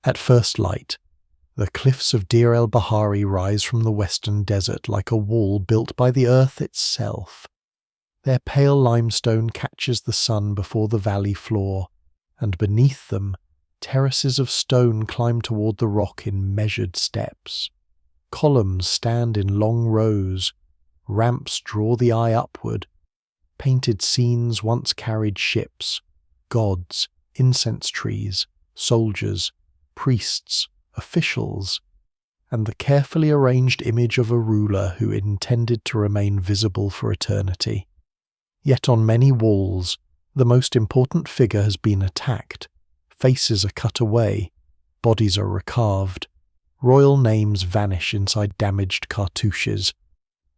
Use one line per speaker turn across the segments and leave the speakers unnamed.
At first light, the cliffs of Deir el-Bahari rise from the western desert like a wall built by the earth itself. Their pale limestone catches the sun before the valley floor, and beneath them, terraces of stone climb toward the rock in measured steps. Columns stand in long rows, ramps draw the eye upward. Painted scenes once carried ships, gods, incense trees, soldiers, priests, officials, and the carefully arranged image of a ruler who intended to remain visible for eternity. Yet on many walls, the most important figure has been attacked, faces are cut away, bodies are recarved, royal names vanish inside damaged cartouches.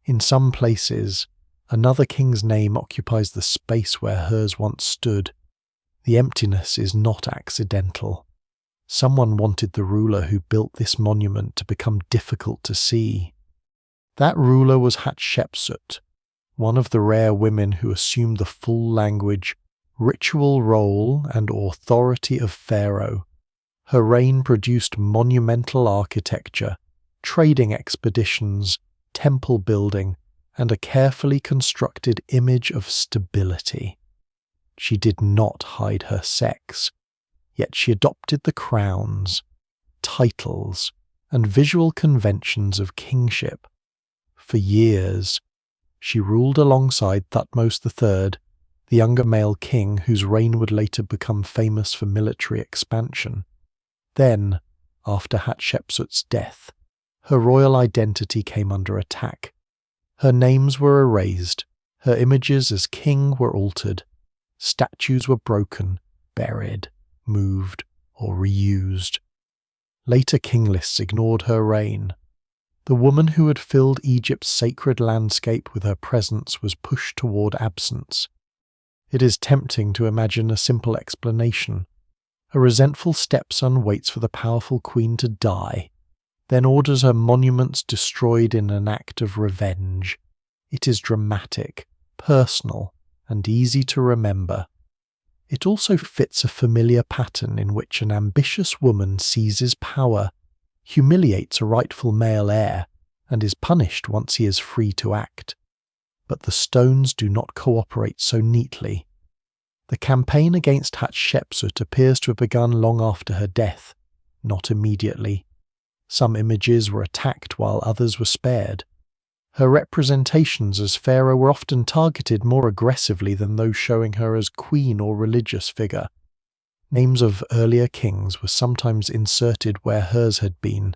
In some places, another king's name occupies the space where hers once stood. The emptiness is not accidental. Someone wanted the ruler who built this monument to become difficult to see. That ruler was Hatshepsut, one of the rare women who assumed the full language, ritual role, and authority of Pharaoh. Her reign produced monumental architecture, trading expeditions, temple building, and a carefully constructed image of stability. She did not hide her sex, yet she adopted the crowns, titles, and visual conventions of kingship. For years, she ruled alongside Thutmose III, the younger male king whose reign would later become famous for military expansion. Then, after Hatshepsut's death, her royal identity came under attack. Her names were erased, her images as king were altered, statues were broken, buried, moved, or reused. Later king lists ignored her reign. The woman who had filled Egypt's sacred landscape with her presence was pushed toward absence. It is tempting to imagine a simple explanation. A resentful stepson waits for the powerful queen to die, then orders her monuments destroyed in an act of revenge. It is dramatic, personal, and easy to remember. It also fits a familiar pattern in which an ambitious woman seizes power, humiliates a rightful male heir, and is punished once he is free to act. But the stones do not cooperate so neatly. The campaign against Hatshepsut appears to have begun long after her death, not immediately. Some images were attacked while others were spared. Her representations as pharaoh were often targeted more aggressively than those showing her as queen or religious figure. Names of earlier kings were sometimes inserted where hers had been.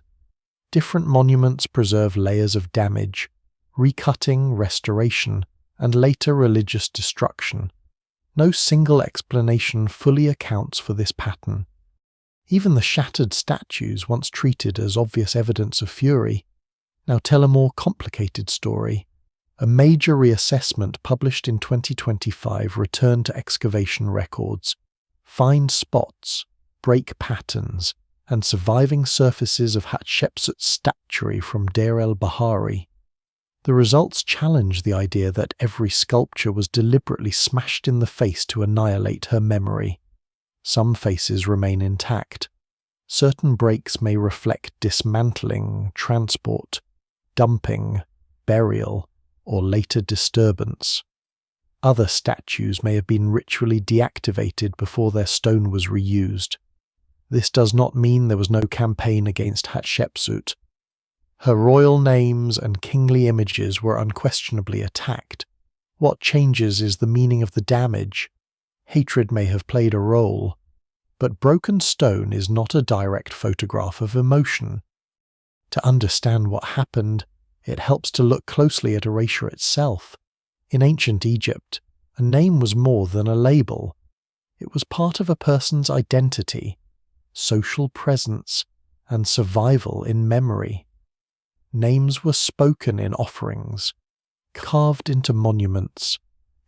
Different monuments preserve layers of damage, recutting, restoration, and later religious destruction. No single explanation fully accounts for this pattern. Even the shattered statues, once treated as obvious evidence of fury, now tell a more complicated story. A major reassessment published in 2025 returned to excavation records, find spots, break patterns, and surviving surfaces of Hatshepsut's statuary from Deir el-Bahari. The results challenge the idea that every sculpture was deliberately smashed in the face to annihilate her memory. Some faces remain intact. Certain breaks may reflect dismantling, transport, dumping, burial, or later disturbance. Other statues may have been ritually deactivated before their stone was reused. This does not mean there was no campaign against Hatshepsut. Her royal names and kingly images were unquestionably attacked. What changes is the meaning of the damage. Hatred may have played a role, but broken stone is not a direct photograph of emotion. To understand what happened, it helps to look closely at erasure itself. In ancient Egypt, a name was more than a label. It was part of a person's identity, social presence, and survival in memory. Names were spoken in offerings, carved into monuments,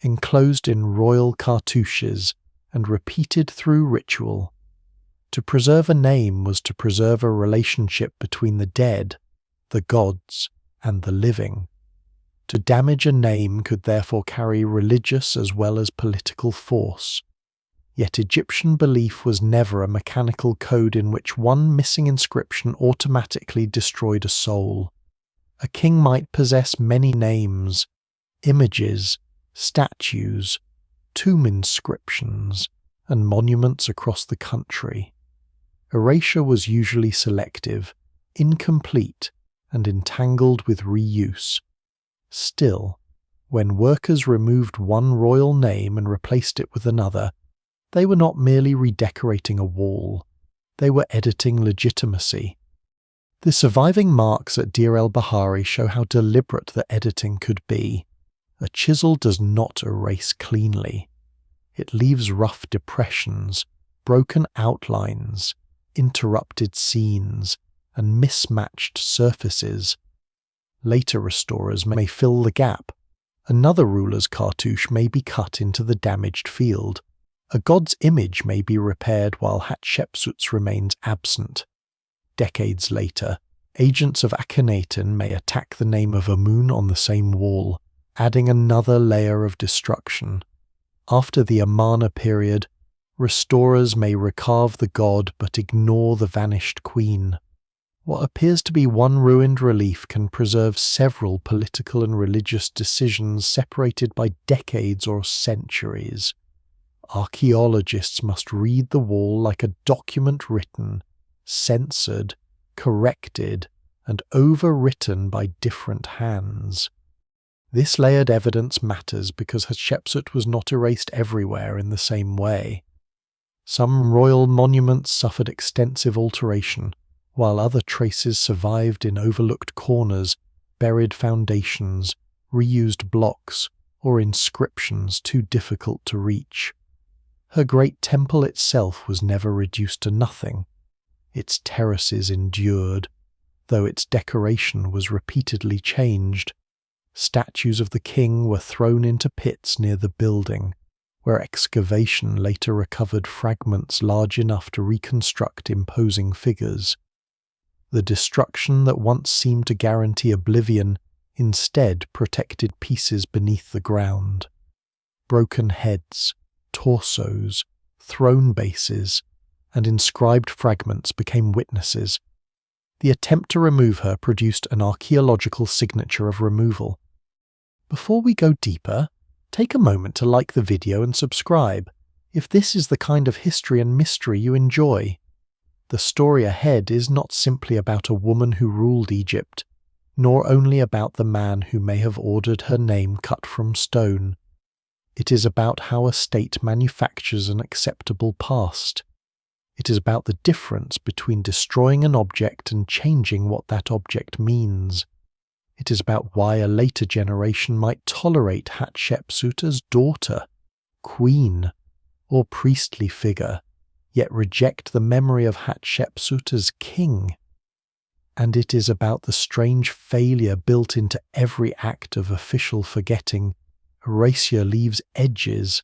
enclosed in royal cartouches, and repeated through ritual. To preserve a name was to preserve a relationship between the dead, the gods, and the living. To damage a name could therefore carry religious as well as political force. Yet Egyptian belief was never a mechanical code in which one missing inscription automatically destroyed a soul. A king might possess many names, images, statues, tomb inscriptions, and monuments across the country. Erasure was usually selective, incomplete, and entangled with reuse. Still, when workers removed one royal name and replaced it with another, they were not merely redecorating a wall, they were editing legitimacy. The surviving marks at Deir el-Bahari show how deliberate the editing could be. A chisel does not erase cleanly. It leaves rough depressions, broken outlines, interrupted scenes, and mismatched surfaces. Later restorers may fill the gap. Another ruler's cartouche may be cut into the damaged field. A god's image may be repaired while Hatshepsut's remains absent. Decades later, agents of Akhenaten may attack the name of Amun on the same wall, adding another layer of destruction. After the Amarna period, restorers may recarve the god but ignore the vanished queen. What appears to be one ruined relief can preserve several political and religious decisions separated by decades or centuries. Archaeologists must read the wall like a document written, censored, corrected, and overwritten by different hands. This layered evidence matters because Hatshepsut was not erased everywhere in the same way. Some royal monuments suffered extensive alteration, while other traces survived in overlooked corners, buried foundations, reused blocks, or inscriptions too difficult to reach. Her great temple itself was never reduced to nothing. Its terraces endured, though its decoration was repeatedly changed. Statues of the king were thrown into pits near the building, where excavation later recovered fragments large enough to reconstruct imposing figures. The destruction that once seemed to guarantee oblivion instead protected pieces beneath the ground. Broken heads, torsos, throne bases, and inscribed fragments became witnesses. The attempt to remove her produced an archaeological signature of removal. Before we go deeper, take a moment to like the video and subscribe, if this is the kind of history and mystery you enjoy. The story ahead is not simply about a woman who ruled Egypt, nor only about the man who may have ordered her name cut from stone. It is about how a state manufactures an acceptable past. It is about the difference between destroying an object and changing what that object means. It is about why a later generation might tolerate Hatshepsut as daughter, queen, or priestly figure, yet reject the memory of Hatshepsut as king. And it is about the strange failure built into every act of official forgetting. Erasure leaves edges.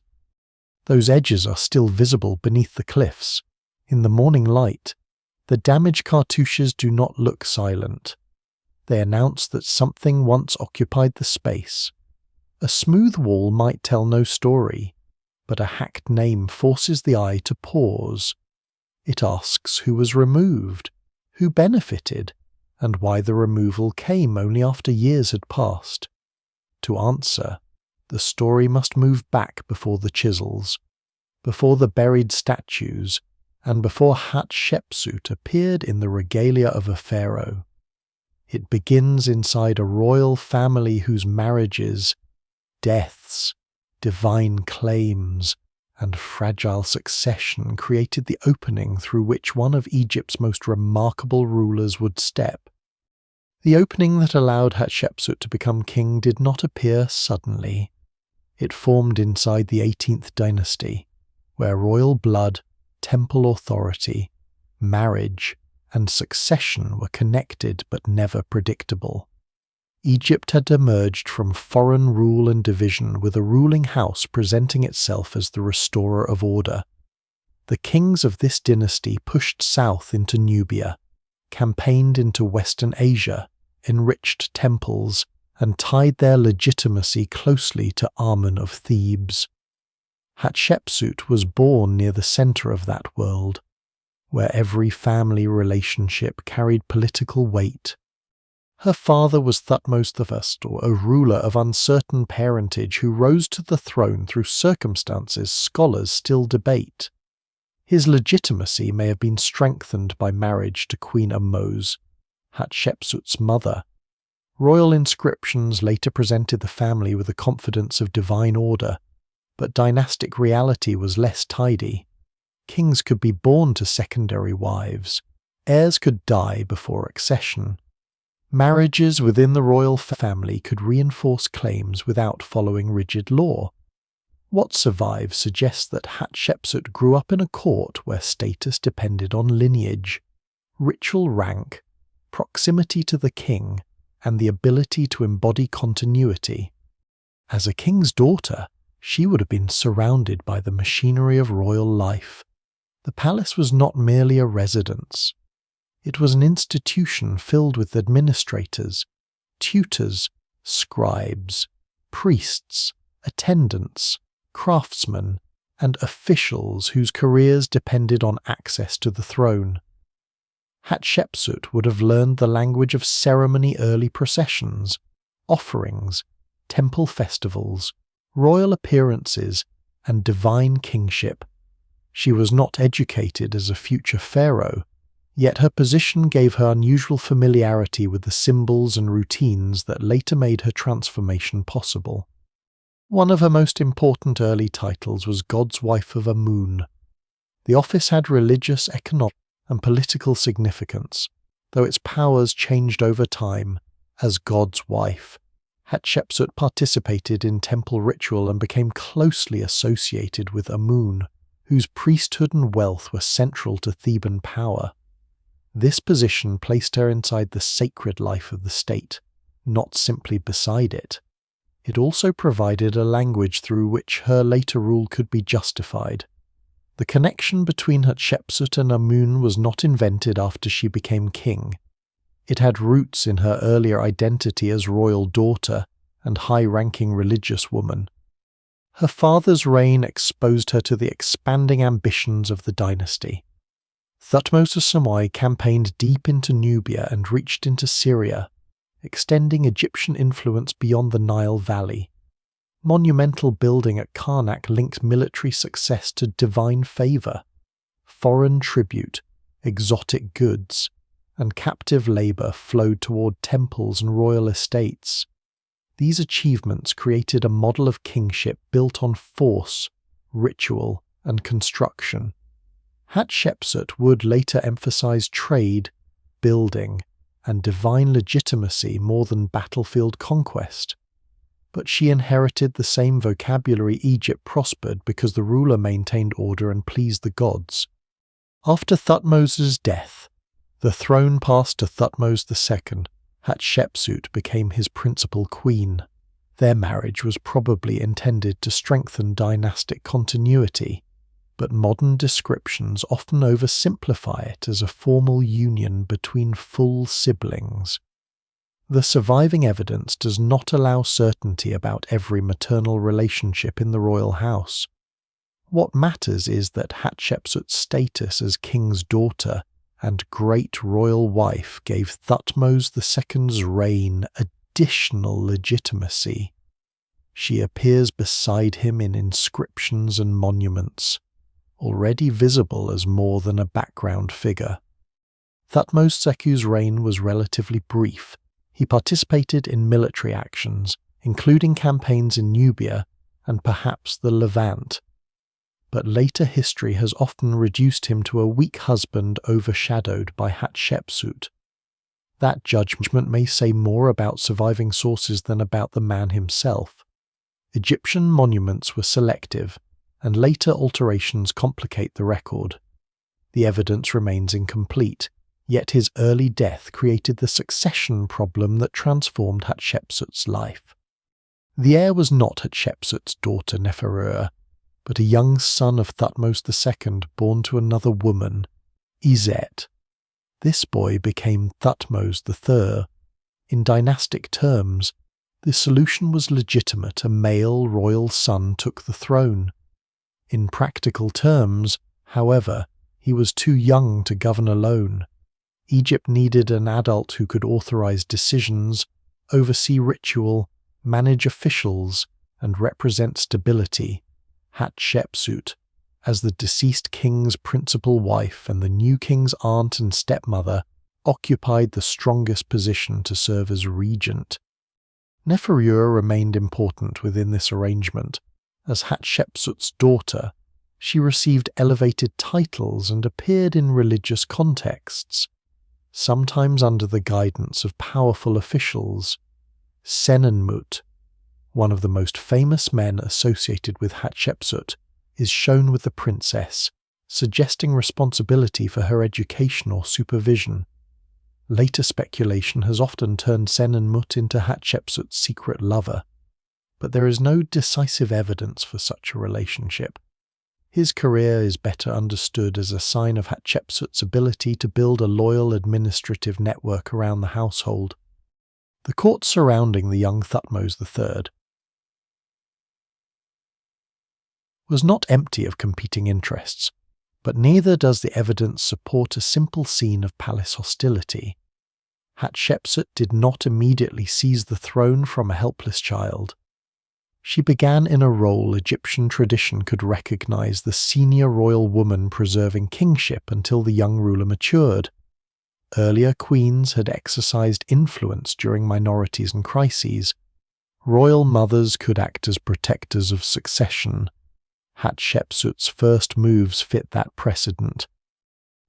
Those edges are still visible beneath the cliffs. In the morning light, the damaged cartouches do not look silent. They announce that something once occupied the space. A smooth wall might tell no story, but a hacked name forces the eye to pause. It asks who was removed, who benefited, and why the removal came only after years had passed. To answer, the story must move back before the chisels, before the buried statues, and before Hatshepsut appeared in the regalia of a pharaoh. It begins inside a royal family whose marriages, deaths, divine claims, and fragile succession created the opening through which one of Egypt's most remarkable rulers would step. The opening that allowed Hatshepsut to become king did not appear suddenly. It formed inside the 18th dynasty, where royal blood, temple authority, marriage, and succession were connected but never predictable. Egypt had emerged from foreign rule and division with a ruling house presenting itself as the restorer of order. The kings of this dynasty pushed south into Nubia, campaigned into Western Asia, enriched temples, and tied their legitimacy closely to Amun of Thebes. Hatshepsut was born near the center of that world, where every family relationship carried political weight. Her father was Thutmose I, or a ruler of uncertain parentage who rose to the throne through circumstances scholars still debate. His legitimacy may have been strengthened by marriage to Queen Ahmose, Hatshepsut's mother. Royal inscriptions later presented the family with the confidence of divine order, but dynastic reality was less tidy. Kings could be born to secondary wives. Heirs could die before accession. Marriages within the royal family could reinforce claims without following rigid law. What survives suggests that Hatshepsut grew up in a court where status depended on lineage, ritual rank, proximity to the king, and the ability to embody continuity. As a king's daughter, she would have been surrounded by the machinery of royal life. The palace was not merely a residence. It was an institution filled with administrators, tutors, scribes, priests, attendants, craftsmen, and officials whose careers depended on access to the throne. Hatshepsut would have learned the language of ceremony, early processions, offerings, temple festivals, royal appearances, and divine kingship. She was not educated as a future pharaoh, yet her position gave her unusual familiarity with the symbols and routines that later made her transformation possible. One of her most important early titles was God's Wife of Amun. The office had religious, economic, and political significance, though its powers changed over time. As God's wife, Hatshepsut participated in temple ritual and became closely associated with Amun, whose priesthood and wealth were central to Theban power. This position placed her inside the sacred life of the state, not simply beside it. It also provided a language through which her later rule could be justified. The connection between Hatshepsut and Amun was not invented after she became king. It had roots in her earlier identity as royal daughter and high-ranking religious woman. Her father's reign exposed her to the expanding ambitions of the dynasty. Thutmose III campaigned deep into Nubia and reached into Syria, extending Egyptian influence beyond the Nile Valley. Monumental building at Karnak linked military success to divine favor. Foreign tribute, exotic goods, and captive labor flowed toward temples and royal estates. These achievements created a model of kingship built on force, ritual, and construction. Hatshepsut would later emphasize trade, building, and divine legitimacy more than battlefield conquest. But she inherited the same vocabulary Egypt prospered because the ruler maintained order and pleased the gods. After Thutmose's death, the throne passed to Thutmose II. Hatshepsut became his principal queen. Their marriage was probably intended to strengthen dynastic continuity, but modern descriptions often oversimplify it as a formal union between full siblings. The surviving evidence does not allow certainty about every maternal relationship in the royal house. What matters is that Hatshepsut's status as king's daughter and great royal wife gave Thutmose II's reign additional legitimacy. She appears beside him in inscriptions and monuments, already visible as more than a background figure. Thutmose II's reign was relatively brief. He participated in military actions, including campaigns in Nubia and perhaps the Levant. But later history has often reduced him to a weak husband overshadowed by Hatshepsut. That judgment may say more about surviving sources than about the man himself. Egyptian monuments were selective, and later alterations complicate the record. The evidence remains incomplete, yet his early death created the succession problem that transformed Hatshepsut's life. The heir was not Hatshepsut's daughter Neferua, but a young son of Thutmose II born to another woman, Izet. This boy became Thutmose III. In dynastic terms, the solution was legitimate. A male royal son took the throne. In practical terms, however, he was too young to govern alone. Egypt needed an adult who could authorize decisions, oversee ritual, manage officials, and represent stability. Hatshepsut, as the deceased king's principal wife and the new king's aunt and stepmother, occupied the strongest position to serve as regent. Neferure remained important within this arrangement. As Hatshepsut's daughter, she received elevated titles and appeared in religious contexts, sometimes under the guidance of powerful officials. Senenmut, one of the most famous men associated with Hatshepsut, is shown with the princess, suggesting responsibility for her education or supervision. Later speculation has often turned Senenmut into Hatshepsut's secret lover, but there is no decisive evidence for such a relationship. His career is better understood as a sign of Hatshepsut's ability to build a loyal administrative network around the household. The court surrounding the young Thutmose III was not empty of competing interests, but neither does the evidence support a simple scene of palace hostility. Hatshepsut did not immediately seize the throne from a helpless child. She began in a role Egyptian tradition could recognize, the senior royal woman preserving kingship until the young ruler matured. Earlier queens had exercised influence during minorities and crises. Royal mothers could act as protectors of succession. Hatshepsut's first moves fit that precedent.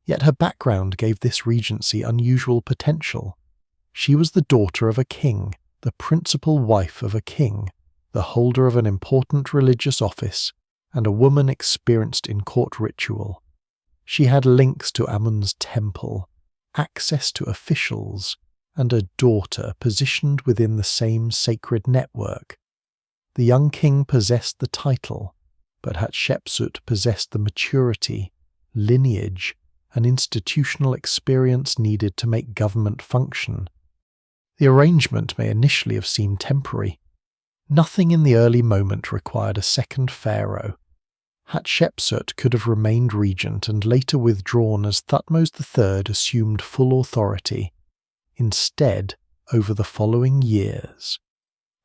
Yet her background gave this regency unusual potential. She was the daughter of a king, the principal wife of a king, the holder of an important religious office, and a woman experienced in court ritual. She had links to Amun's temple, access to officials, and a daughter positioned within the same sacred network. The young king possessed the title, but Hatshepsut possessed the maturity, lineage, and institutional experience needed to make government function. The arrangement may initially have seemed temporary. Nothing in the early moment required a second pharaoh. Hatshepsut could have remained regent and later withdrawn as Thutmose III assumed full authority. Instead, over the following years,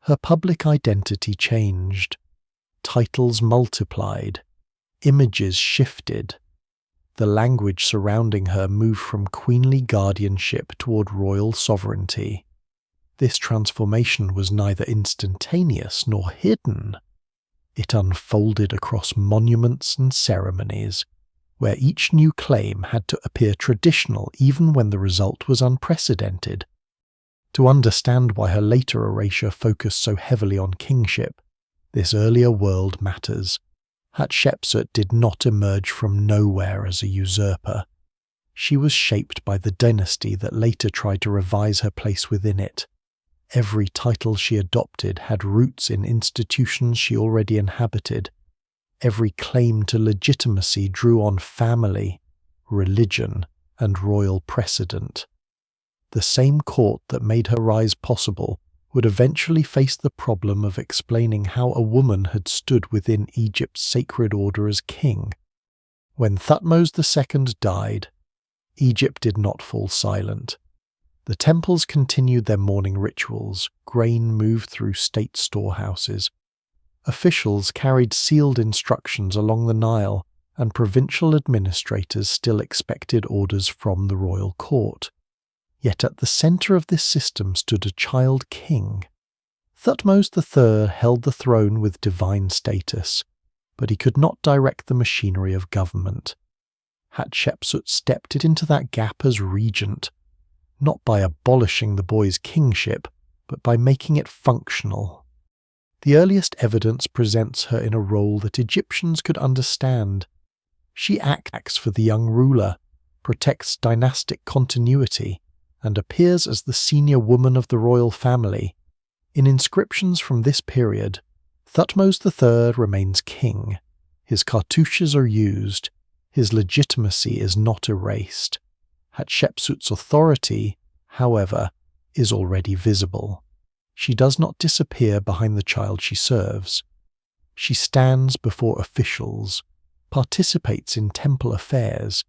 her public identity changed. Titles multiplied. Images shifted. The language surrounding her moved from queenly guardianship toward royal sovereignty. This transformation was neither instantaneous nor hidden. It unfolded across monuments and ceremonies, where each new claim had to appear traditional even when the result was unprecedented. To understand why her later erasure focused so heavily on kingship, this earlier world matters. Hatshepsut did not emerge from nowhere as a usurper. She was shaped by the dynasty that later tried to revise her place within it. Every title she adopted had roots in institutions she already inhabited. Every claim to legitimacy drew on family, religion, and royal precedent. The same court that made her rise possible would eventually face the problem of explaining how a woman had stood within Egypt's sacred order as king. When Thutmose II died, Egypt did not fall silent. The temples continued their mourning rituals, grain moved through state storehouses. Officials carried sealed instructions along the Nile, and provincial administrators still expected orders from the royal court. Yet at the center of this system stood a child king. Thutmose III held the throne with divine status, but he could not direct the machinery of government. Hatshepsut stepped into that gap as regent, not by abolishing the boy's kingship, but by making it functional. The earliest evidence presents her in a role that Egyptians could understand. She acts for the young ruler, protects dynastic continuity, and appears as the senior woman of the royal family. In inscriptions from this period, Thutmose III remains king. His cartouches are used. His legitimacy is not erased. Hatshepsut's authority, however, is already visible. She does not disappear behind the child she serves. She stands before officials, participates in temple affairs,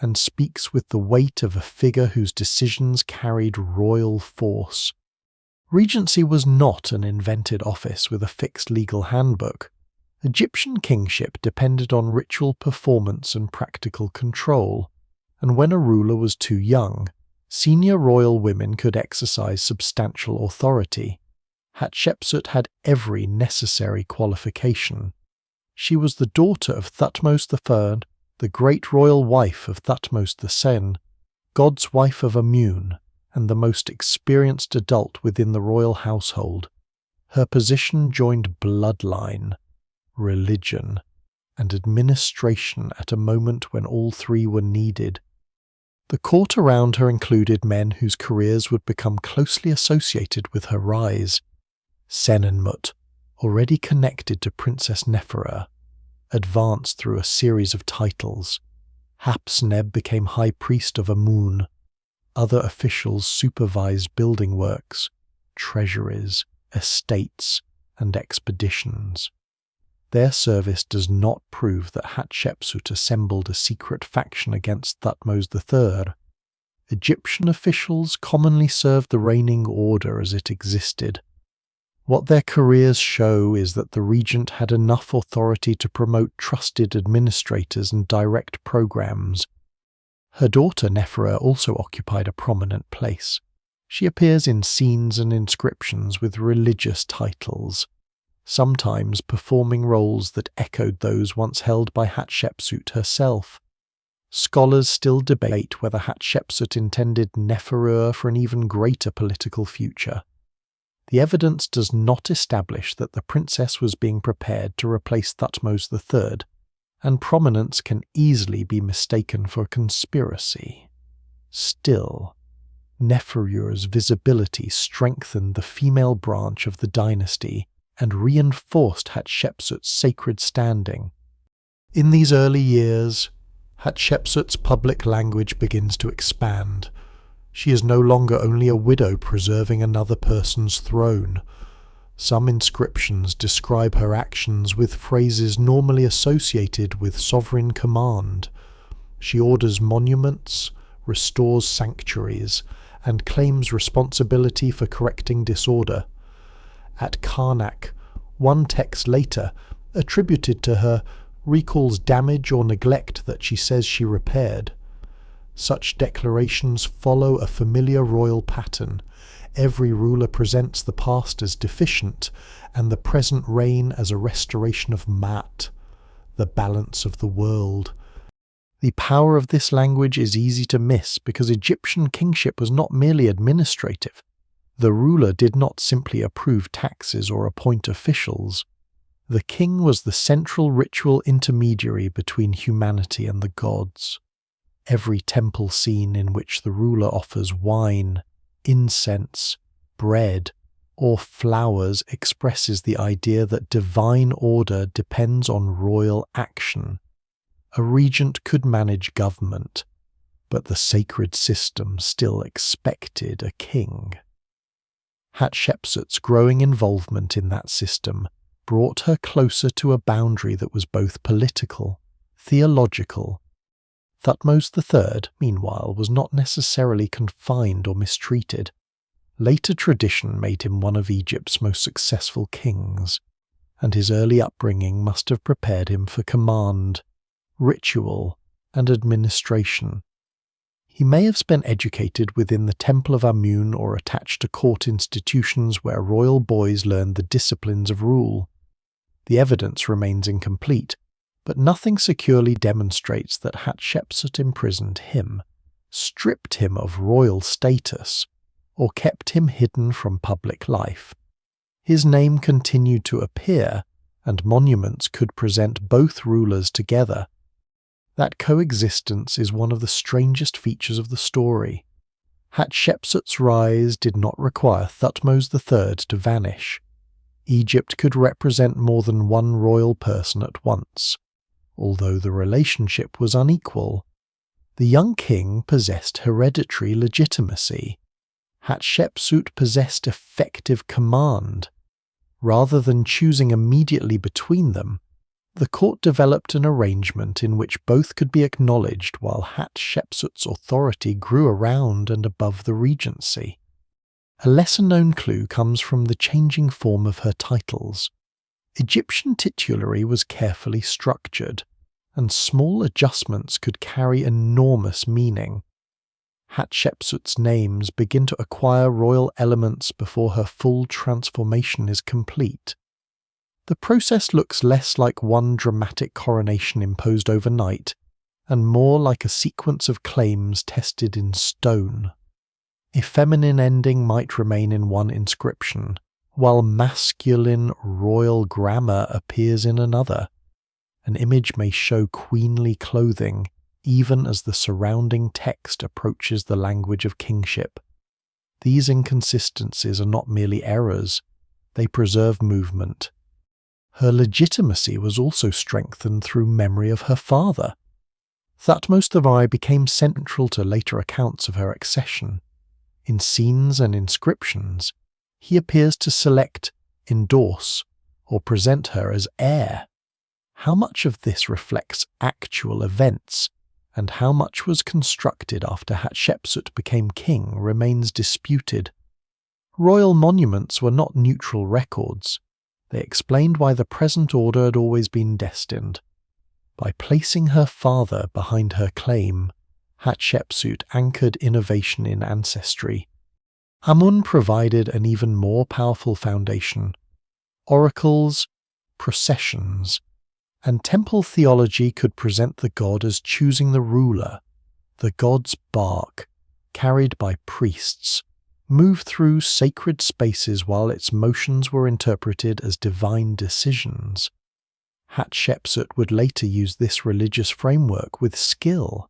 and speaks with the weight of a figure whose decisions carried royal force. Regency was not an invented office with a fixed legal handbook. Egyptian kingship depended on ritual performance and practical control, and when a ruler was too young, senior royal women could exercise substantial authority. Hatshepsut had every necessary qualification. She was the daughter of Thutmose III, the great royal wife of Thutmose II, God's wife of Amun, and the most experienced adult within the royal household. Her position joined bloodline, religion, and administration at a moment when all three were needed. The court around her included men whose careers would become closely associated with her rise. Senenmut, already connected to Princess Neferu, advanced through a series of titles. Hapsneb became High Priest of Amun. Other officials supervised building works, treasuries, estates, and expeditions. Their service does not prove that Hatshepsut assembled a secret faction against Thutmose III. Egyptian officials commonly served the reigning order as it existed. What their careers show is that the regent had enough authority to promote trusted administrators and direct programs. Her daughter Neferu also occupied a prominent place. She appears in scenes and inscriptions with religious titles, sometimes performing roles that echoed those once held by Hatshepsut herself. Scholars still debate whether Hatshepsut intended Neferu for an even greater political future. The evidence does not establish that the princess was being prepared to replace Thutmose III, and prominence can easily be mistaken for conspiracy. Still, Neferu's visibility strengthened the female branch of the dynasty and reinforced Hatshepsut's sacred standing. In these early years, Hatshepsut's public language begins to expand. She is no longer only a widow preserving another person's throne. Some inscriptions describe her actions with phrases normally associated with sovereign command. She orders monuments, restores sanctuaries, and claims responsibility for correcting disorder. At Karnak, one text later, attributed to her, recalls damage or neglect that she says she repaired. Such declarations follow a familiar royal pattern. Every ruler presents the past as deficient, and the present reign as a restoration of Mat, the balance of the world. The power of this language is easy to miss because Egyptian kingship was not merely administrative. The ruler did not simply approve taxes or appoint officials. The king was the central ritual intermediary between humanity and the gods. Every temple scene in which the ruler offers wine, incense, bread, or flowers expresses the idea that divine order depends on royal action. A regent could manage government, but the sacred system still expected a king. Hatshepsut's growing involvement in that system brought her closer to a boundary that was both political, theological. Thutmose III, meanwhile, was not necessarily confined or mistreated. Later tradition made him one of Egypt's most successful kings, and his early upbringing must have prepared him for command, ritual, and administration. He may have been educated within the Temple of Amun or attached to court institutions where royal boys learned the disciplines of rule. The evidence remains incomplete, but nothing securely demonstrates that Hatshepsut imprisoned him, stripped him of royal status, or kept him hidden from public life. His name continued to appear, and monuments could present both rulers together. That coexistence is one of the strangest features of the story. Hatshepsut's rise did not require Thutmose III to vanish. Egypt could represent more than one royal person at once. Although the relationship was unequal, the young king possessed hereditary legitimacy. Hatshepsut possessed effective command. Rather than choosing immediately between them, the court developed an arrangement in which both could be acknowledged while Hatshepsut's authority grew around and above the regency. A lesser-known clue comes from the changing form of her titles. Egyptian titulary was carefully structured, and small adjustments could carry enormous meaning. Hatshepsut's names begin to acquire royal elements before her full transformation is complete. The process looks less like one dramatic coronation imposed overnight, and more like a sequence of claims tested in stone. A feminine ending might remain in one inscription, while masculine royal grammar appears in another. An image may show queenly clothing, even as the surrounding text approaches the language of kingship. These inconsistencies are not merely errors, they preserve movement. Her legitimacy was also strengthened through memory of her father. Thutmose III became central to later accounts of her accession. In scenes and inscriptions, he appears to select, endorse, or present her as heir. How much of this reflects actual events, and how much was constructed after Hatshepsut became king remains disputed. Royal monuments were not neutral records. They explained why the present order had always been destined. By placing her father behind her claim, Hatshepsut anchored innovation in ancestry. Amun provided an even more powerful foundation. Oracles, processions, and temple theology could present the god as choosing the ruler. The god's bark, carried by priests, moved through sacred spaces while its motions were interpreted as divine decisions. Hatshepsut would later use this religious framework with skill,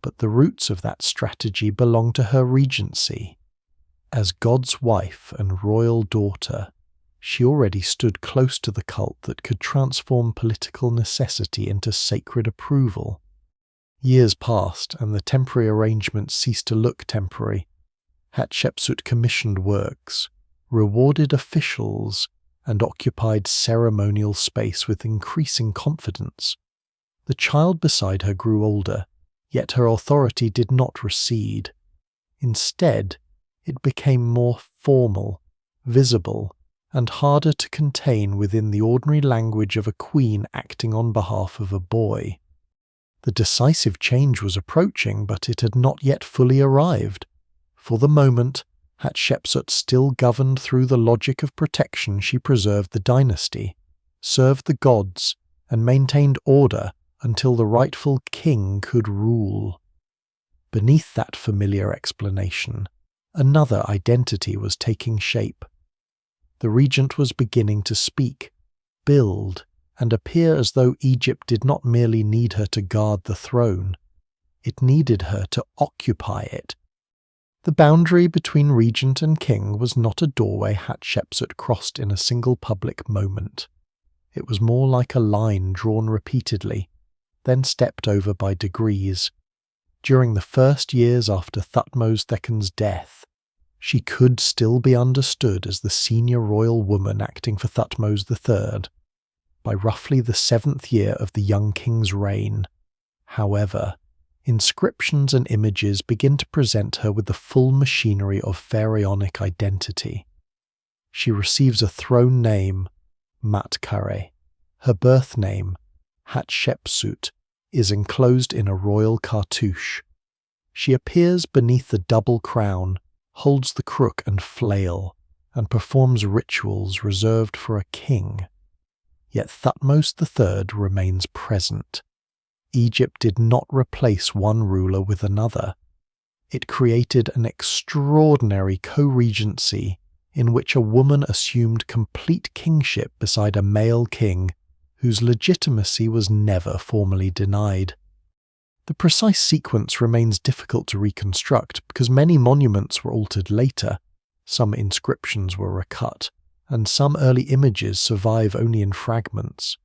but the roots of that strategy belong to her regency. As God's wife and royal daughter, she already stood close to the cult that could transform political necessity into sacred approval. Years passed, and the temporary arrangements ceased to look temporary. Hatshepsut commissioned works, rewarded officials, and occupied ceremonial space with increasing confidence. The child beside her grew older, yet her authority did not recede. Instead, it became more formal, visible, and harder to contain within the ordinary language of a queen acting on behalf of a boy. The decisive change was approaching, but it had not yet fully arrived. For the moment, Hatshepsut still governed through the logic of protection. She preserved the dynasty, served the gods, and maintained order until the rightful king could rule. Beneath that familiar explanation, another identity was taking shape. The regent was beginning to speak, build, and appear as though Egypt did not merely need her to guard the throne. It needed her to occupy it. The boundary between regent and king was not a doorway Hatshepsut crossed in a single public moment. It was more like a line drawn repeatedly, then stepped over by degrees. During the first years after Thutmose III's death, she could still be understood as the senior royal woman acting for Thutmose III. By roughly the 7th year of the young king's reign, however, inscriptions and images begin to present her with the full machinery of pharaonic identity. She receives a throne name, Matkare. Her birth name, Hatshepsut, is enclosed in a royal cartouche. She appears beneath the double crown, holds the crook and flail, and performs rituals reserved for a king. Yet Thutmose III remains present. Egypt did not replace one ruler with another. It created an extraordinary co-regency in which a woman assumed complete kingship beside a male king whose legitimacy was never formally denied. The precise sequence remains difficult to reconstruct because many monuments were altered later, some inscriptions were recut, and some early images survive only in fragments.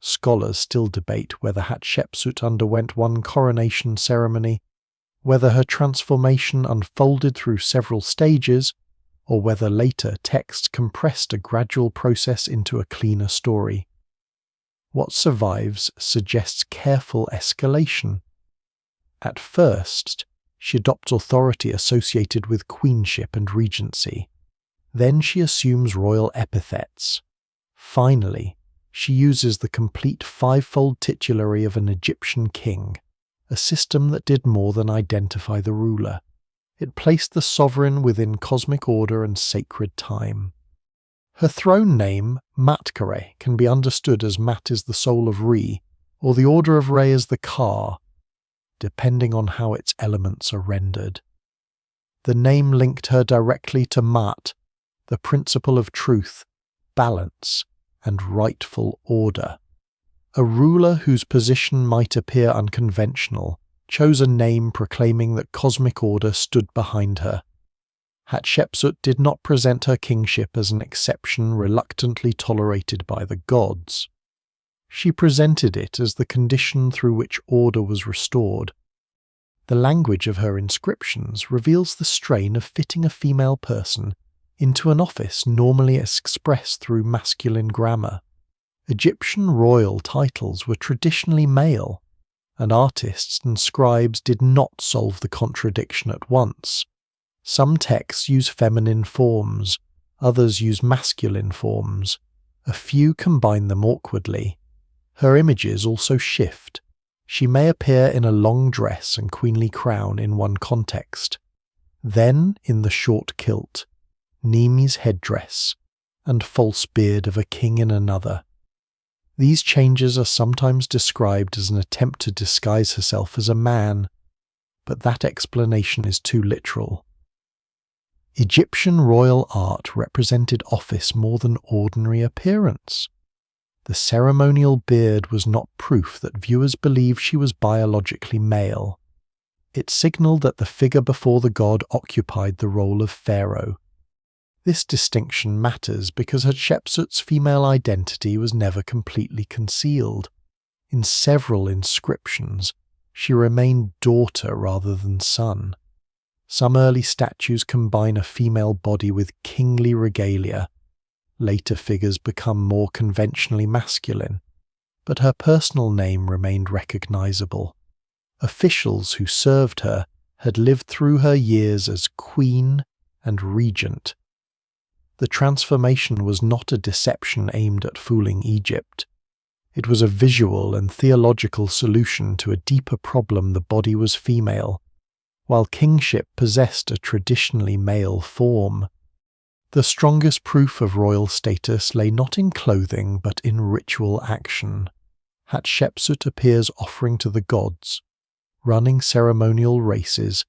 Scholars still debate whether Hatshepsut underwent one coronation ceremony, whether her transformation unfolded through several stages, or whether later text compressed a gradual process into a cleaner story. What survives suggests careful escalation. At first, she adopts authority associated with queenship and regency. Then she assumes royal epithets. Finally, she uses the complete fivefold titulary of an Egyptian king, a system that did more than identify the ruler. It placed the sovereign within cosmic order and sacred time. Her throne name, Matkare, can be understood as Mat is the soul of Re, or the order of Re as the Ka, depending on how its elements are rendered. The name linked her directly to Mat, the principle of truth, balance, and rightful order. A ruler whose position might appear unconventional chose a name proclaiming that cosmic order stood behind her. Hatshepsut did not present her kingship as an exception reluctantly tolerated by the gods. She presented it as the condition through which order was restored. The language of her inscriptions reveals the strain of fitting a female person into an office normally expressed through masculine grammar. Egyptian royal titles were traditionally male, and artists and scribes did not solve the contradiction at once. Some texts use feminine forms, others use masculine forms. A few combine them awkwardly. Her images also shift. She may appear in a long dress and queenly crown in one context, then in the short kilt, Nemi's headdress, and false beard of a king in another. These changes are sometimes described as an attempt to disguise herself as a man, but that explanation is too literal. Egyptian royal art represented office more than ordinary appearance. The ceremonial beard was not proof that viewers believed she was biologically male. It signaled that the figure before the god occupied the role of Pharaoh. This distinction matters because Hatshepsut's female identity was never completely concealed. In several inscriptions, she remained daughter rather than son. Some early statues combine a female body with kingly regalia. Later figures become more conventionally masculine, but her personal name remained recognizable. Officials who served her had lived through her years as queen and regent. The transformation was not a deception aimed at fooling Egypt. It was a visual and theological solution to a deeper problem: the body was female, while kingship possessed a traditionally male form. The strongest proof of royal status lay not in clothing but in ritual action. Hatshepsut appears offering to the gods, running ceremonial races,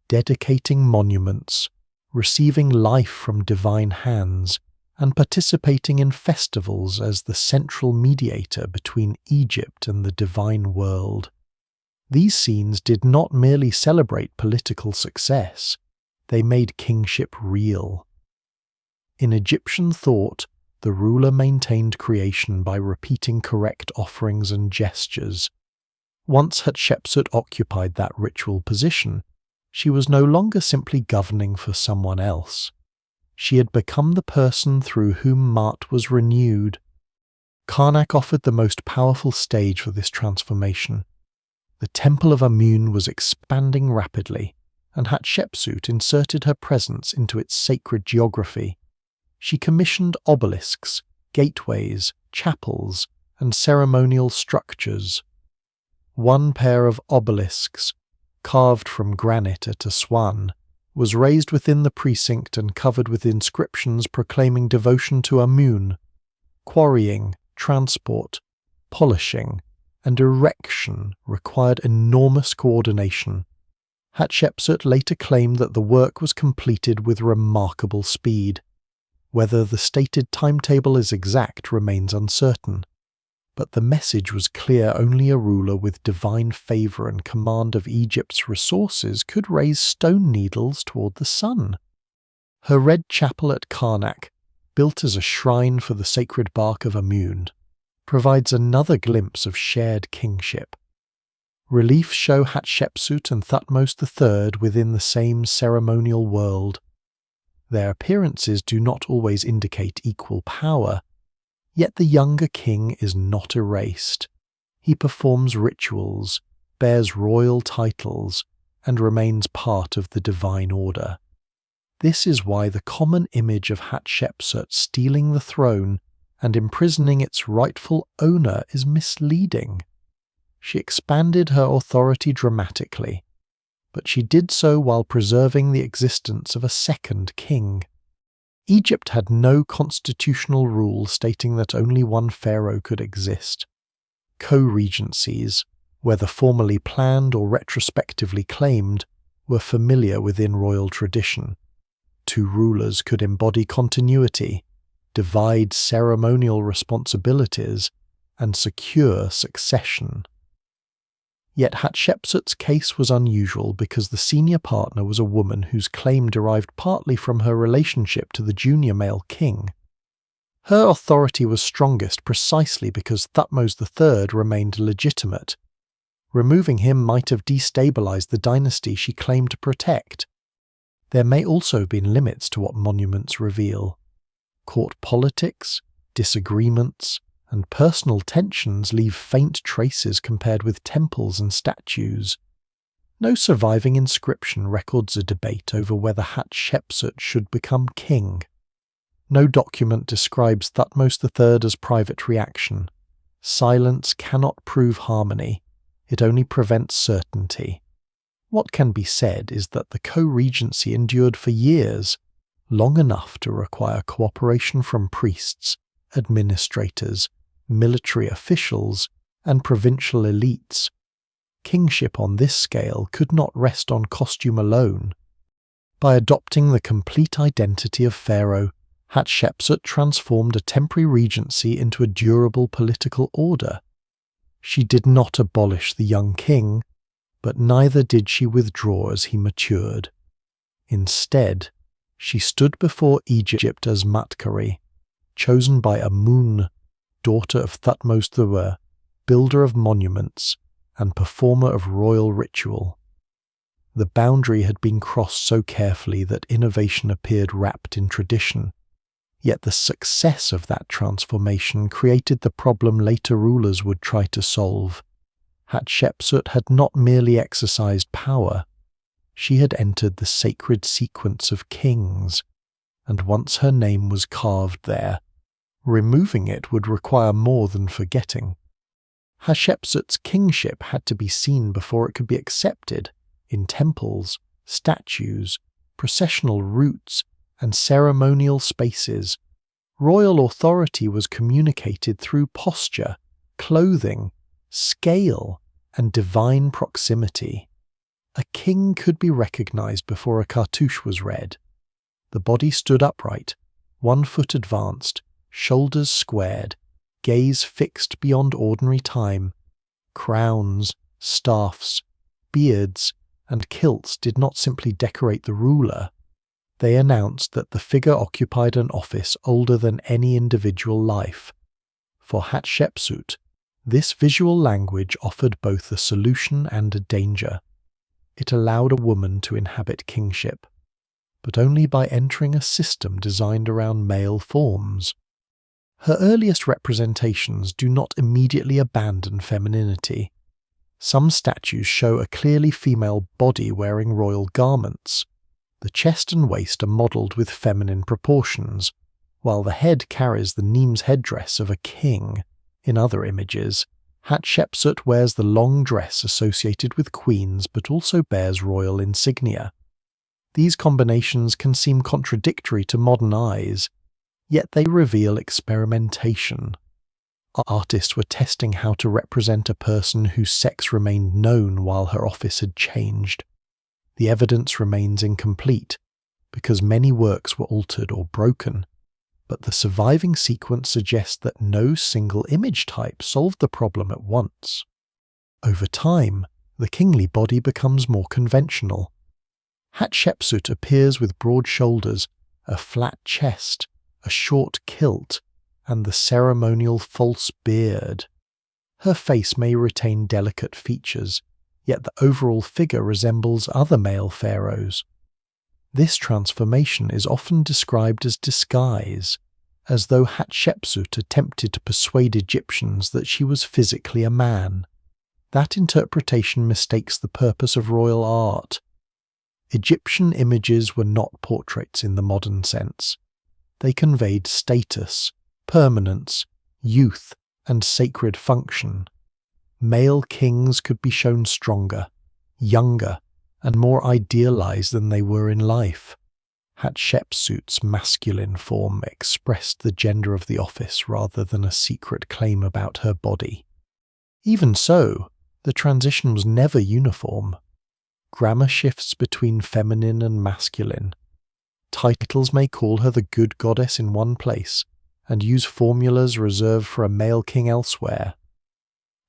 dedicating monuments, receiving life from divine hands, and participating in festivals as the central mediator between Egypt and the divine world. These scenes did not merely celebrate political success, they made kingship real. In Egyptian thought, the ruler maintained creation by repeating correct offerings and gestures. Once Hatshepsut occupied that ritual position, she was no longer simply governing for someone else. She had become the person through whom Maat was renewed. Karnak offered the most powerful stage for this transformation. The temple of Amun was expanding rapidly, and Hatshepsut inserted her presence into its sacred geography. She commissioned obelisks, gateways, chapels, and ceremonial structures. One pair of obelisks, carved from granite at Aswan, was raised within the precinct and covered with inscriptions proclaiming devotion to Amun. Quarrying, transport, polishing, and erection required enormous coordination. Hatshepsut later claimed that the work was completed with remarkable speed. Whether the stated timetable is exact remains uncertain, but the message was clear: only a ruler with divine favor and command of Egypt's resources could raise stone needles toward the sun. Her red chapel at Karnak, built as a shrine for the sacred bark of Amun, provides another glimpse of shared kingship. Reliefs show Hatshepsut and Thutmose III within the same ceremonial world. Their appearances do not always indicate equal power, yet the younger king is not erased. He performs rituals, bears royal titles, and remains part of the divine order. This is why the common image of Hatshepsut stealing the throne and imprisoning its rightful owner is misleading. She expanded her authority dramatically, but she did so while preserving the existence of a second king. Egypt had no constitutional rule stating that only one pharaoh could exist. Co-regencies, whether formally planned or retrospectively claimed, were familiar within royal tradition. Two rulers could embody continuity, divide ceremonial responsibilities, and secure succession. Yet Hatshepsut's case was unusual because the senior partner was a woman whose claim derived partly from her relationship to the junior male king. Her authority was strongest precisely because Thutmose III remained legitimate. Removing him might have destabilized the dynasty she claimed to protect. There may also have been limits to what monuments reveal. Court politics, disagreements, and personal tensions leave faint traces compared with temples and statues. No surviving inscription records a debate over whether Hatshepsut should become king. No document describes Thutmose III as private reaction. Silence cannot prove harmony, it only prevents certainty. What can be said is that the co-regency endured for years, long enough to require cooperation from priests, administrators, military officials, and provincial elites. Kingship on this scale could not rest on costume alone. By adopting the complete identity of Pharaoh, Hatshepsut transformed a temporary regency into a durable political order. She did not abolish the young king, but neither did she withdraw as he matured. Instead, she stood before Egypt as Matkari, chosen by Amun, daughter of Thutmose III, builder of monuments and performer of royal ritual. The boundary had been crossed so carefully that innovation appeared wrapped in tradition. Yet the success of that transformation created the problem later rulers would try to solve. Hatshepsut had not merely exercised power, she had entered the sacred sequence of kings, and once her name was carved there, removing it would require more than forgetting. Hatshepsut's kingship had to be seen before it could be accepted in temples, statues, processional routes, and ceremonial spaces. Royal authority was communicated through posture, clothing, scale, and divine proximity. A king could be recognized before a cartouche was read. The body stood upright, 1 foot advanced, shoulders squared, gaze fixed beyond ordinary time. Crowns, staffs, beards, and kilts did not simply decorate the ruler. They announced that the figure occupied an office older than any individual life. For Hatshepsut, this visual language offered both a solution and a danger. It allowed a woman to inhabit kingship, but only by entering a system designed around male forms. Her earliest representations do not immediately abandon femininity. Some statues show a clearly female body wearing royal garments. The chest and waist are modelled with feminine proportions, while the head carries the Nemes headdress of a king. In other images, Hatshepsut wears the long dress associated with queens but also bears royal insignia. These combinations can seem contradictory to modern eyes, yet they reveal experimentation. Artists were testing how to represent a person whose sex remained known while her office had changed. The evidence remains incomplete, because many works were altered or broken, but the surviving sequence suggests that no single image type solved the problem at once. Over time, the kingly body becomes more conventional. Hatshepsut appears with broad shoulders, a flat chest, a short kilt, and the ceremonial false beard. Her face may retain delicate features, yet the overall figure resembles other male pharaohs. This transformation is often described as disguise, as though Hatshepsut attempted to persuade Egyptians that she was physically a man. That interpretation mistakes the purpose of royal art. Egyptian images were not portraits in the modern sense. They conveyed status, permanence, youth, and sacred function. Male kings could be shown stronger, younger, and more idealized than they were in life. Hatshepsut's masculine form expressed the gender of the office rather than a secret claim about her body. Even so, the transition was never uniform. Grammar shifts between feminine and masculine. Titles may call her the good goddess in one place and use formulas reserved for a male king elsewhere.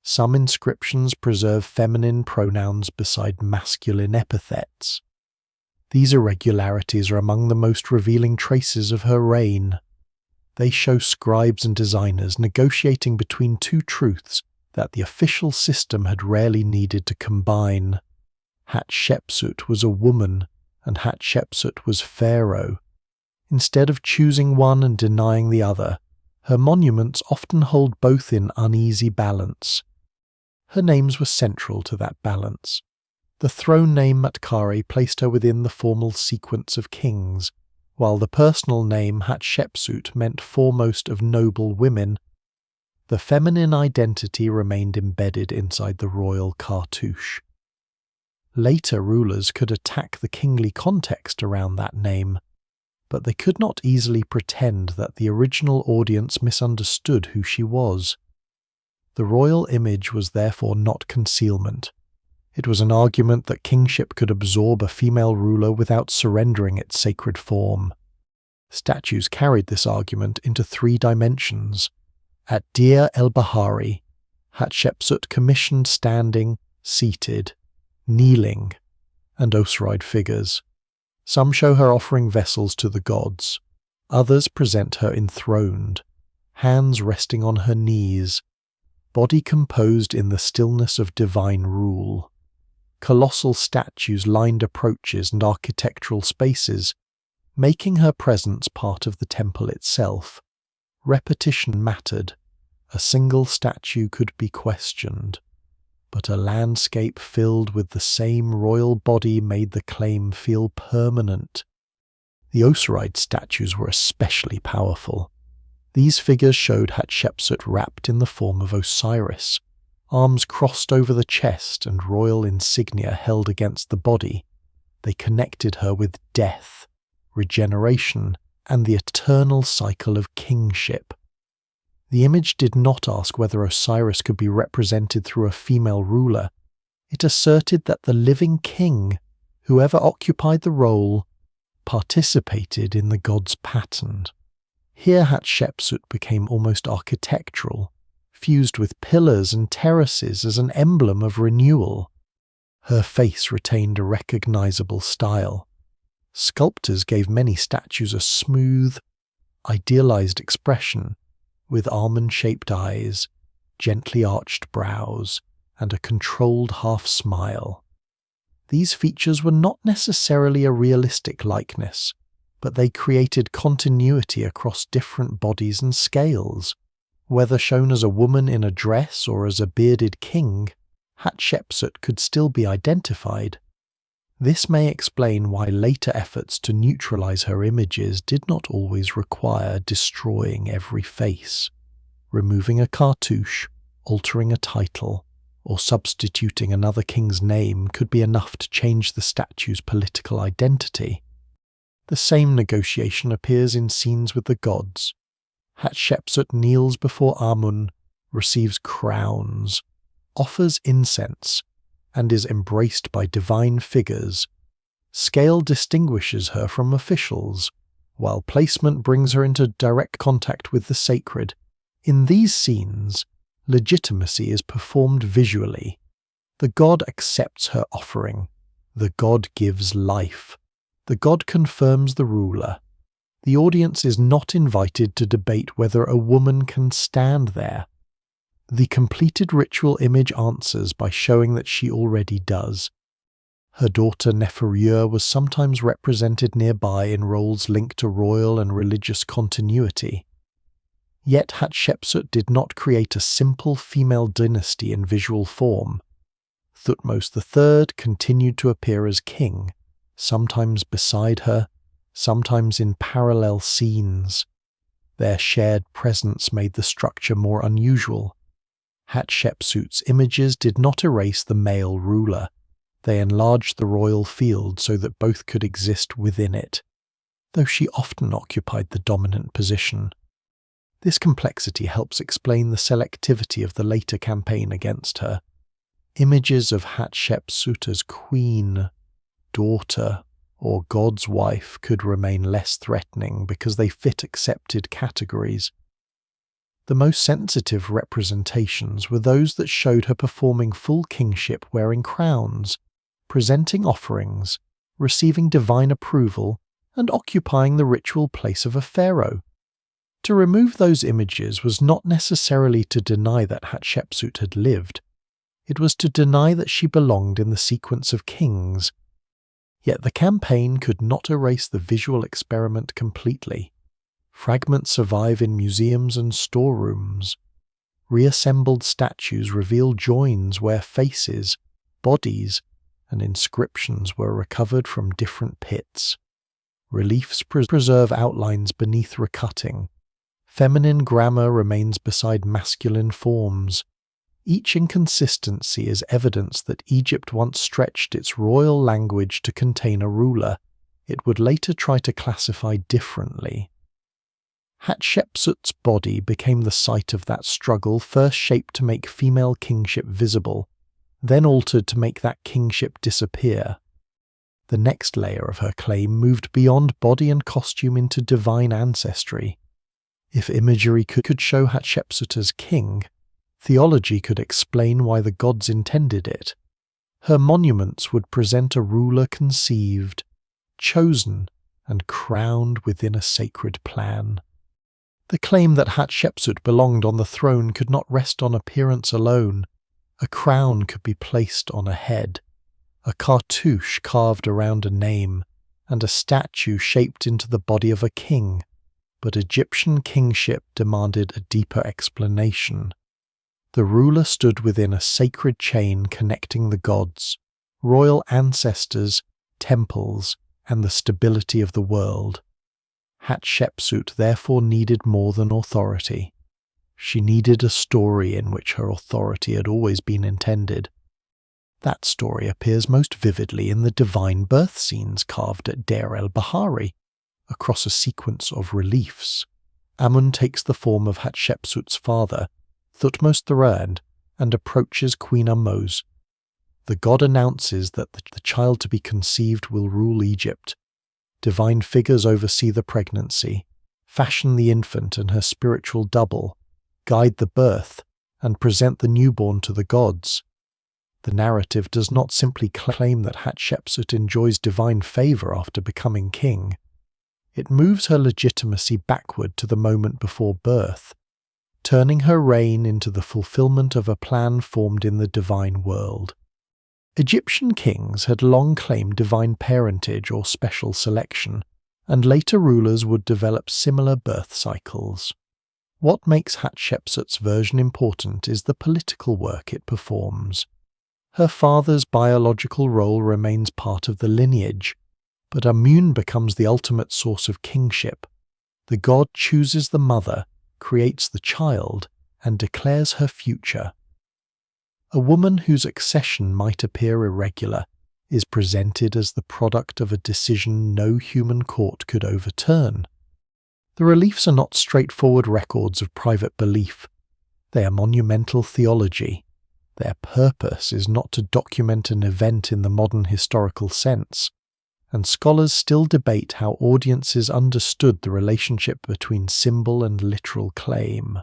Some inscriptions preserve feminine pronouns beside masculine epithets. These irregularities are among the most revealing traces of her reign. They show scribes and designers negotiating between two truths that the official system had rarely needed to combine. Hatshepsut was a woman, and Hatshepsut was Pharaoh. Instead of choosing one and denying the other, her monuments often hold both in uneasy balance. Her names were central to that balance. The throne name Matkari placed her within the formal sequence of kings, while the personal name Hatshepsut meant foremost of noble women. The feminine identity remained embedded inside the royal cartouche. Later rulers could attack the kingly context around that name, but they could not easily pretend that the original audience misunderstood who she was. The royal image was therefore not concealment. It was an argument that kingship could absorb a female ruler without surrendering its sacred form. Statues carried this argument into 3 dimensions. At Deir el-Bahari, Hatshepsut commissioned standing, seated, kneeling, and Osirid figures. Some show her offering vessels to the gods. Others present her enthroned, hands resting on her knees, body composed in the stillness of divine rule. Colossal statues lined approaches and architectural spaces, making her presence part of the temple itself. Repetition mattered. A single statue could be questioned, but a landscape filled with the same royal body made the claim feel permanent. The Osirid statues were especially powerful. These figures showed Hatshepsut wrapped in the form of Osiris, arms crossed over the chest and royal insignia held against the body. They connected her with death, regeneration, and the eternal cycle of kingship. The image did not ask whether Osiris could be represented through a female ruler. It asserted that the living king, whoever occupied the role, participated in the god's pattern. Here Hatshepsut became almost architectural, fused with pillars and terraces as an emblem of renewal. Her face retained a recognizable style. Sculptors gave many statues a smooth, idealized expression, with almond-shaped eyes, gently arched brows, and a controlled half-smile. These features were not necessarily a realistic likeness, but they created continuity across different bodies and scales. Whether shown as a woman in a dress or as a bearded king, Hatshepsut could still be identified. This may explain why later efforts to neutralize her images did not always require destroying every face. Removing a cartouche, altering a title, or substituting another king's name could be enough to change the statue's political identity. The same negotiation appears in scenes with the gods. Hatshepsut kneels before Amun, receives crowns, offers incense, and is embraced by divine figures. Scale distinguishes her from officials, while placement brings her into direct contact with the sacred. In these scenes, legitimacy is performed visually. The god accepts her offering. The god gives life. The god confirms the ruler. The audience is not invited to debate whether a woman can stand there. The completed ritual image answers by showing that she already does. Her daughter Neferure was sometimes represented nearby in roles linked to royal and religious continuity. Yet Hatshepsut did not create a simple female dynasty in visual form. Thutmose III continued to appear as king, sometimes beside her, sometimes in parallel scenes. Their shared presence made the structure more unusual. Hatshepsut's images did not erase the male ruler. They enlarged the royal field so that both could exist within it, though she often occupied the dominant position. This complexity helps explain the selectivity of the later campaign against her. Images of Hatshepsut as queen, daughter, or God's wife could remain less threatening because they fit accepted categories. The most sensitive representations were those that showed her performing full kingship wearing crowns, presenting offerings, receiving divine approval, and occupying the ritual place of a pharaoh. To remove those images was not necessarily to deny that Hatshepsut had lived. It was to deny that she belonged in the sequence of kings. Yet the campaign could not erase the visual experiment completely. Fragments survive in museums and storerooms. Reassembled statues reveal joins where faces, bodies, and inscriptions were recovered from different pits. Reliefs preserve outlines beneath recutting. Feminine grammar remains beside masculine forms. Each inconsistency is evidence that Egypt once stretched its royal language to contain a ruler it would later try to classify differently. Hatshepsut's body became the site of that struggle, first shaped to make female kingship visible, then altered to make that kingship disappear. The next layer of her claim moved beyond body and costume into divine ancestry. If imagery could show Hatshepsut as king, theology could explain why the gods intended it. Her monuments would present a ruler conceived, chosen, and crowned within a sacred plan. The claim that Hatshepsut belonged on the throne could not rest on appearance alone. A crown could be placed on a head, a cartouche carved around a name, and a statue shaped into the body of a king. But Egyptian kingship demanded a deeper explanation. The ruler stood within a sacred chain connecting the gods, royal ancestors, temples, and the stability of the world. Hatshepsut therefore needed more than authority. She needed a story in which her authority had always been intended. That story appears most vividly in the divine birth scenes carved at Deir el-Bahari. Across a sequence of reliefs, Amun takes the form of Hatshepsut's father, Thutmose III, and approaches Queen Ahmose. The god announces that the child to be conceived will rule Egypt. Divine figures oversee the pregnancy, fashion the infant and her spiritual double, guide the birth, and present the newborn to the gods. The narrative does not simply claim that Hatshepsut enjoys divine favor after becoming king. It moves her legitimacy backward to the moment before birth, turning her reign into the fulfillment of a plan formed in the divine world. Egyptian kings had long claimed divine parentage or special selection, and later rulers would develop similar birth cycles. What makes Hatshepsut's version important is the political work it performs. Her father's biological role remains part of the lineage, but Amun becomes the ultimate source of kingship. The god chooses the mother, creates the child, and declares her future. A woman whose accession might appear irregular is presented as the product of a decision no human court could overturn. The reliefs are not straightforward records of private belief. They are monumental theology. Their purpose is not to document an event in the modern historical sense, and scholars still debate how audiences understood the relationship between symbol and literal claim.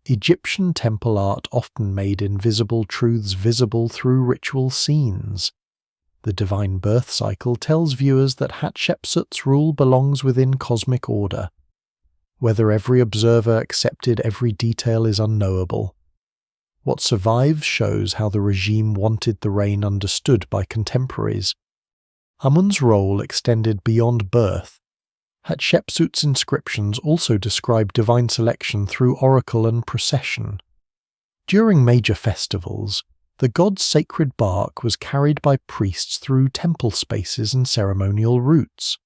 Egyptian temple art often made invisible truths visible through ritual scenes. The divine birth cycle tells viewers that Hatshepsut's rule belongs within cosmic order. Whether every observer accepted every detail is unknowable. What survives shows how the regime wanted the reign understood by contemporaries. Amun's role extended beyond birth. Hatshepsut's inscriptions also describe divine selection through oracle and procession. During major festivals, the god's sacred bark was carried by priests through temple spaces and ceremonial routes.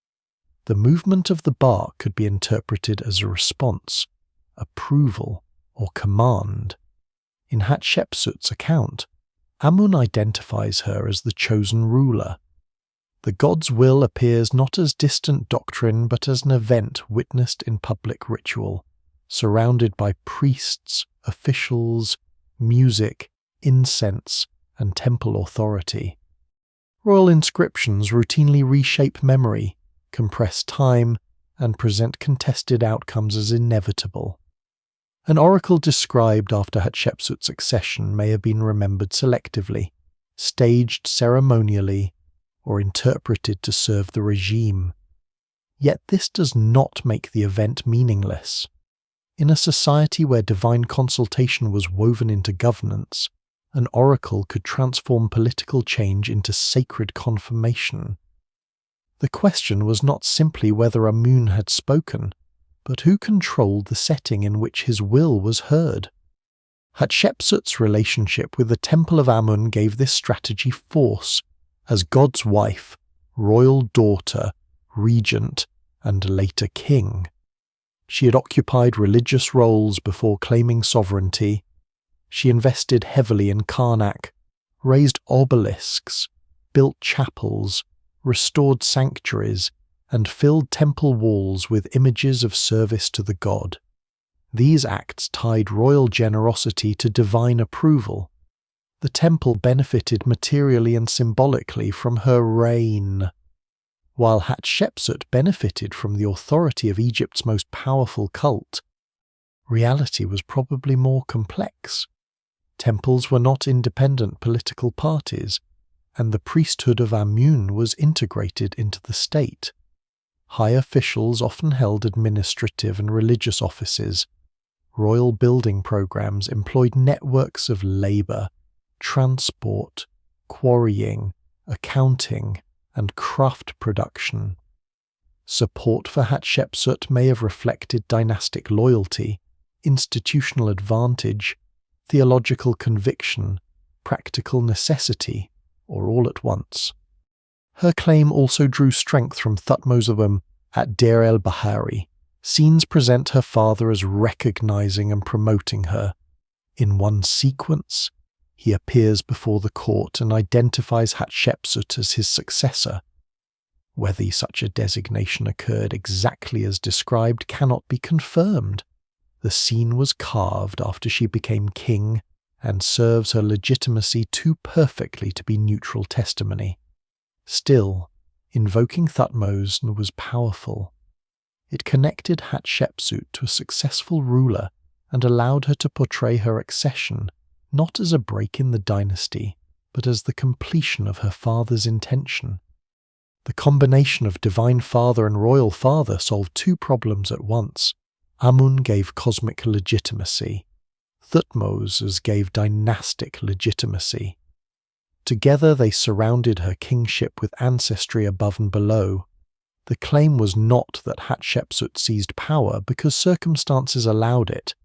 The movement of the bark could be interpreted as a response, approval, or command. In Hatshepsut's account, Amun identifies her as the chosen ruler. The god's will appears not as distant doctrine but as an event witnessed in public ritual, surrounded by priests, officials, music, incense, and temple authority. Royal inscriptions routinely reshape memory, compress time, and present contested outcomes as inevitable. An oracle described after Hatshepsut's accession may have been remembered selectively, staged ceremonially, or interpreted to serve the regime. Yet this does not make the event meaningless. In a society where divine consultation was woven into governance, an oracle could transform political change into sacred confirmation. The question was not simply whether Amun had spoken, but who controlled the setting in which his will was heard. Hatshepsut's relationship with the Temple of Amun gave this strategy force. As God's wife, royal daughter, regent, and later king. She had occupied religious roles before claiming sovereignty. She invested heavily in Karnak, raised obelisks, built chapels, restored sanctuaries, and filled temple walls with images of service to the god. These acts tied royal generosity to divine approval. The temple benefited materially and symbolically from her reign, while Hatshepsut benefited from the authority of Egypt's most powerful cult. Reality was probably more complex. Temples were not independent political parties, and the priesthood of Amun was integrated into the state. High officials often held administrative and religious offices. Royal building programs employed networks of labor, transport, quarrying, accounting, and craft production. Support for Hatshepsut may have reflected dynastic loyalty, institutional advantage, theological conviction, practical necessity, or all at once. Her claim also drew strength from Thutmose III at Deir el-Bahari. Scenes present her father as recognizing and promoting her. In one sequence, he appears before the court and identifies Hatshepsut as his successor. Whether such a designation occurred exactly as described cannot be confirmed. The scene was carved after she became king and serves her legitimacy too perfectly to be neutral testimony. Still, invoking Thutmose was powerful. It connected Hatshepsut to a successful ruler and allowed her to portray her accession not as a break in the dynasty, but as the completion of her father's intention. The combination of divine father and royal father solved two problems at once. Amun gave cosmic legitimacy. Thutmose gave dynastic legitimacy. Together they surrounded her kingship with ancestry above and below. The claim was not that Hatshepsut seized power because circumstances allowed it.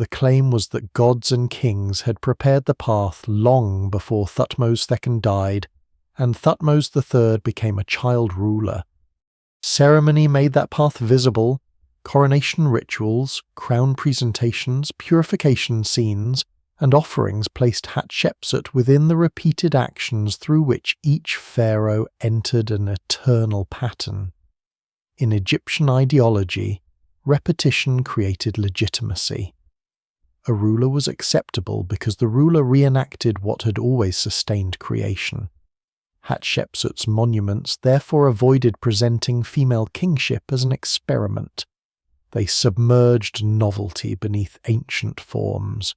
The claim was that gods and kings had prepared the path long before Thutmose II died, and Thutmose III became a child ruler. Ceremony made that path visible. Coronation rituals, crown presentations, purification scenes, and offerings placed Hatshepsut within the repeated actions through which each pharaoh entered an eternal pattern. In Egyptian ideology, repetition created legitimacy. A ruler was acceptable because the ruler reenacted what had always sustained creation. Hatshepsut's monuments therefore avoided presenting female kingship as an experiment. They submerged novelty beneath ancient forms.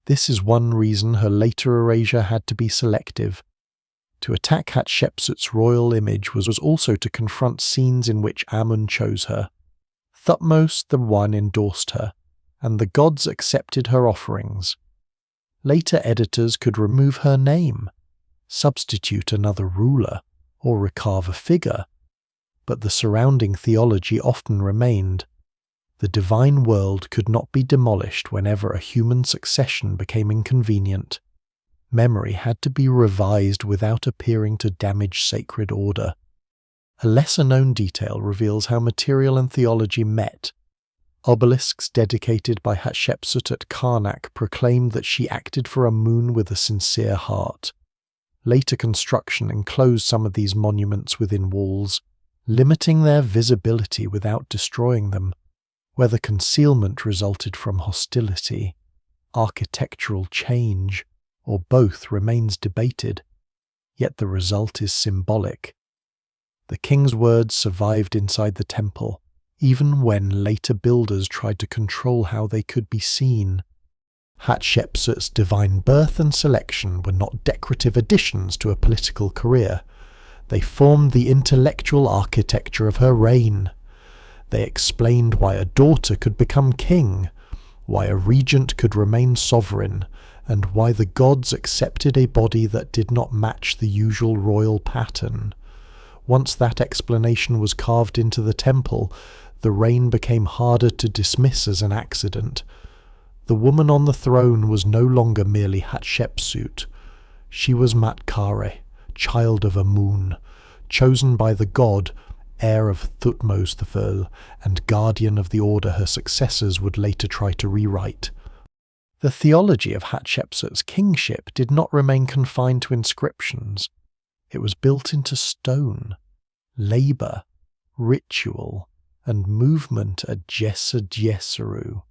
This is one reason her later erasure had to be selective. To attack Hatshepsut's royal image was also to confront scenes in which Amun chose her. Thutmose I endorsed her, and the gods accepted her offerings. Later editors could remove her name, substitute another ruler, or recarve a figure, but the surrounding theology often remained. The divine world could not be demolished whenever a human succession became inconvenient. Memory had to be revised without appearing to damage sacred order. A lesser-known detail reveals how material and theology met. Obelisks dedicated by Hatshepsut at Karnak proclaimed that she acted for Amun with a sincere heart. Later construction enclosed some of these monuments within walls, limiting their visibility without destroying them. Whether concealment resulted from hostility, architectural change, or both remains debated, yet the result is symbolic. The king's words survived inside the temple, even when later builders tried to control how they could be seen. Hatshepsut's divine birth and selection were not decorative additions to a political career. They formed the intellectual architecture of her reign. They explained why a daughter could become king, why a regent could remain sovereign, and why the gods accepted a body that did not match the usual royal pattern. Once that explanation was carved into the temple, the reign became harder to dismiss as an accident. The woman on the throne was no longer merely Hatshepsut. She was Matkare, child of Amun, chosen by the god, heir of Thutmose III, and guardian of the order her successors would later try to rewrite. The theology of Hatshepsut's kingship did not remain confined to inscriptions. It was built into stone, labour, ritual, and movement at Djeser,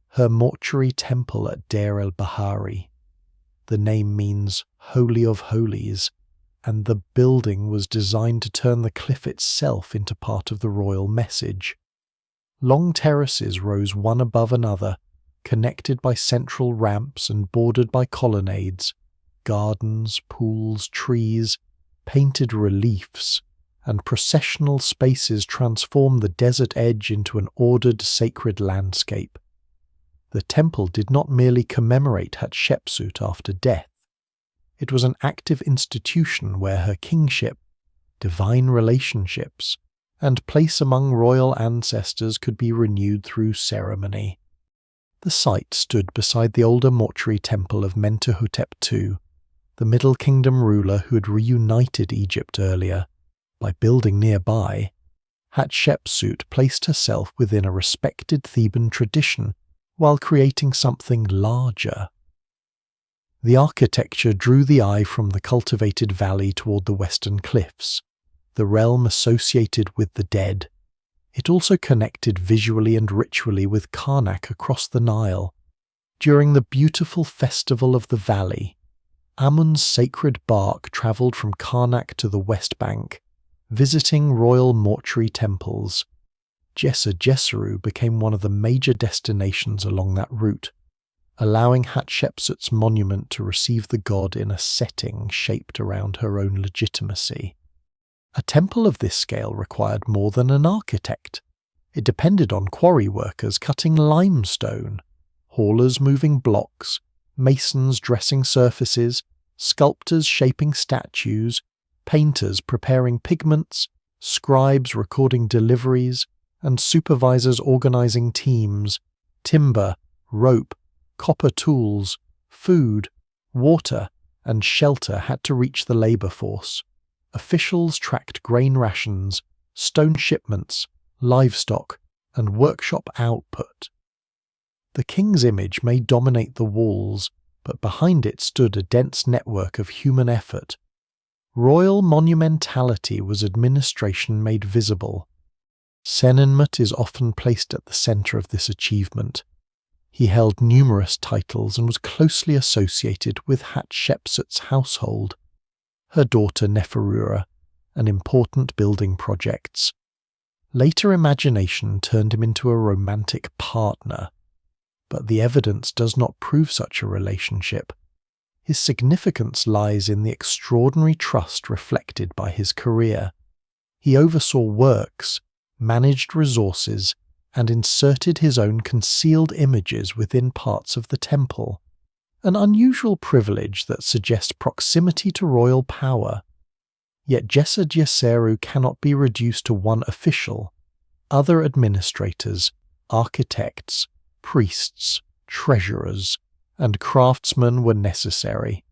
her mortuary temple at Deir el-Bahari. The name means Holy of Holies, and the building was designed to turn the cliff itself into part of the royal message. Long terraces rose one above another, connected by central ramps and bordered by colonnades, gardens, pools, trees, painted reliefs, and processional spaces transformed the desert edge into an ordered sacred landscape. The temple did not merely commemorate Hatshepsut after death. It was an active institution where her kingship, divine relationships, and place among royal ancestors could be renewed through ceremony. The site stood beside the older mortuary temple of Mentuhotep II, the Middle Kingdom ruler who had reunited Egypt earlier. By building nearby, Hatshepsut placed herself within a respected Theban tradition while creating something larger. The architecture drew the eye from the cultivated valley toward the western cliffs, the realm associated with the dead. It also connected visually and ritually with Karnak across the Nile. During the beautiful festival of the valley, Amun's sacred bark travelled from Karnak to the west bank, visiting royal mortuary temples. Djeser became one of the major destinations along that route, allowing Hatshepsut's monument to receive the god in a setting shaped around her own legitimacy. A temple of this scale required more than an architect. It depended on quarry workers cutting limestone, haulers moving blocks, masons dressing surfaces, sculptors shaping statues, painters preparing pigments, scribes recording deliveries, and supervisors organizing teams. Timber, rope, copper tools, food, water, and shelter had to reach the labor force. Officials tracked grain rations, stone shipments, livestock, and workshop output. The king's image may dominate the walls, but behind it stood a dense network of human effort. Royal monumentality was administration made visible. Senenmut is often placed at the center of this achievement. He held numerous titles and was closely associated with Hatshepsut's household, her daughter Neferura, and important building projects. Later imagination turned him into a romantic partner, but the evidence does not prove such a relationship. His significance lies in the extraordinary trust reflected by his career. He oversaw works, managed resources, and inserted his own concealed images within parts of the temple. an unusual privilege that suggests proximity to royal power. Yet Djeser Djeseru cannot be reduced to one official. Other administrators, architects, priests, treasurers, and craftsmen were necessary,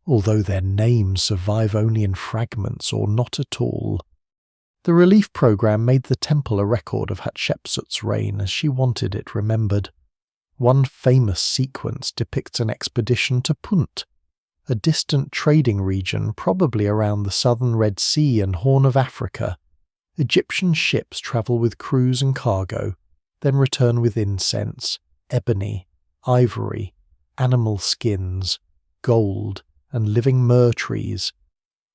although their names survive only in fragments or not at all. The relief program made the temple a record of Hatshepsut's reign as she wanted it remembered. One famous sequence depicts an expedition to Punt, a distant trading region probably around the southern Red Sea and Horn of Africa. Egyptian ships travel with crews and cargo, then return with incense, ebony, ivory, animal skins, gold, and living myrrh trees.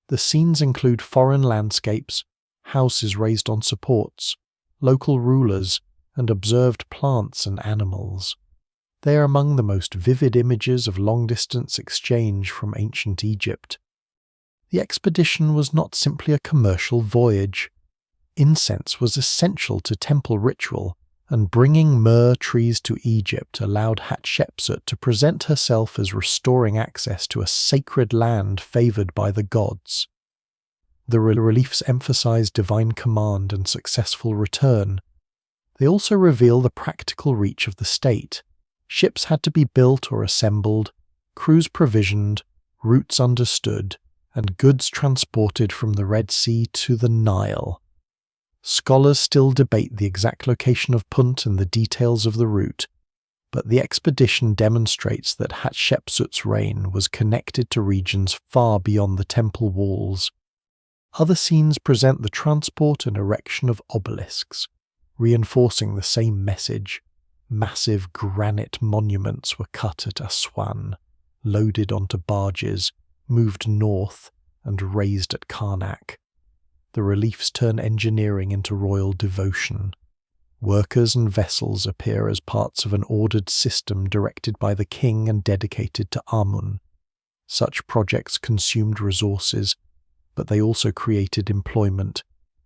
The scenes include foreign landscapes, houses raised on supports, local rulers, and observed plants and animals. They are among the most vivid images of long-distance exchange from ancient Egypt. The expedition was not simply a commercial voyage. Incense was essential to temple ritual, and bringing myrrh trees to Egypt allowed Hatshepsut to present herself as restoring access to a sacred land favored by the gods. The reliefs emphasize divine command and successful return. They also reveal the practical reach of the state. Ships had to be built or assembled, crews provisioned, routes understood, and goods transported from the Red Sea to the Nile. Scholars still debate the exact location of Punt and the details of the route, but the expedition demonstrates that Hatshepsut's reign was connected to regions far beyond the temple walls. Other scenes present the transport and erection of obelisks, reinforcing the same message. Massive granite monuments were cut at Aswan, loaded onto barges, moved north, and raised at Karnak. The reliefs turn engineering into royal devotion. Workers and vessels appear as parts of an ordered system directed by the king and dedicated to Amun. Such projects consumed resources, but they also created employment,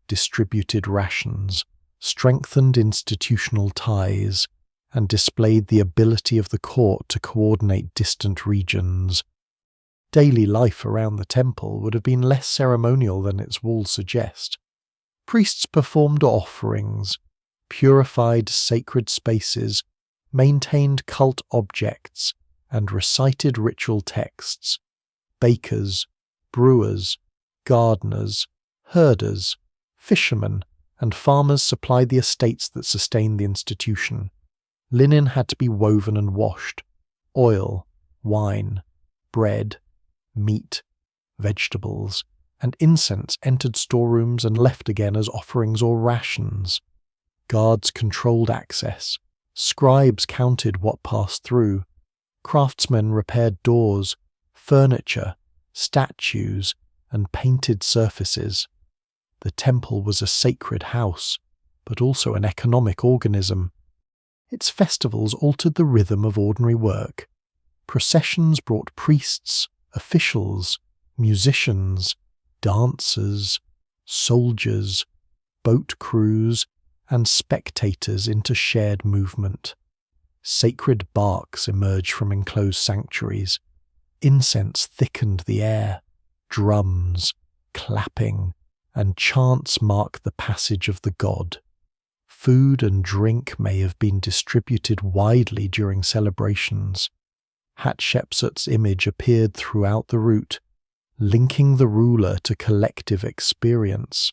distributed rations, strengthened institutional ties, and displayed the ability of the court to coordinate distant regions. Daily life around the temple would have been less ceremonial than its walls suggest. Priests performed offerings, purified sacred spaces, maintained cult objects, and recited ritual texts. Bakers, brewers, gardeners, herders, fishermen, and farmers supplied the estates that sustained the institution. Linen had to be woven and washed. Oil, wine, bread, meat, vegetables, and incense entered storerooms and left again as offerings or rations. Guards controlled access. Scribes counted what passed through. Craftsmen repaired doors, furniture, statues, and painted surfaces. The temple was a sacred house, but also an economic organism. Its festivals altered the rhythm of ordinary work. Processions brought priests, officials, musicians, dancers, soldiers, boat crews, and spectators into shared movement. Sacred barks emerged from enclosed sanctuaries. Incense thickened the air. Drums, clapping, and chants mark the passage of the god. Food and drink may have been distributed widely during celebrations. Hatshepsut's image appeared throughout the route, linking the ruler to collective experience.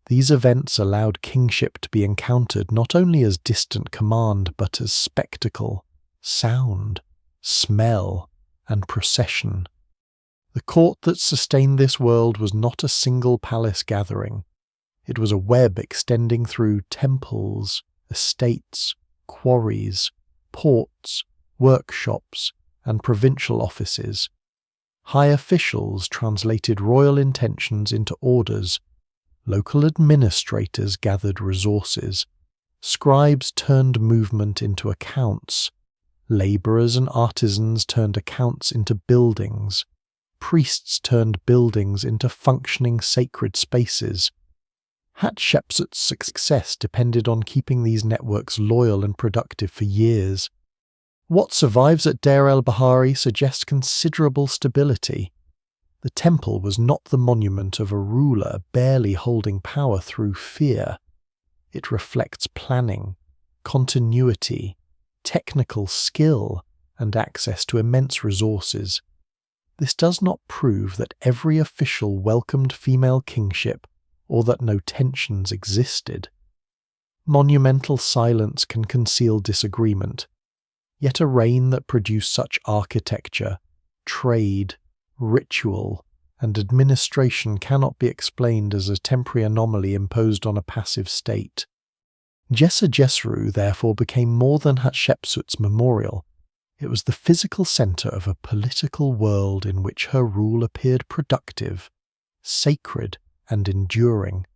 These events allowed kingship to be encountered not only as distant command but as spectacle, sound, smell, and procession. The court that sustained this world was not a single palace gathering. It was a web extending through temples, estates, quarries, ports, workshops, and provincial offices. High officials translated royal intentions into orders. Local administrators gathered resources. Scribes turned movement into accounts. Laborers and artisans turned accounts into buildings. Priests turned buildings into functioning sacred spaces. Hatshepsut's success depended on keeping these networks loyal and productive for years. What survives at Deir el-Bahari suggests considerable stability. The temple was not the monument of a ruler barely holding power through fear. It reflects planning, continuity, technical skill, and access to immense resources. This does not prove that every official welcomed female kingship or that no tensions existed. Monumental silence can conceal disagreement, yet a reign that produced such architecture, trade, ritual, and administration cannot be explained as a temporary anomaly imposed on a passive state. Djeser therefore became more than Hatshepsut's memorial. It was the physical centre of a political world in which her rule appeared productive, sacred, and enduring.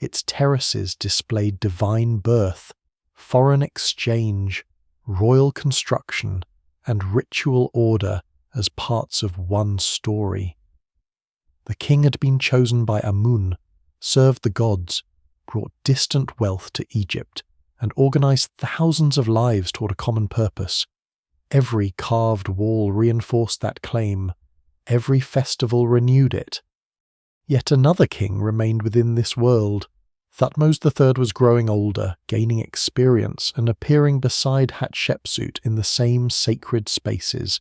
Its terraces displayed divine birth, foreign exchange, royal construction, and ritual order as parts of one story. The king had been chosen by Amun, served the gods, brought distant wealth to Egypt, and organized thousands of lives toward a common purpose. Every carved wall reinforced that claim. Every festival renewed it. Yet another king remained within this world. Thutmose III was growing older, gaining experience, and appearing beside Hatshepsut in the same sacred spaces.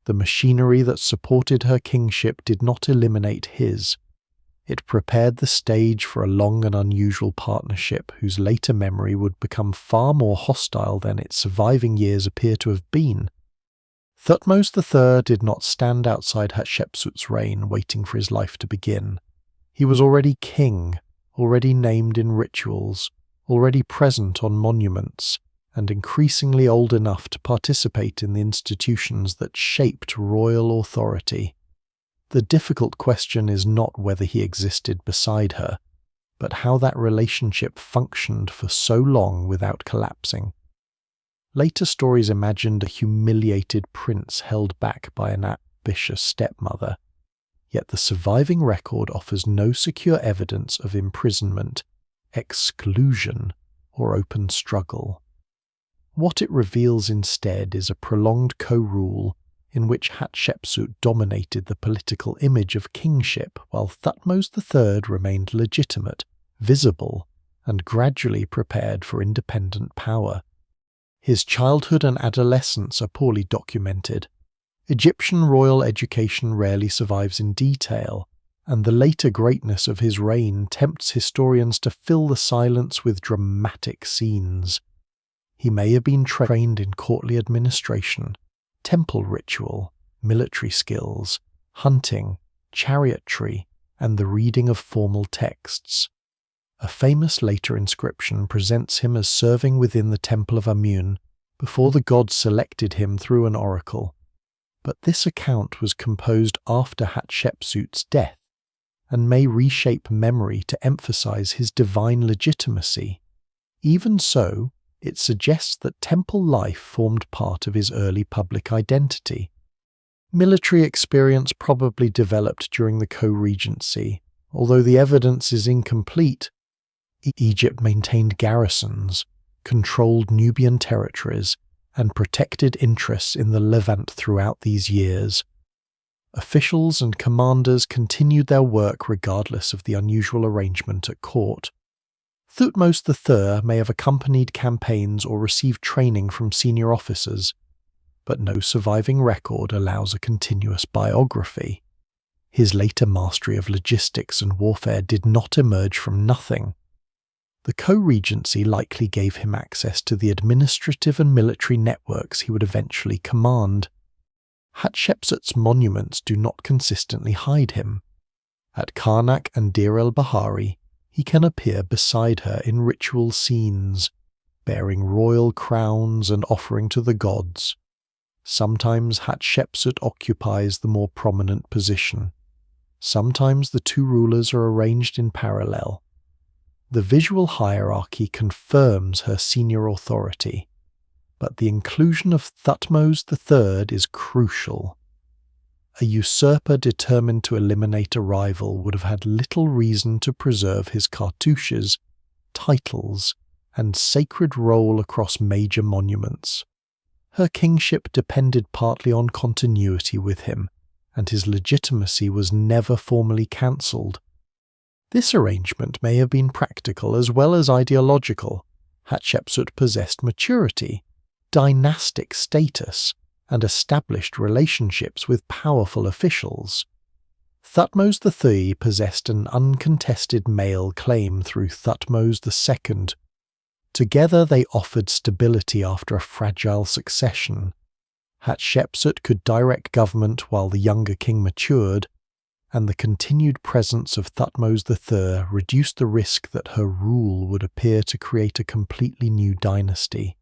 The machinery that supported her kingship did not eliminate his. It prepared the stage for a long and unusual partnership whose later memory would become far more hostile than its surviving years appear to have been. Thutmose III did not stand outside Hatshepsut's reign waiting for his life to begin. He was already king, already named in rituals, already present on monuments, and increasingly old enough to participate in the institutions that shaped royal authority. The difficult question is not whether he existed beside her, but how that relationship functioned for so long without collapsing. Later stories imagined a humiliated prince held back by an ambitious stepmother, yet the surviving record offers no secure evidence of imprisonment, exclusion, or open struggle. What it reveals instead is a prolonged co-rule in which Hatshepsut dominated the political image of kingship while Thutmose III remained legitimate, visible, and gradually prepared for independent power. His childhood and adolescence are poorly documented. Egyptian royal education rarely survives in detail, and the later greatness of his reign tempts historians to fill the silence with dramatic scenes. He may have been trained in courtly administration, temple ritual, military skills, hunting, chariotry, and the reading of formal texts. A famous later inscription presents him as serving within the temple of Amun before the gods selected him through an oracle. But this account was composed after Hatshepsut's death and may reshape memory to emphasize his divine legitimacy. Even so, it suggests that temple life formed part of his early public identity. Military experience probably developed during the co-regency, although the evidence is incomplete. Egypt maintained garrisons, controlled Nubian territories, and protected interests in the Levant throughout these years. Officials and commanders continued their work regardless of the unusual arrangement at court. Thutmose III may have accompanied campaigns or received training from senior officers, but no surviving record allows a continuous biography. His later mastery of logistics and warfare did not emerge from nothing. The co-regency likely gave him access to the administrative and military networks he would eventually command. Hatshepsut's monuments do not consistently hide him. At Karnak and Deir el-Bahari, he can appear beside her in ritual scenes, bearing royal crowns and offering to the gods. Sometimes Hatshepsut occupies the more prominent position. Sometimes the two rulers are arranged in parallel. The visual hierarchy confirms her senior authority, but the inclusion of Thutmose III is crucial. A usurper determined to eliminate a rival would have had little reason to preserve his cartouches, titles, and sacred role across major monuments. Her kingship depended partly on continuity with him, and his legitimacy was never formally cancelled. This arrangement may have been practical as well as ideological. Hatshepsut possessed maturity, dynastic status, and established relationships with powerful officials. Thutmose III possessed an uncontested male claim through Thutmose II. Together they offered stability after a fragile succession. Hatshepsut could direct government while the younger king matured, and the continued presence of Thutmose III reduced the risk that her rule would appear to create a completely new dynasty.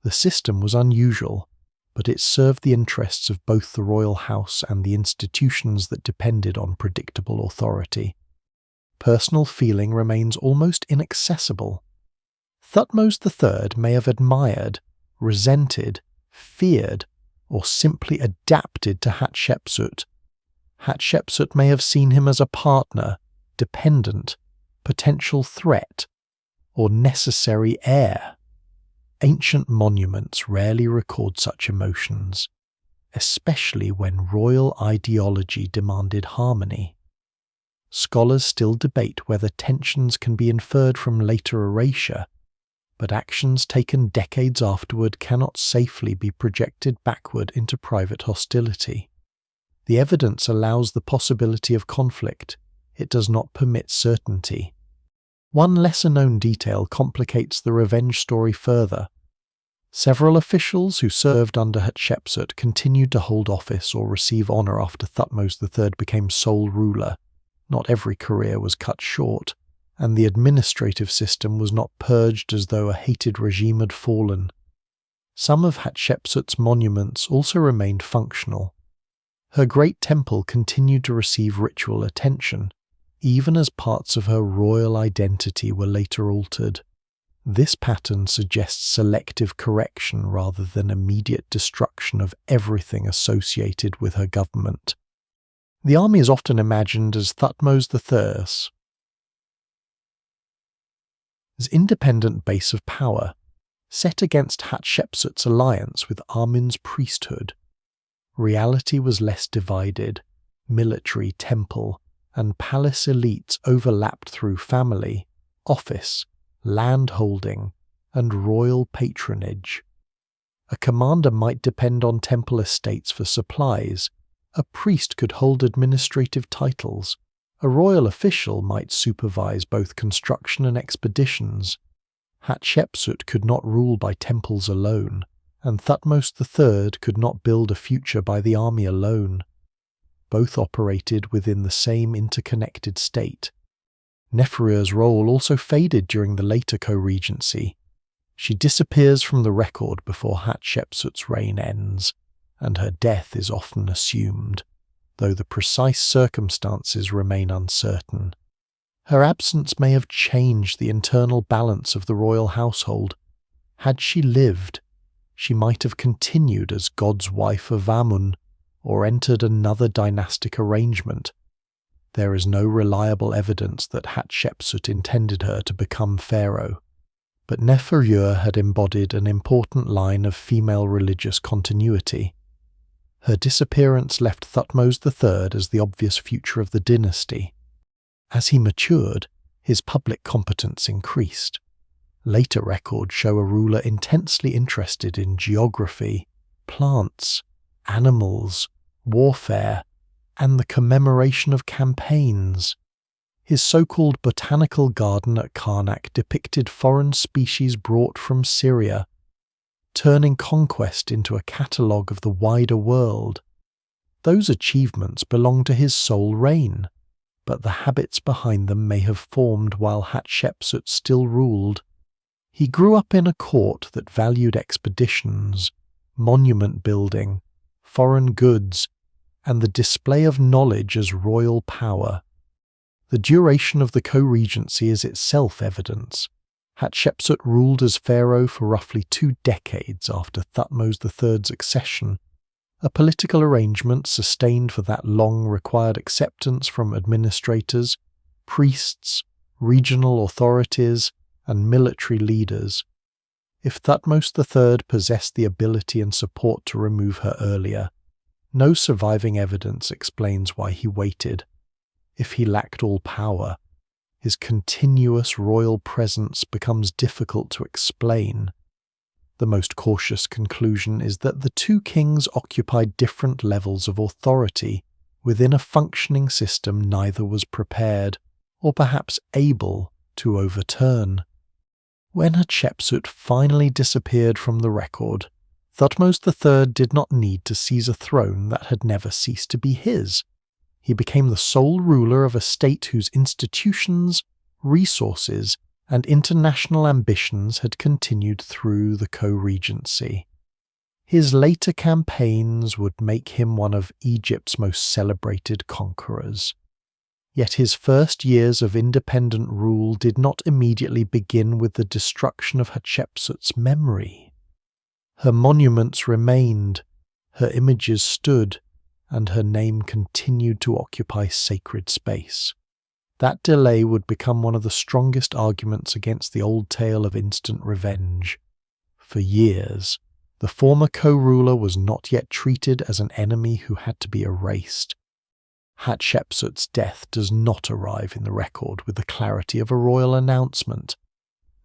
The system was unusual, but it served the interests of both the royal house and the institutions that depended on predictable authority. Personal feeling remains almost inaccessible. Thutmose III may have admired, resented, feared, or simply adapted to Hatshepsut. Hatshepsut may have seen him as a partner, dependent, potential threat, or necessary heir. Ancient monuments rarely record such emotions, especially when royal ideology demanded harmony. Scholars still debate whether tensions can be inferred from later erasure, but actions taken decades afterward cannot safely be projected backward into private hostility. The evidence allows the possibility of conflict. It does not permit certainty. One lesser-known detail complicates the revenge story further. Several officials who served under Hatshepsut continued to hold office or receive honor after Thutmose III became sole ruler. Not every career was cut short, and the administrative system was not purged as though a hated regime had fallen. Some of Hatshepsut's monuments also remained functional. Her great temple continued to receive ritual attention, even as parts of her royal identity were later altered. This pattern suggests selective correction rather than immediate destruction of everything associated with her government. The army is often imagined as Thutmose III's independent base of power, set against Hatshepsut's alliance with Amun's priesthood. Reality was less divided. Military, temple, and palace elites overlapped through family, office, land-holding, and royal patronage. A commander might depend on temple estates for supplies, a priest could hold administrative titles, a royal official might supervise both construction and expeditions. Hatshepsut could not rule by temples alone, and Thutmose III could not build a future by the army alone. Both operated within the same interconnected state. Neferu's role also faded during the later co-regency. She disappears from the record before Hatshepsut's reign ends, and her death is often assumed, though the precise circumstances remain uncertain. Her absence may have changed the internal balance of the royal household. Had she lived, she might have continued as God's wife of Amun, or entered another dynastic arrangement. There is no reliable evidence that Hatshepsut intended her to become pharaoh, but Neferu had embodied an important line of female religious continuity. Her disappearance left Thutmose III as the obvious future of the dynasty. As he matured, his public competence increased. Later records show a ruler intensely interested in geography, plants, animals, warfare, and the commemoration of campaigns. His so-called botanical garden at Karnak depicted foreign species brought from Syria, turning conquest into a catalogue of the wider world. Those achievements belong to his sole reign, but the habits behind them may have formed while Hatshepsut still ruled. He grew up in a court that valued expeditions, monument building, foreign goods, and the display of knowledge as royal power. The duration of the co-regency is itself evidence. Hatshepsut ruled as pharaoh for roughly 2 decades after Thutmose III's accession. A political arrangement sustained for that long required acceptance from administrators, priests, regional authorities, and military leaders. If Thutmose III possessed the ability and support to remove her earlier, no surviving evidence explains why he waited. If he lacked all power, his continuous royal presence becomes difficult to explain. The most cautious conclusion is that the two kings occupied different levels of authority within a functioning system neither was prepared, or perhaps able, to overturn. When Hatshepsut finally disappeared from the record, Thutmose III did not need to seize a throne that had never ceased to be his. He became the sole ruler of a state whose institutions, resources, and international ambitions had continued through the co-regency. His later campaigns would make him one of Egypt's most celebrated conquerors. Yet his first years of independent rule did not immediately begin with the destruction of Hatshepsut's memory. Her monuments remained, her images stood, and her name continued to occupy sacred space. That delay would become one of the strongest arguments against the old tale of instant revenge. For years, the former co-ruler was not yet treated as an enemy who had to be erased. Hatshepsut's death does not arrive in the record with the clarity of a royal announcement.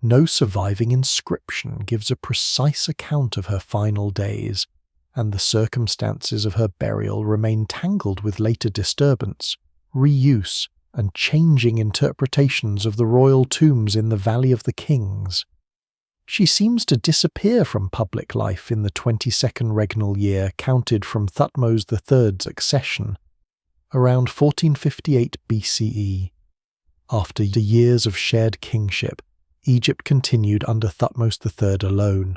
No surviving inscription gives a precise account of her final days, and the circumstances of her burial remain tangled with later disturbance, reuse, and changing interpretations of the royal tombs in the Valley of the Kings. She seems to disappear from public life in the 22nd regnal year counted from Thutmose III's accession, around 1458 BCE. After years of shared kingship, Egypt continued under Thutmose III alone.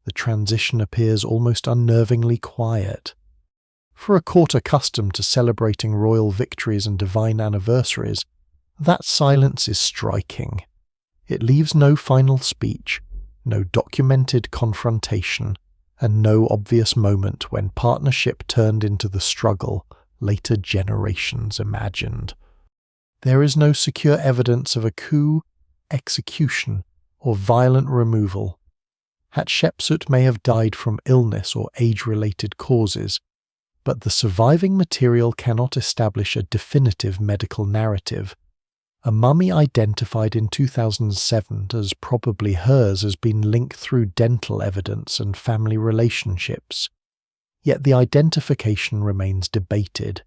The transition appears almost unnervingly quiet. For a court accustomed to celebrating royal victories and divine anniversaries, that silence is striking. It leaves no final speech, no documented confrontation, and no obvious moment when partnership turned into the struggle later generations imagined. There is no secure evidence of a coup, execution, or violent removal. Hatshepsut may have died from illness or age-related causes, but the surviving material cannot establish a definitive medical narrative. A mummy identified in 2007 as probably hers has been linked through dental evidence and family relationships. Yet the identification remains debated.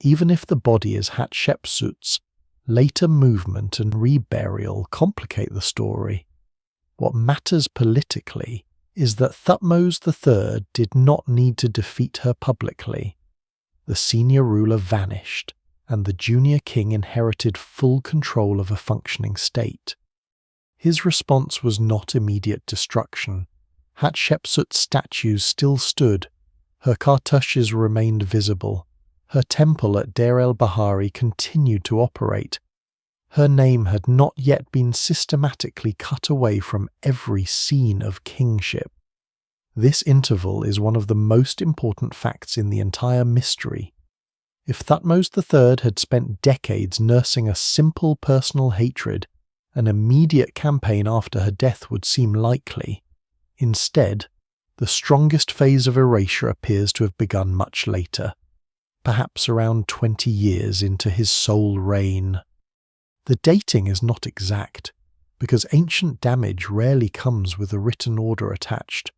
Even if the body is Hatshepsut's, later movement and reburial complicate the story. What matters politically is that Thutmose III did not need to defeat her publicly. The senior ruler vanished, and the junior king inherited full control of a functioning state. His response was not immediate destruction. Hatshepsut's statues still stood, her cartouches remained visible, her temple at Deir el-Bahari continued to operate. Her name had not yet been systematically cut away from every scene of kingship. This interval is one of the most important facts in the entire mystery. If Thutmose III had spent decades nursing a simple personal hatred, an immediate campaign after her death would seem likely. Instead, the strongest phase of erasure appears to have begun much later, perhaps around 20 years into his sole reign. The dating is not exact, because ancient damage rarely comes with a written order attached.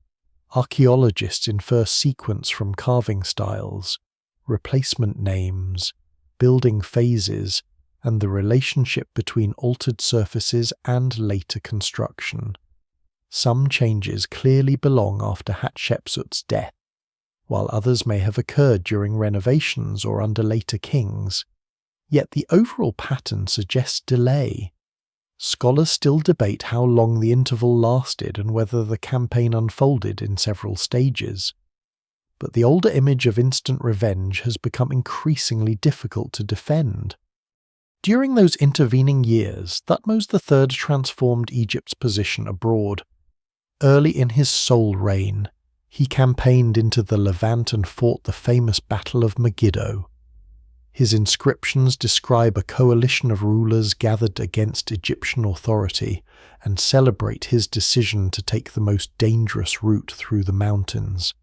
Archaeologists infer sequence from carving styles, replacement names, building phases, and the relationship between altered surfaces and later construction. Some changes clearly belong after Hatshepsut's death, while others may have occurred during renovations or under later kings. Yet the overall pattern suggests delay. Scholars still debate how long the interval lasted and whether the campaign unfolded in several stages. But the older image of instant revenge has become increasingly difficult to defend. During those intervening years, Thutmose III transformed Egypt's position abroad. Early in his sole reign, he campaigned into the Levant and fought the famous Battle of Megiddo. His inscriptions describe a coalition of rulers gathered against Egyptian authority and celebrate his decision to take the most dangerous route through the mountains.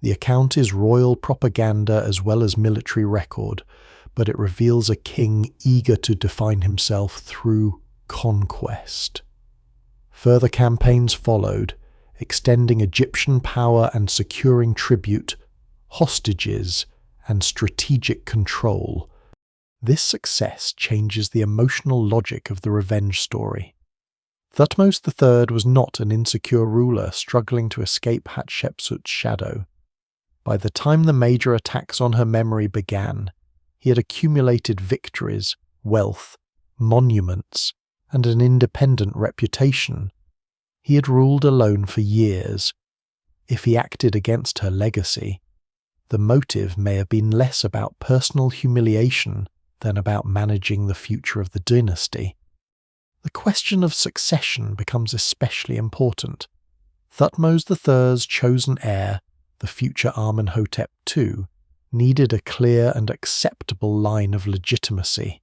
The account is royal propaganda as well as military record, but it reveals a king eager to define himself through conquest. Further campaigns followed, extending Egyptian power and securing tribute, hostages, and strategic control. This success changes the emotional logic of the revenge story. Thutmose III was not an insecure ruler struggling to escape Hatshepsut's shadow. By the time the major attacks on her memory began, he had accumulated victories, wealth, monuments, and an independent reputation. He had ruled alone for years. If he acted against her legacy, the motive may have been less about personal humiliation than about managing the future of the dynasty. The question of succession becomes especially important. Thutmose III's chosen heir, the future Amenhotep II, needed a clear and acceptable line of legitimacy.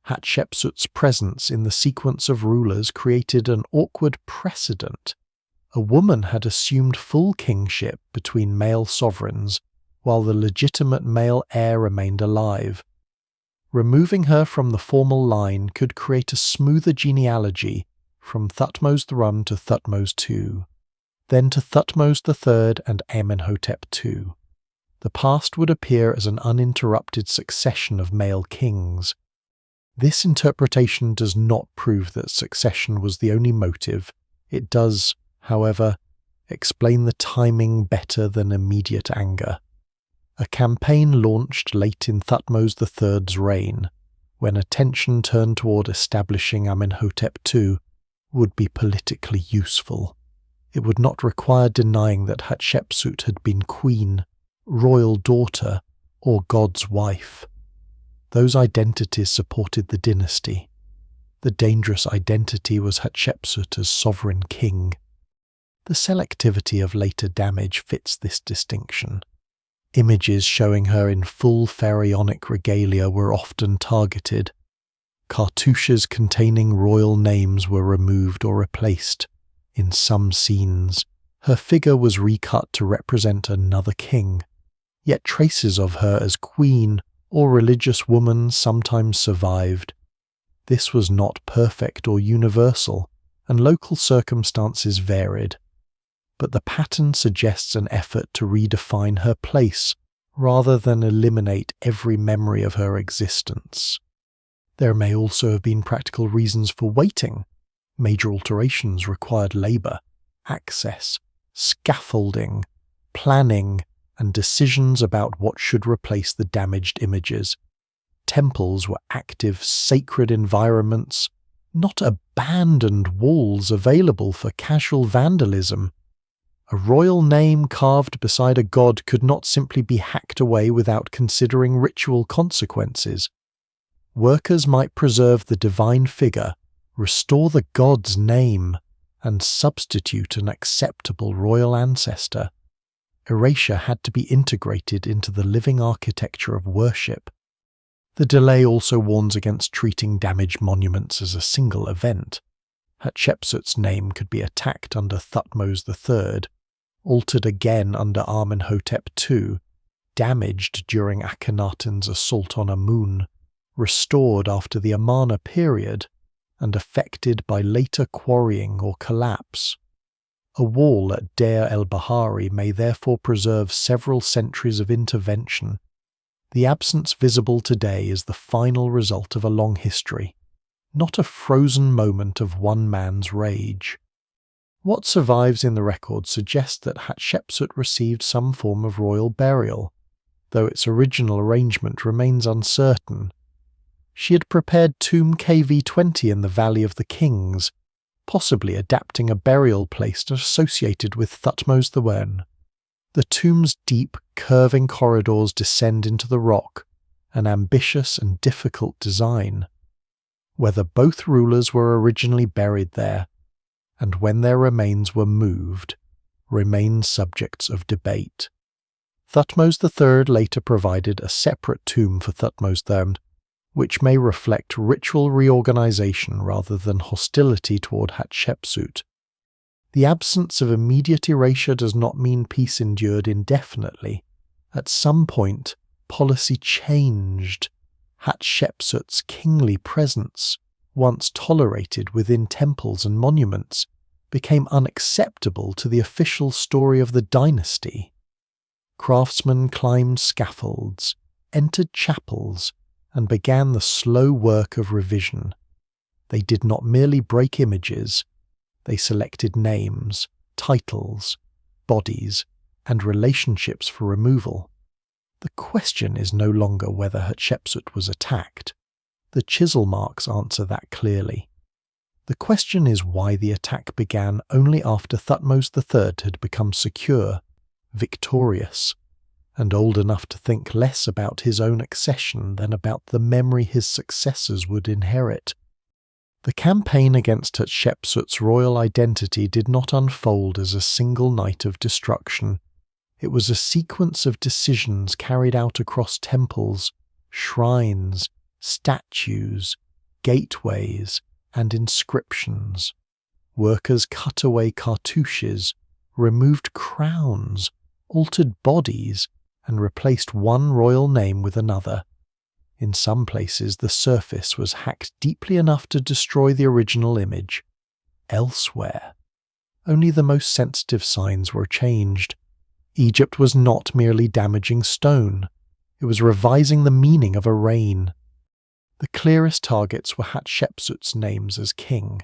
Hatshepsut's presence in the sequence of rulers created an awkward precedent. A woman had assumed full kingship between male sovereigns, while the legitimate male heir remained alive. Removing her from the formal line could create a smoother genealogy from Thutmose I to Thutmose II, then to Thutmose III and Amenhotep II. The past would appear as an uninterrupted succession of male kings. This interpretation does not prove that succession was the only motive. It does, however, explain the timing better than immediate anger. A campaign launched late in Thutmose III's reign, when attention turned toward establishing Amenhotep II, would be politically useful. It would not require denying that Hatshepsut had been queen, royal daughter, or God's wife. Those identities supported the dynasty. The dangerous identity was Hatshepsut as sovereign king. The selectivity of later damage fits this distinction. Images showing her in full pharaonic regalia were often targeted. Cartouches containing royal names were removed or replaced. In some scenes, her figure was recut to represent another king, yet traces of her as queen or religious woman sometimes survived. This was not perfect or universal, and local circumstances varied. But the pattern suggests an effort to redefine her place rather than eliminate every memory of her existence. There may also have been practical reasons for waiting. Major alterations required labour, access, scaffolding, planning, and decisions about what should replace the damaged images. Temples were active, sacred environments, not abandoned walls available for casual vandalism. A royal name carved beside a god could not simply be hacked away without considering ritual consequences. Workers might preserve the divine figure, restore the god's name, and substitute an acceptable royal ancestor. Erasure had to be integrated into the living architecture of worship. The delay also warns against treating damaged monuments as a single event. Hatshepsut's name could be attacked under Thutmose III, altered again under Amenhotep II, damaged during Akhenaten's assault on Amun, restored after the Amarna period, and affected by later quarrying or collapse. A wall at Deir el-Bahari may therefore preserve several centuries of intervention. The absence visible today is the final result of a long history, not a frozen moment of one man's rage. What survives in the record suggests that Hatshepsut received some form of royal burial, though its original arrangement remains uncertain. She had prepared tomb KV-20 in the Valley of the Kings, possibly adapting a burial place associated with Thutmose I. The tomb's deep, curving corridors descend into the rock, an ambitious and difficult design. Whether both rulers were originally buried there, and when their remains were moved, remain subjects of debate. Thutmose III later provided a separate tomb for Thutmose III, which may reflect ritual reorganization rather than hostility toward Hatshepsut. The absence of immediate erasure does not mean peace endured indefinitely. At some point, policy changed. Hatshepsut's kingly presence, once tolerated within temples and monuments, became unacceptable to the official story of the dynasty. Craftsmen climbed scaffolds, entered chapels, and began the slow work of revision. They did not merely break images, they selected names, titles, bodies, and relationships for removal. The question is no longer whether Hatshepsut was attacked. The chisel marks answer that clearly. The question is why the attack began only after Thutmose III had become secure, victorious, and old enough to think less about his own accession than about the memory his successors would inherit. The campaign against Hatshepsut's royal identity did not unfold as a single night of destruction. It was a sequence of decisions carried out across temples, shrines, statues, gateways, and inscriptions. Workers cut away cartouches, removed crowns, altered bodies, and replaced one royal name with another. In some places, the surface was hacked deeply enough to destroy the original image. Elsewhere, only the most sensitive signs were changed. Egypt was not merely damaging stone, it was revising the meaning of a reign. The clearest targets were Hatshepsut's names as king.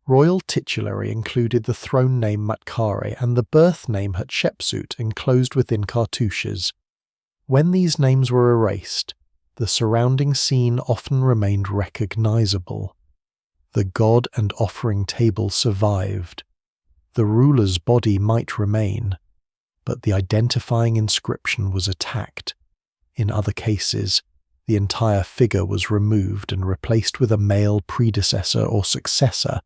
Royal titulary included the throne name Matkare and the birth name Hatshepsut enclosed within cartouches. When these names were erased, the surrounding scene often remained recognizable. The god and offering table survived. The ruler's body might remain, but the identifying inscription was attacked. In other cases, the entire figure was removed and replaced with a male predecessor or successor.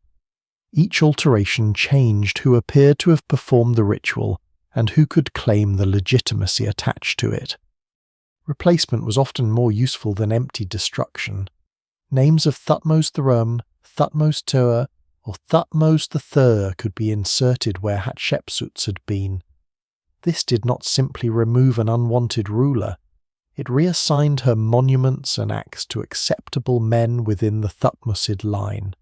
Each alteration changed who appeared to have performed the ritual and who could claim the legitimacy attached to it. Replacement was often more useful than empty destruction. Names of Thutmose III, Thutmose II, or Thutmose III could be inserted where Hatshepsut's had been. This did not simply remove an unwanted ruler, it reassigned her monuments and acts to acceptable men within the Thutmosid line.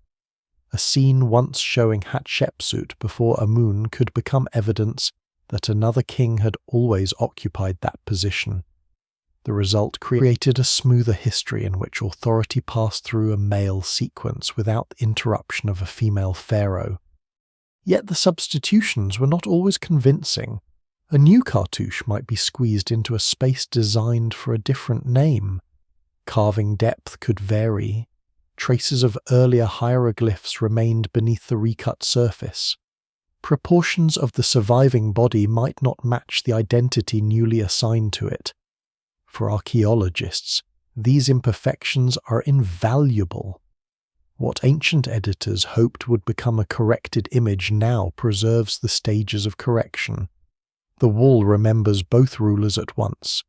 A scene once showing Hatshepsut before Amun could become evidence that another king had always occupied that position. The result created a smoother history in which authority passed through a male sequence without the interruption of a female pharaoh. Yet the substitutions were not always convincing. A new cartouche might be squeezed into a space designed for a different name. Carving depth could vary. Traces of earlier hieroglyphs remained beneath the recut surface. Proportions of the surviving body might not match the identity newly assigned to it. For archaeologists, these imperfections are invaluable. What ancient editors hoped would become a corrected image now preserves the stages of correction. The wall remembers both rulers at once.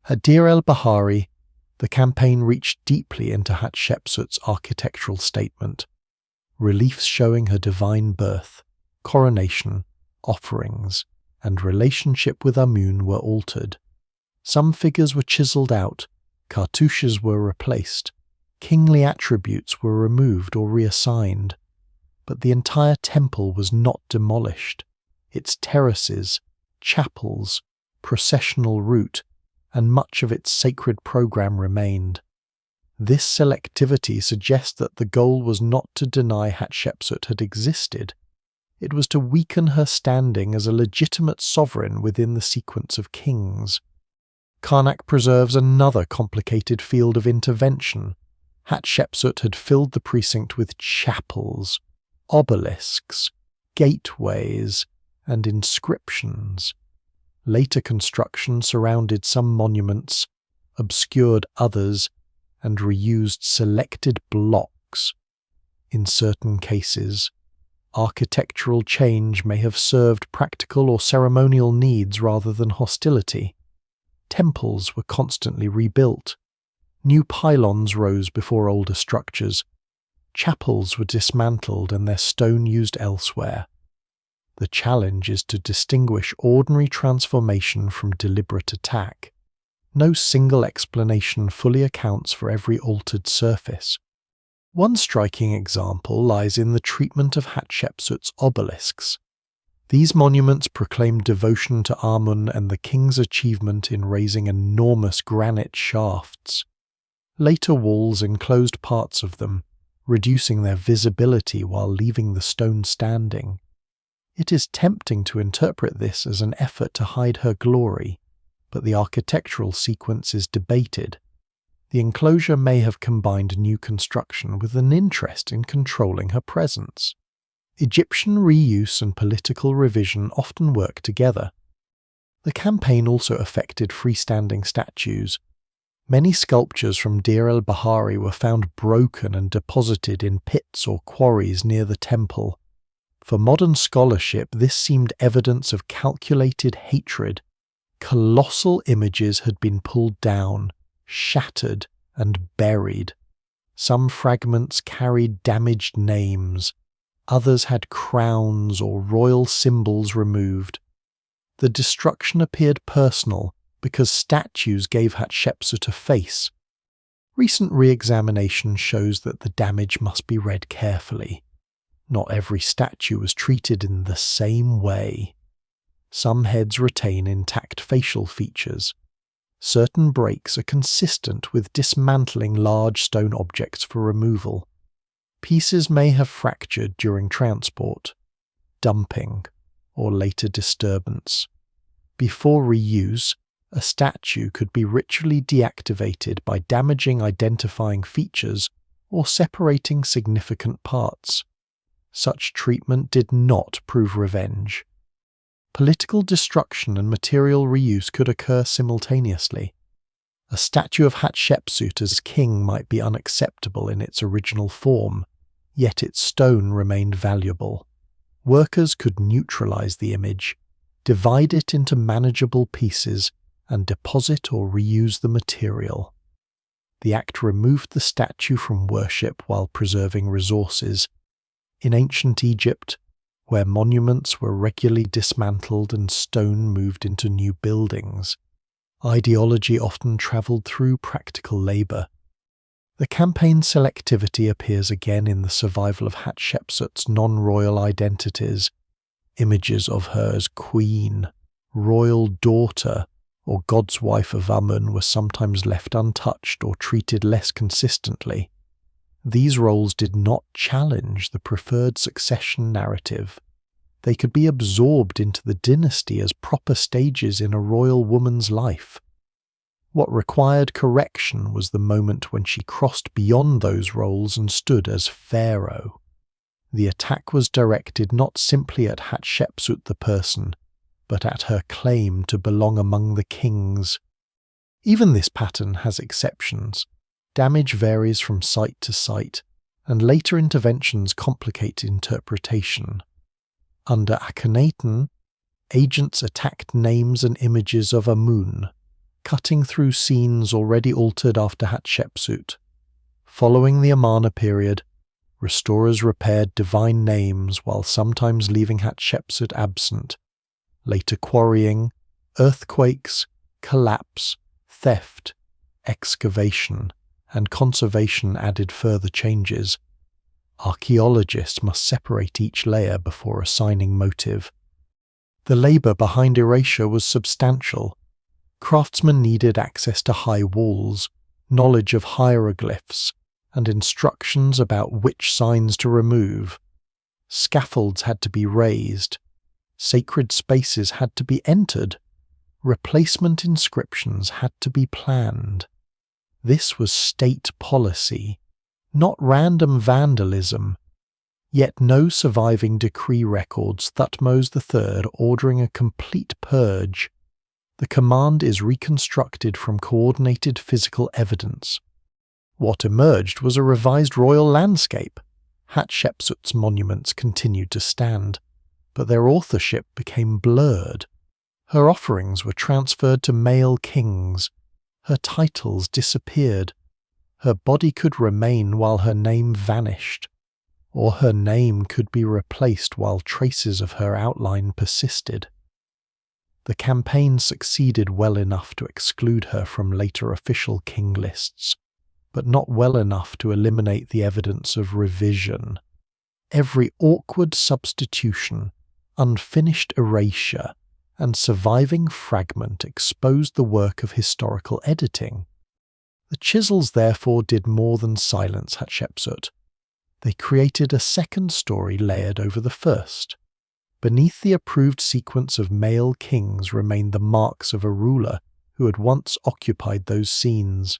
At Deir el-Bahari, the campaign reached deeply into Hatshepsut's architectural statement. Reliefs showing her divine birth, coronation, offerings, and relationship with Amun were altered. Some figures were chiseled out, cartouches were replaced, kingly attributes were removed or reassigned. But the entire temple was not demolished. Its terraces, chapels, processional route, and much of its sacred program remained. This selectivity suggests that the goal was not to deny Hatshepsut had existed. It was to weaken her standing as a legitimate sovereign within the sequence of kings. Karnak preserves another complicated field of intervention. Hatshepsut had filled the precinct with chapels, obelisks, gateways, and inscriptions. Later construction surrounded some monuments, obscured others, and reused selected blocks. In certain cases, Architectural change may have served practical or ceremonial needs rather than hostility. Temples were constantly rebuilt. New pylons rose before older structures. Chapels were dismantled and their stone used elsewhere. The challenge is to distinguish ordinary transformation from deliberate attack. No single explanation fully accounts for every altered surface. One striking example lies in the treatment of Hatshepsut's obelisks. These monuments proclaim devotion to Amun and the king's achievement in raising enormous granite shafts. Later walls enclosed parts of them, reducing their visibility while leaving the stone standing. It is tempting to interpret this as an effort to hide her glory, but the architectural sequence is debated. The enclosure may have combined new construction with an interest in controlling her presence. Egyptian reuse and political revision often work together. The campaign also affected freestanding statues. Many sculptures from Deir el-Bahari were found broken and deposited in pits or quarries near the temple. For modern scholarship, this seemed evidence of calculated hatred. Colossal images had been pulled down, shattered, and buried. Some fragments carried damaged names. Others had crowns or royal symbols removed. The destruction appeared personal because statues gave Hatshepsut a face. Recent re-examination shows that the damage must be read carefully. Not every statue was treated in the same way. Some heads retain intact facial features. Certain breaks are consistent with dismantling large stone objects for removal. Pieces may have fractured during transport, dumping, or later disturbance. Before reuse, a statue could be ritually deactivated by damaging identifying features or separating significant parts. Such treatment did not prove revenge. Political destruction and material reuse could occur simultaneously. A statue of Hatshepsut as king might be unacceptable in its original form, yet its stone remained valuable. Workers could neutralize the image, divide it into manageable pieces, and deposit or reuse the material. The act removed the statue from worship while preserving resources. In ancient Egypt, where monuments were regularly dismantled and stone moved into new buildings, ideology often travelled through practical labour. The campaign's selectivity appears again in the survival of Hatshepsut's non-royal identities. Images of her as queen, royal daughter, or God's wife of Amun were sometimes left untouched or treated less consistently. These roles did not challenge the preferred succession narrative. They could be absorbed into the dynasty as proper stages in a royal woman's life. What required correction was the moment when she crossed beyond those roles and stood as Pharaoh. The attack was directed not simply at Hatshepsut the person, but at her claim to belong among the kings. Even this pattern has exceptions. Damage varies from site to site, and later interventions complicate interpretation. Under Akhenaten, agents attacked names and images of Amun, cutting through scenes already altered after Hatshepsut. Following the Amarna period, restorers repaired divine names while sometimes leaving Hatshepsut absent. Later quarrying, earthquakes, collapse, theft, excavation, and conservation added further changes. Archaeologists must separate each layer before assigning motive. The labour behind erasure was substantial. Craftsmen needed access to high walls, knowledge of hieroglyphs, and instructions about which signs to remove. Scaffolds had to be raised. Sacred spaces had to be entered. Replacement inscriptions had to be planned. This was state policy, not random vandalism. Yet no surviving decree records Thutmose III ordering a complete purge. The command is reconstructed from coordinated physical evidence. What emerged was a revised royal landscape. Hatshepsut's monuments continued to stand, but their authorship became blurred. Her offerings were transferred to male kings. Her titles disappeared. Her body could remain while her name vanished, or her name could be replaced while traces of her outline persisted. The campaign succeeded well enough to exclude her from later official king lists, but not well enough to eliminate the evidence of revision. Every awkward substitution, unfinished erasure, and surviving fragment exposed the work of historical editing. The chisels therefore did more than silence Hatshepsut. They created a second story layered over the first. Beneath the approved sequence of male kings remained the marks of a ruler who had once occupied those scenes.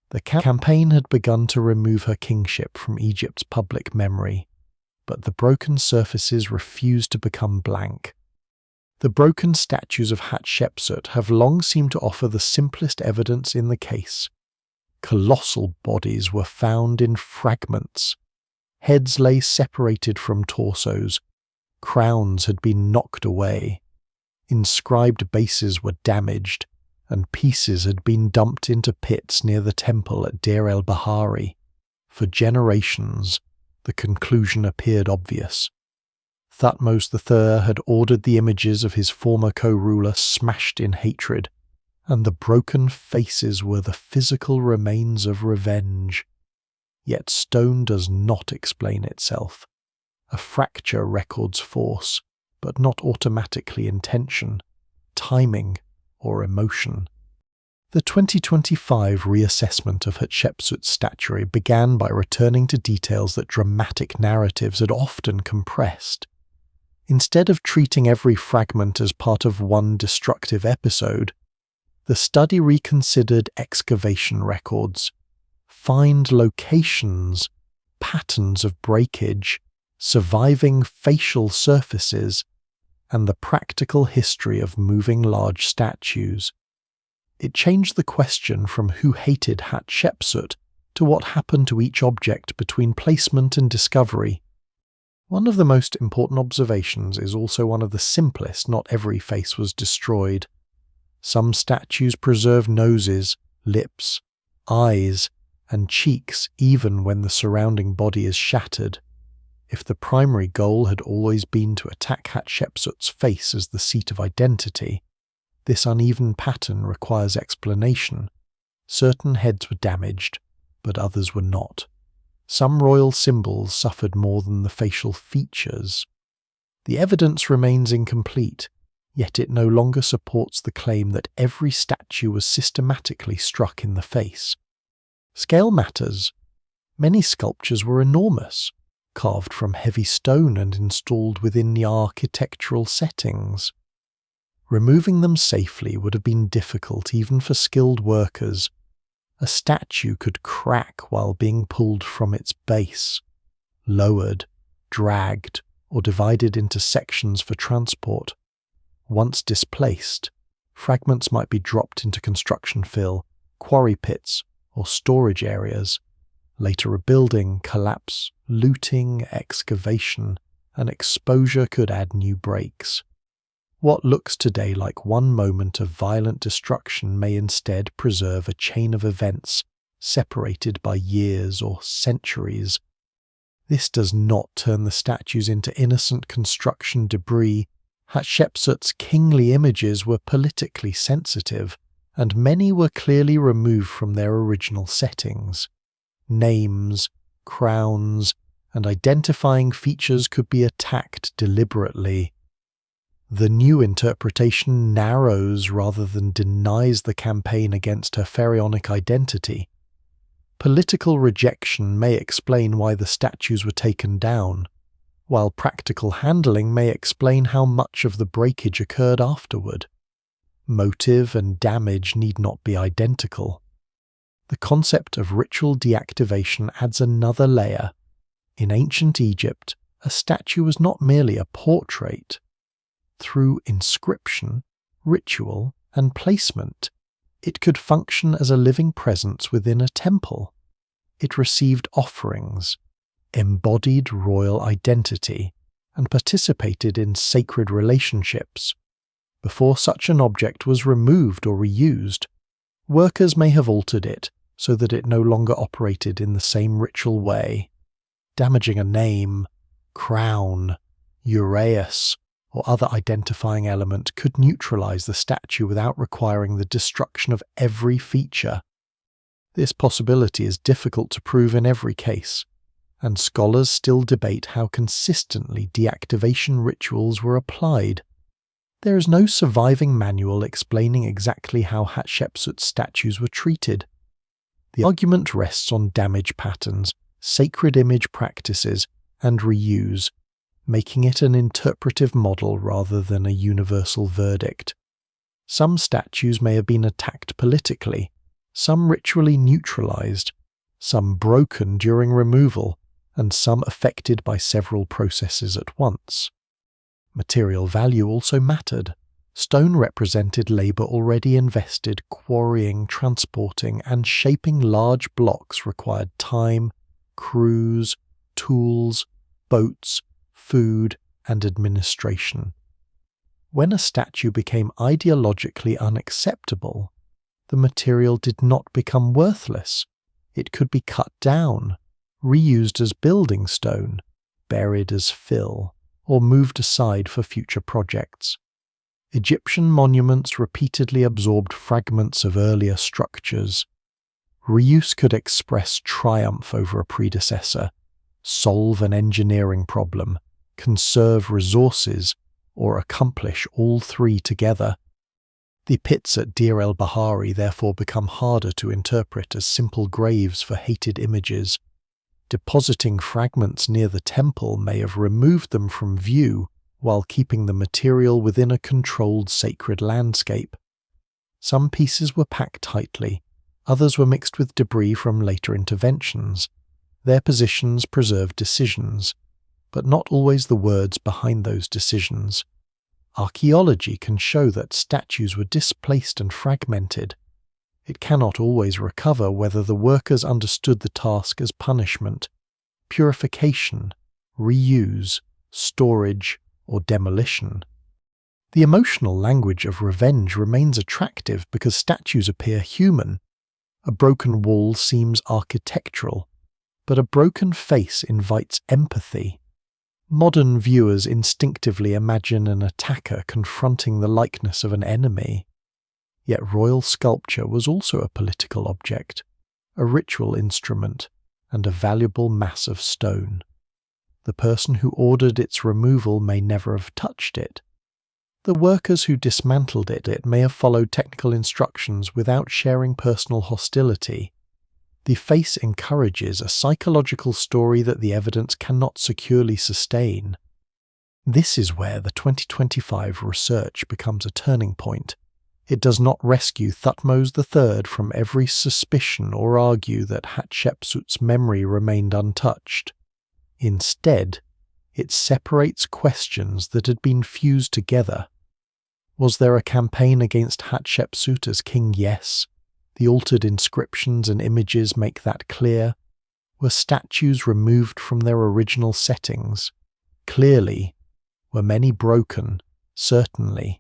The campaign had begun to remove her kingship from Egypt's public memory, but the broken surfaces refused to become blank. The broken statues of Hatshepsut have long seemed to offer the simplest evidence in the case. Colossal bodies were found in fragments. Heads lay separated from torsos. Crowns had been knocked away. Inscribed bases were damaged, and pieces had been dumped into pits near the temple at Deir el-Bahari. For generations, the conclusion appeared obvious. Thutmose III had ordered the images of his former co-ruler smashed in hatred, and the broken faces were the physical remains of revenge. Yet stone does not explain itself. A fracture records force, but not automatically intention, timing, or emotion. The 2025 reassessment of Hatshepsut's statuary began by returning to details that dramatic narratives had often compressed. Instead of treating every fragment as part of one destructive episode, the study reconsidered excavation records, find locations, patterns of breakage, surviving facial surfaces, and the practical history of moving large statues. It changed the question from who hated Hatshepsut to what happened to each object between placement and discovery. One of the most important observations is also one of the simplest. Not every face was destroyed. Some statues preserve noses, lips, eyes, and cheeks even when the surrounding body is shattered. If the primary goal had always been to attack Hatshepsut's face as the seat of identity, this uneven pattern requires explanation. Certain heads were damaged, but others were not. Some royal symbols suffered more than the facial features. The evidence remains incomplete, yet it no longer supports the claim that every statue was systematically struck in the face. Scale matters. Many sculptures were enormous, carved from heavy stone and installed within the architectural settings. Removing them safely would have been difficult even for skilled workers. A statue could crack while being pulled from its base, lowered, dragged, or divided into sections for transport. Once displaced, fragments might be dropped into construction fill, quarry pits, or storage areas. Later rebuilding, collapse, looting, excavation, and exposure could add new breaks. What looks today like one moment of violent destruction may instead preserve a chain of events separated by years or centuries. This does not turn the statues into innocent construction debris. Hatshepsut's kingly images were politically sensitive, and many were clearly removed from their original settings. Names, crowns, and identifying features could be attacked deliberately. The new interpretation narrows rather than denies the campaign against her pharaonic identity. Political rejection may explain why the statues were taken down, while practical handling may explain how much of the breakage occurred afterward. Motive and damage need not be identical. The concept of ritual deactivation adds another layer. In ancient Egypt, a statue was not merely a portrait. Through inscription, ritual, and placement, it could function as a living presence within a temple. It received offerings, embodied royal identity and participated in sacred relationships. Before such an object was removed or reused, workers may have altered it so that it no longer operated in the same ritual way. Damaging a name, crown, uraeus, or other identifying element could neutralize the statue without requiring the destruction of every feature. This possibility is difficult to prove in every case, and scholars still debate how consistently deactivation rituals were applied. There is no surviving manual explaining exactly how Hatshepsut's statues were treated. The argument rests on damage patterns, sacred image practices, and reuse, making it an interpretive model rather than a universal verdict. Some statues may have been attacked politically, some ritually neutralized, some broken during removal, and some affected by several processes at once. Material value also mattered. Stone represented labor already invested. Quarrying, transporting, and shaping large blocks required time, crews, tools, boats, food, and administration. When a statue became ideologically unacceptable, the material did not become worthless. It could be cut down, reused as building stone, buried as fill, or moved aside for future projects. Egyptian monuments repeatedly absorbed fragments of earlier structures. Reuse could express triumph over a predecessor, solve an engineering problem, conserve resources, or accomplish all three together. The pits at Deir el-Bahari therefore become harder to interpret as simple graves for hated images. Depositing fragments near the temple may have removed them from view while keeping the material within a controlled sacred landscape. Some pieces were packed tightly, others were mixed with debris from later interventions. Their positions preserved decisions, but not always the words behind those decisions. Archaeology can show that statues were displaced and fragmented. It cannot always recover whether the workers understood the task as punishment, purification, reuse, storage, or demolition. The emotional language of revenge remains attractive because statues appear human. A broken wall seems architectural, but a broken face invites empathy. Modern viewers instinctively imagine an attacker confronting the likeness of an enemy. Yet royal sculpture was also a political object, a ritual instrument, and a valuable mass of stone. The person who ordered its removal may never have touched it. The workers who dismantled it may have followed technical instructions without sharing personal hostility. The face encourages a psychological story that the evidence cannot securely sustain. This is where the 2025 research becomes a turning point. It does not rescue Thutmose III from every suspicion or argue that Hatshepsut's memory remained untouched. Instead, it separates questions that had been fused together. Was there a campaign against Hatshepsut as king? Yes. The altered inscriptions and images make that clear. Were statues removed from their original settings? Clearly. Were many broken? Certainly.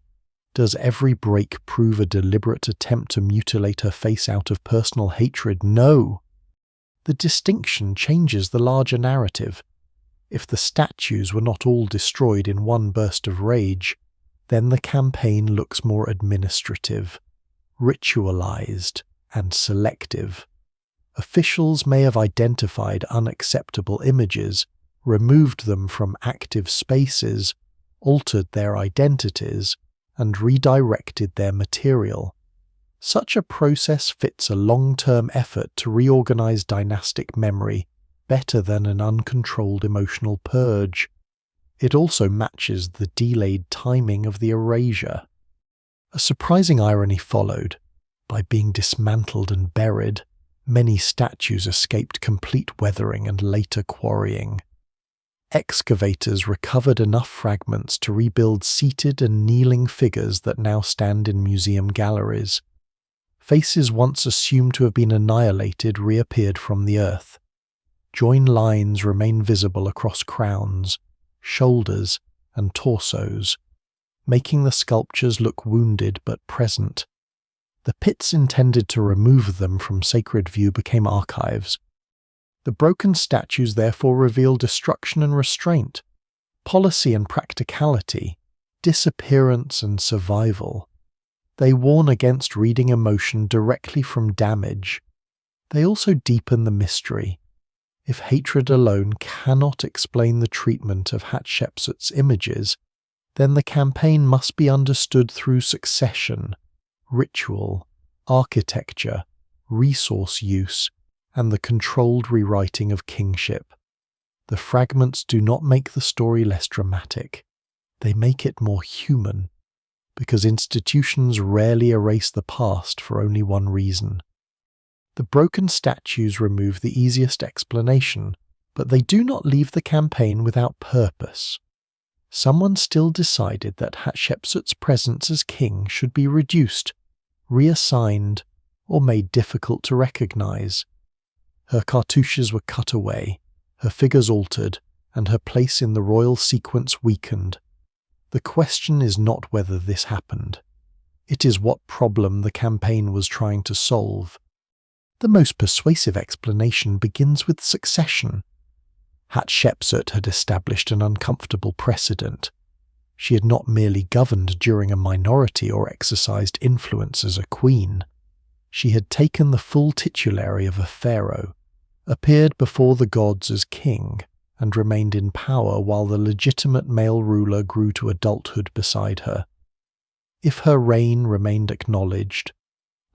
Does every break prove a deliberate attempt to mutilate her face out of personal hatred? No. The distinction changes the larger narrative. If the statues were not all destroyed in one burst of rage, then the campaign looks more administrative, ritualized, and selective. Officials may have identified unacceptable images, removed them from active spaces, altered their identities, and redirected their material. Such a process fits a long-term effort to reorganize dynastic memory better than an uncontrolled emotional purge. It also matches the delayed timing of the erasure. A surprising irony followed. By being dismantled and buried, many statues escaped complete weathering and later quarrying. Excavators recovered enough fragments to rebuild seated and kneeling figures that now stand in museum galleries. Faces once assumed to have been annihilated reappeared from the earth. join lines remain visible across crowns, shoulders, and torsos, making the sculptures look wounded but present. The pits intended to remove them from sacred view became archives. The broken statues therefore reveal destruction and restraint, policy and practicality, disappearance and survival. They warn against reading emotion directly from damage. They also deepen the mystery. If hatred alone cannot explain the treatment of Hatshepsut's images, then the campaign must be understood through succession, ritual, architecture, resource use, and the controlled rewriting of kingship. The fragments do not make the story less dramatic. They make it more human, because institutions rarely erase the past for only one reason. The broken statues remove the easiest explanation, but they do not leave the campaign without purpose. Someone still decided that Hatshepsut's presence as king should be reduced, reassigned, or made difficult to recognize. Her cartouches were cut away, her figures altered, and her place in the royal sequence weakened. The question is not whether this happened. It is what problem the campaign was trying to solve. The most persuasive explanation begins with succession. Hatshepsut had established an uncomfortable precedent. She had not merely governed during a minority or exercised influence as a queen. She had taken the full titulary of a pharaoh, appeared before the gods as king, and remained in power while the legitimate male ruler grew to adulthood beside her. If her reign remained acknowledged,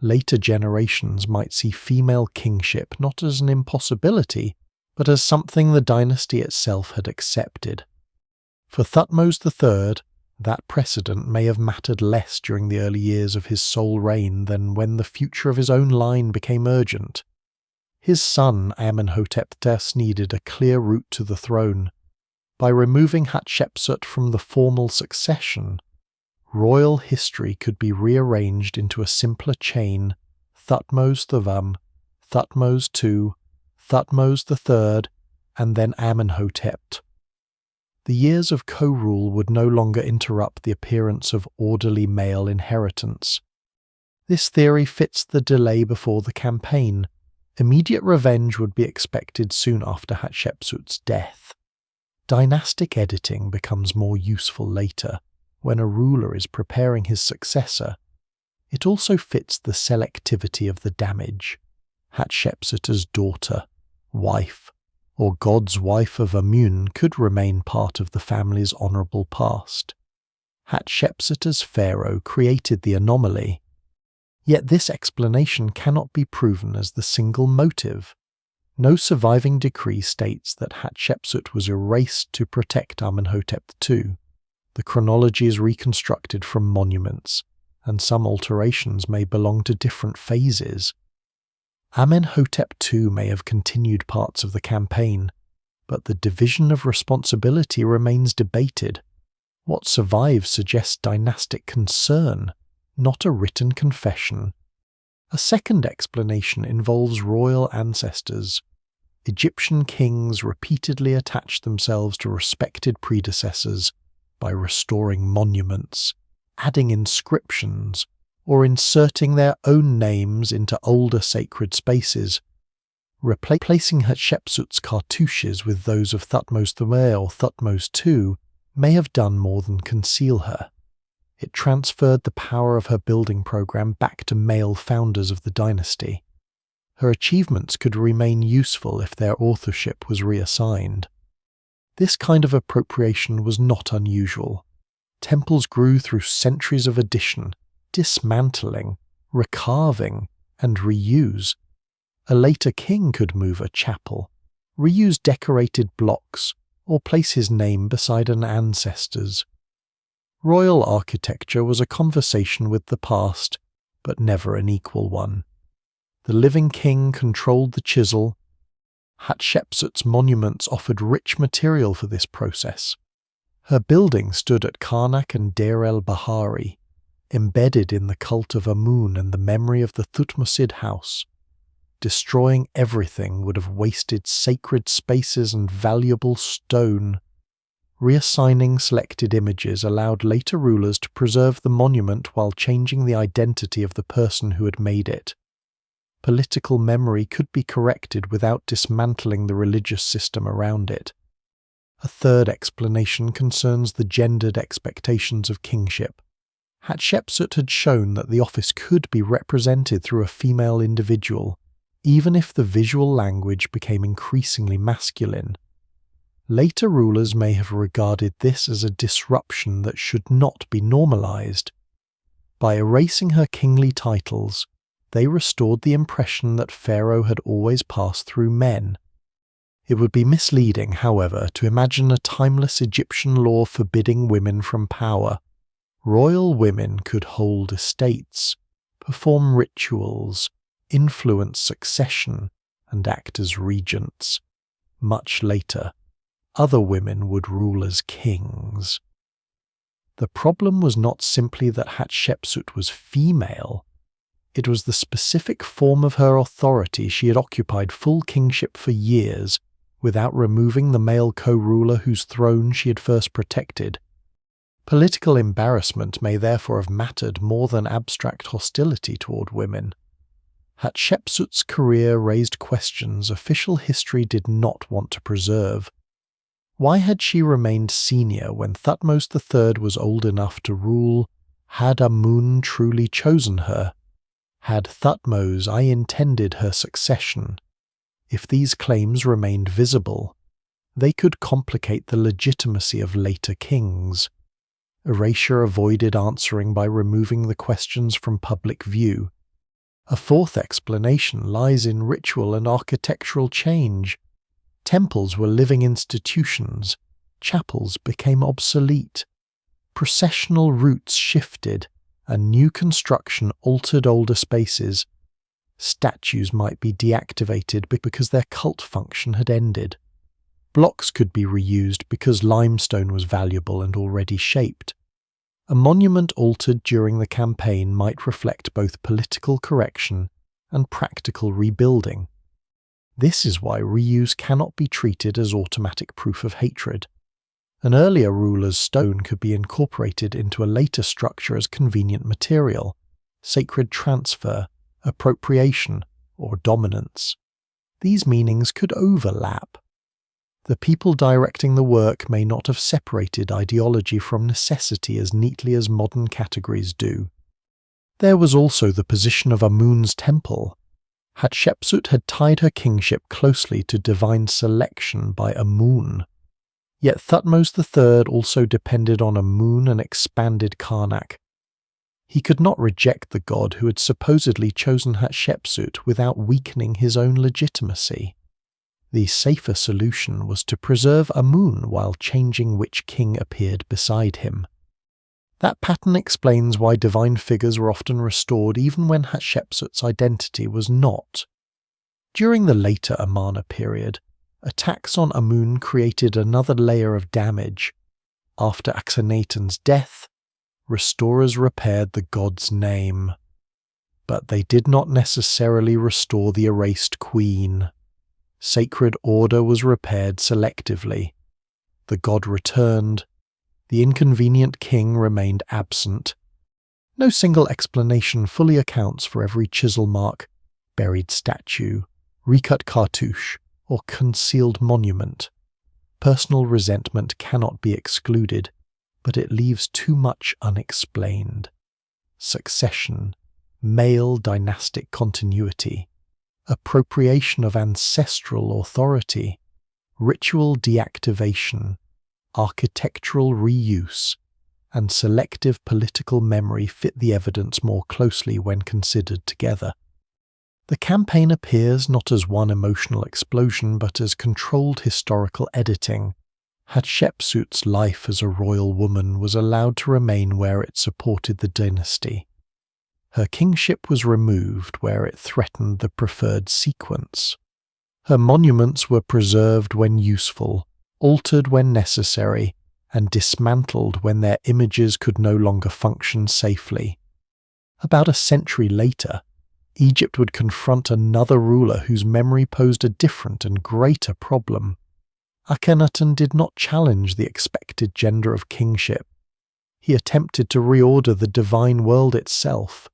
later generations might see female kingship not as an impossibility, but as something the dynasty itself had accepted. For Thutmose III, that precedent may have mattered less during the early years of his sole reign than when the future of his own line became urgent. His son Amenhotep III needed a clear route to the throne. By removing Hatshepsut from the formal succession, royal history could be rearranged into a simpler chain: Thutmose III, Thutmose II, Thutmose III, and then Amenhotep. The years of co-rule would no longer interrupt the appearance of orderly male inheritance. This theory fits the delay before the campaign. Immediate revenge would be expected soon after Hatshepsut's death. Dynastic editing becomes more useful later, when a ruler is preparing his successor. It also fits the selectivity of the damage. Hatshepsut as daughter, wife, or God's wife of Amun could remain part of the family's honorable past. Hatshepsut as pharaoh created the anomaly. Yet this explanation cannot be proven as the single motive. No surviving decree states that Hatshepsut was erased to protect Amenhotep II. The chronology is reconstructed from monuments, and some alterations may belong to different phases. Amenhotep II may have continued parts of the campaign, but the division of responsibility remains debated. What survives suggests dynastic concern, not a written confession. A second explanation involves royal ancestors. Egyptian kings repeatedly attached themselves to respected predecessors by restoring monuments, adding inscriptions, or inserting their own names into older sacred spaces. Replacing Hatshepsut's cartouches with those of Thutmose III or Thutmose II may have done more than conceal her. It transferred the power of her building program back to male founders of the dynasty. Her achievements could remain useful if their authorship was reassigned. This kind of appropriation was not unusual. Temples grew through centuries of addition, dismantling, recarving, and reuse. A later king could move a chapel, reuse decorated blocks, or place his name beside an ancestor's. Royal architecture was a conversation with the past, but never an equal one. The living king controlled the chisel. Hatshepsut's monuments offered rich material for this process. Her building stood at Karnak and Deir el-Bahari, embedded in the cult of Amun and the memory of the Thutmoside house. Destroying everything would have wasted sacred spaces and valuable stone. Reassigning selected images allowed later rulers to preserve the monument while changing the identity of the person who had made it. Political memory could be corrected without dismantling the religious system around it. A third explanation concerns the gendered expectations of kingship. Hatshepsut had shown that the office could be represented through a female individual, even if the visual language became increasingly masculine. Later rulers may have regarded this as a disruption that should not be normalized. By erasing her kingly titles, they restored the impression that Pharaoh had always passed through men. It would be misleading, however, to imagine a timeless Egyptian law forbidding women from power. Royal women could hold estates, perform rituals, influence succession, and act as regents. Much later, other women would rule as kings. The problem was not simply that Hatshepsut was female. It was the specific form of her authority. She had occupied full kingship for years, without removing the male co-ruler whose throne she had first protected. Political embarrassment may therefore have mattered more than abstract hostility toward women. Hatshepsut's career raised questions official history did not want to preserve. Why had she remained senior when Thutmose III was old enough to rule? Had Amun truly chosen her? Had Thutmose intended her succession? If these claims remained visible, they could complicate the legitimacy of later kings. Erasure avoided answering by removing the questions from public view. A fourth explanation lies in ritual and architectural change. Temples were living institutions. Chapels became obsolete. Processional routes shifted, and new construction altered older spaces. Statues might be deactivated because their cult function had ended. Blocks could be reused because limestone was valuable and already shaped. A monument altered during the campaign might reflect both political correction and practical rebuilding. This is why reuse cannot be treated as automatic proof of hatred. An earlier ruler's stone could be incorporated into a later structure as convenient material, sacred transfer, appropriation, or dominance. These meanings could overlap. The people directing the work may not have separated ideology from necessity as neatly as modern categories do. There was also the position of Amun's temple. Hatshepsut had tied her kingship closely to divine selection by Amun. Yet Thutmose III also depended on Amun and expanded Karnak. He could not reject the god who had supposedly chosen Hatshepsut without weakening his own legitimacy. The safer solution was to preserve Amun while changing which king appeared beside him. That pattern explains why divine figures were often restored even when Hatshepsut's identity was not. During the later Amarna period, attacks on Amun created another layer of damage. After Akhenaten's death, restorers repaired the god's name. But they did not necessarily restore the erased queen. Sacred order was repaired selectively. The god returned. The inconvenient king remained absent. No single explanation fully accounts for every chisel mark, buried statue, recut cartouche, or concealed monument. Personal resentment cannot be excluded, but it leaves too much unexplained. Succession, male dynastic continuity, appropriation of ancestral authority, ritual deactivation, architectural reuse, and selective political memory fit the evidence more closely when considered together. The campaign appears not as one emotional explosion but as controlled historical editing. Hatshepsut's life as a royal woman was allowed to remain where it supported the dynasty. Her kingship was removed where it threatened the preferred sequence. Her monuments were preserved when useful, altered when necessary, and dismantled when their images could no longer function safely. About a century later, Egypt would confront another ruler whose memory posed a different and greater problem. Akhenaten did not challenge the expected gender of kingship. He attempted to reorder the divine world itself.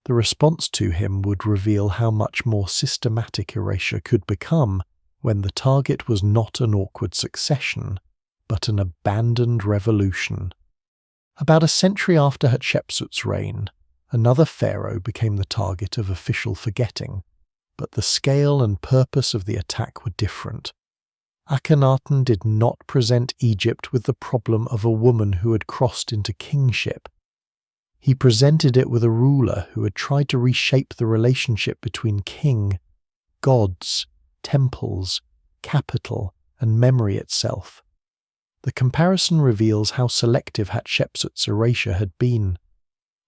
The response to him would reveal how much more systematic erasure could become when the target was not an awkward succession, but an abandoned revolution. About a century after Hatshepsut's reign, another pharaoh became the target of official forgetting, but the scale and purpose of the attack were different. Akhenaten did not present Egypt with the problem of a woman who had crossed into kingship. He presented it with a ruler who had tried to reshape the relationship between king, gods, temples, capital, and memory itself. The comparison reveals how selective Hatshepsut's erasure had been.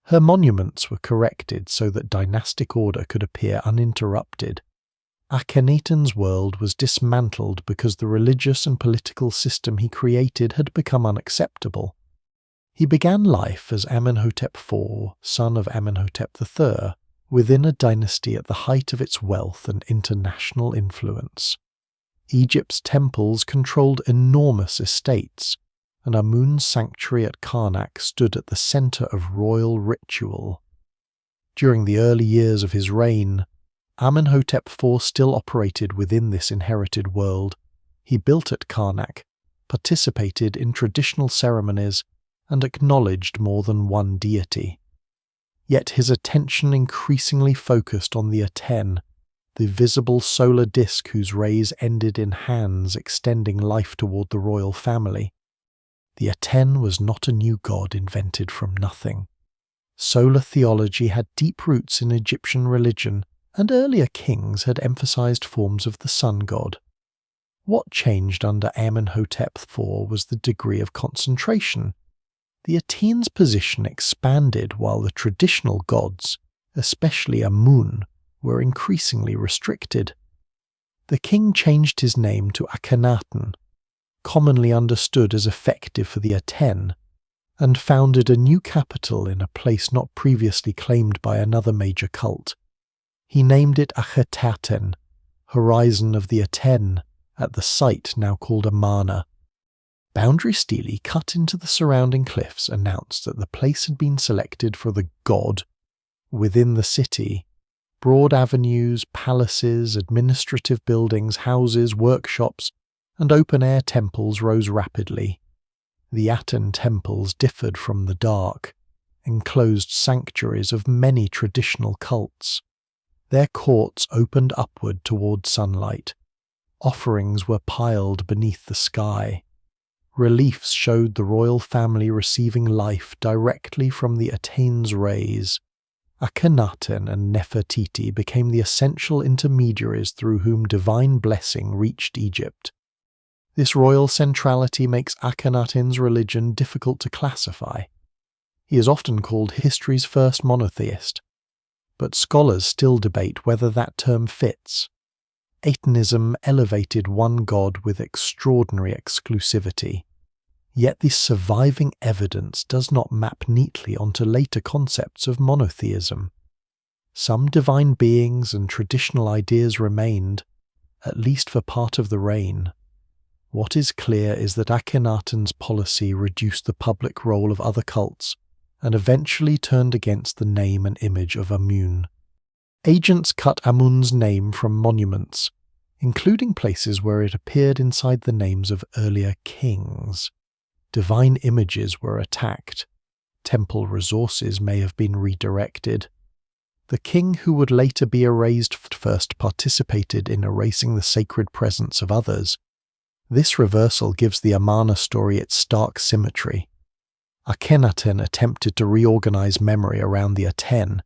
Her monuments were corrected so that dynastic order could appear uninterrupted. Akhenaten's world was dismantled because the religious and political system he created had become unacceptable. He began life as Amenhotep IV, son of Amenhotep III, within a dynasty at the height of its wealth and international influence. Egypt's temples controlled enormous estates, and Amun's sanctuary at Karnak stood at the center of royal ritual. During the early years of his reign, Amenhotep IV still operated within this inherited world. He built at Karnak, participated in traditional ceremonies, and acknowledged more than one deity. Yet his attention increasingly focused on the Aten, the visible solar disk whose rays ended in hands extending life toward the royal family. The Aten was not a new god invented from nothing. Solar theology had deep roots in Egyptian religion, and earlier kings had emphasized forms of the sun god. What changed under Amenhotep IV was the degree of concentration. The Aten's position expanded while the traditional gods, especially Amun, were increasingly restricted. The king changed his name to Akhenaten, commonly understood as effective for the Aten, and founded a new capital in a place not previously claimed by another major cult. He named it Akhenaten, horizon of the Aten, at the site now called Amarna. Boundary stele cut into the surrounding cliffs announced that the place had been selected for the god. Within the city, broad avenues, palaces, administrative buildings, houses, workshops, and open-air temples rose rapidly. The Aten temples differed from the dark, enclosed sanctuaries of many traditional cults. Their courts opened upward toward sunlight. Offerings were piled beneath the sky. Reliefs showed the royal family receiving life directly from the Aten's rays. Akhenaten and Nefertiti became the essential intermediaries through whom divine blessing reached Egypt. This royal centrality makes Akhenaten's religion difficult to classify. He is often called history's first monotheist, but scholars still debate whether that term fits. Atenism elevated one god with extraordinary exclusivity, yet the surviving evidence does not map neatly onto later concepts of monotheism. Some divine beings and traditional ideas remained, at least for part of the reign. What is clear is that Akhenaten's policy reduced the public role of other cults and eventually turned against the name and image of Amun. Agents cut Amun's name from monuments, including places where it appeared inside the names of earlier kings. Divine images were attacked. Temple resources may have been redirected. The king who would later be erased first participated in erasing the sacred presence of others. This reversal gives the Amarna story its stark symmetry. Akhenaten attempted to reorganize memory around the Aten.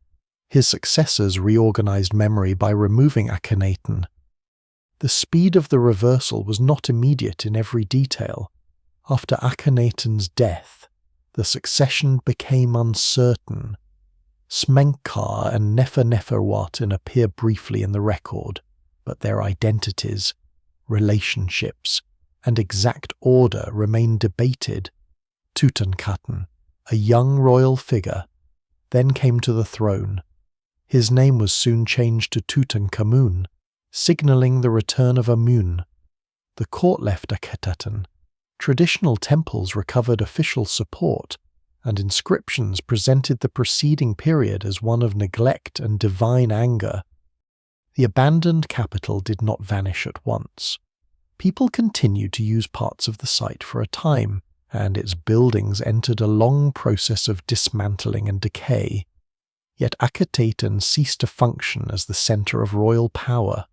His successors reorganized memory by removing Akhenaten. The speed of the reversal was not immediate in every detail. After Akhenaten's death, the succession became uncertain. Smenkhkar and Neferneferuaten appear briefly in the record, but their identities, relationships, and exact order remain debated. Tutankhaten, a young royal figure, then came to the throne. His name was soon changed to Tutankhamun, signaling the return of Amun. The court left Akhenaten. Traditional temples recovered official support, and inscriptions presented the preceding period as one of neglect and divine anger. The abandoned capital did not vanish at once. People continued to use parts of the site for a time, and its buildings entered a long process of dismantling and decay. Yet Akhenaten ceased to function as the center of royal power.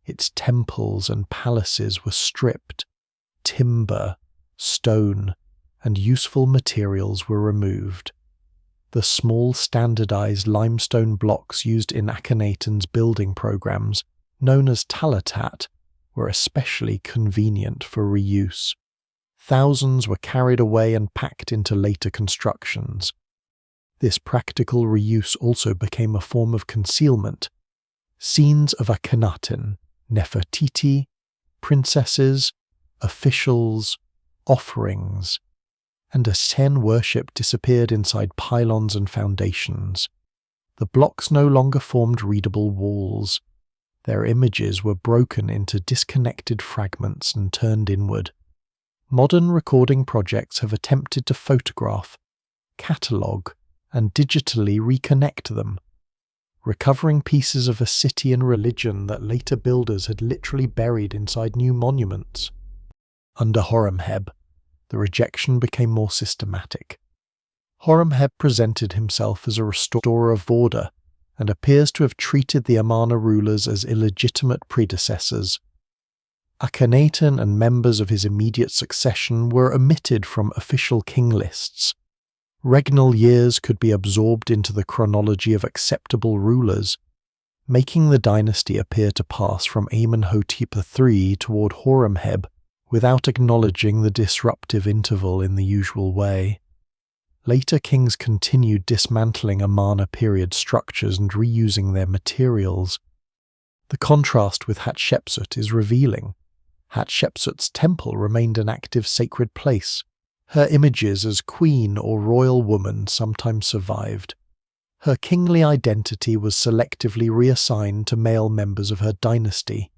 Its temples and palaces were stripped. Timber, stone, and useful materials were removed. The small standardized limestone blocks used in Akhenaten's building programs, known as talatat, were especially convenient for reuse. Thousands were carried away and packed into later constructions. This practical reuse also became a form of concealment. Scenes of Akhenaten, Nefertiti, princesses, officials, offerings, and Aten worship disappeared inside pylons and foundations. The blocks no longer formed readable walls. Their images were broken into disconnected fragments and turned inward. Modern recording projects have attempted to photograph, catalogue, and digitally reconnect them, recovering pieces of a city and religion that later builders had literally buried inside new monuments. Under Horemheb, the rejection became more systematic. Horemheb presented himself as a restorer of order and appears to have treated the Amarna rulers as illegitimate predecessors. Akhenaten and members of his immediate succession were omitted from official king lists. Regnal years could be absorbed into the chronology of acceptable rulers, making the dynasty appear to pass from Amenhotep III toward Horemheb without acknowledging the disruptive interval in the usual way. Later kings continued dismantling Amarna period structures and reusing their materials. The contrast with Hatshepsut is revealing. Hatshepsut's temple remained an active sacred place. Her images as queen or royal woman sometimes survived. Her kingly identity was selectively reassigned to male members of her dynasty.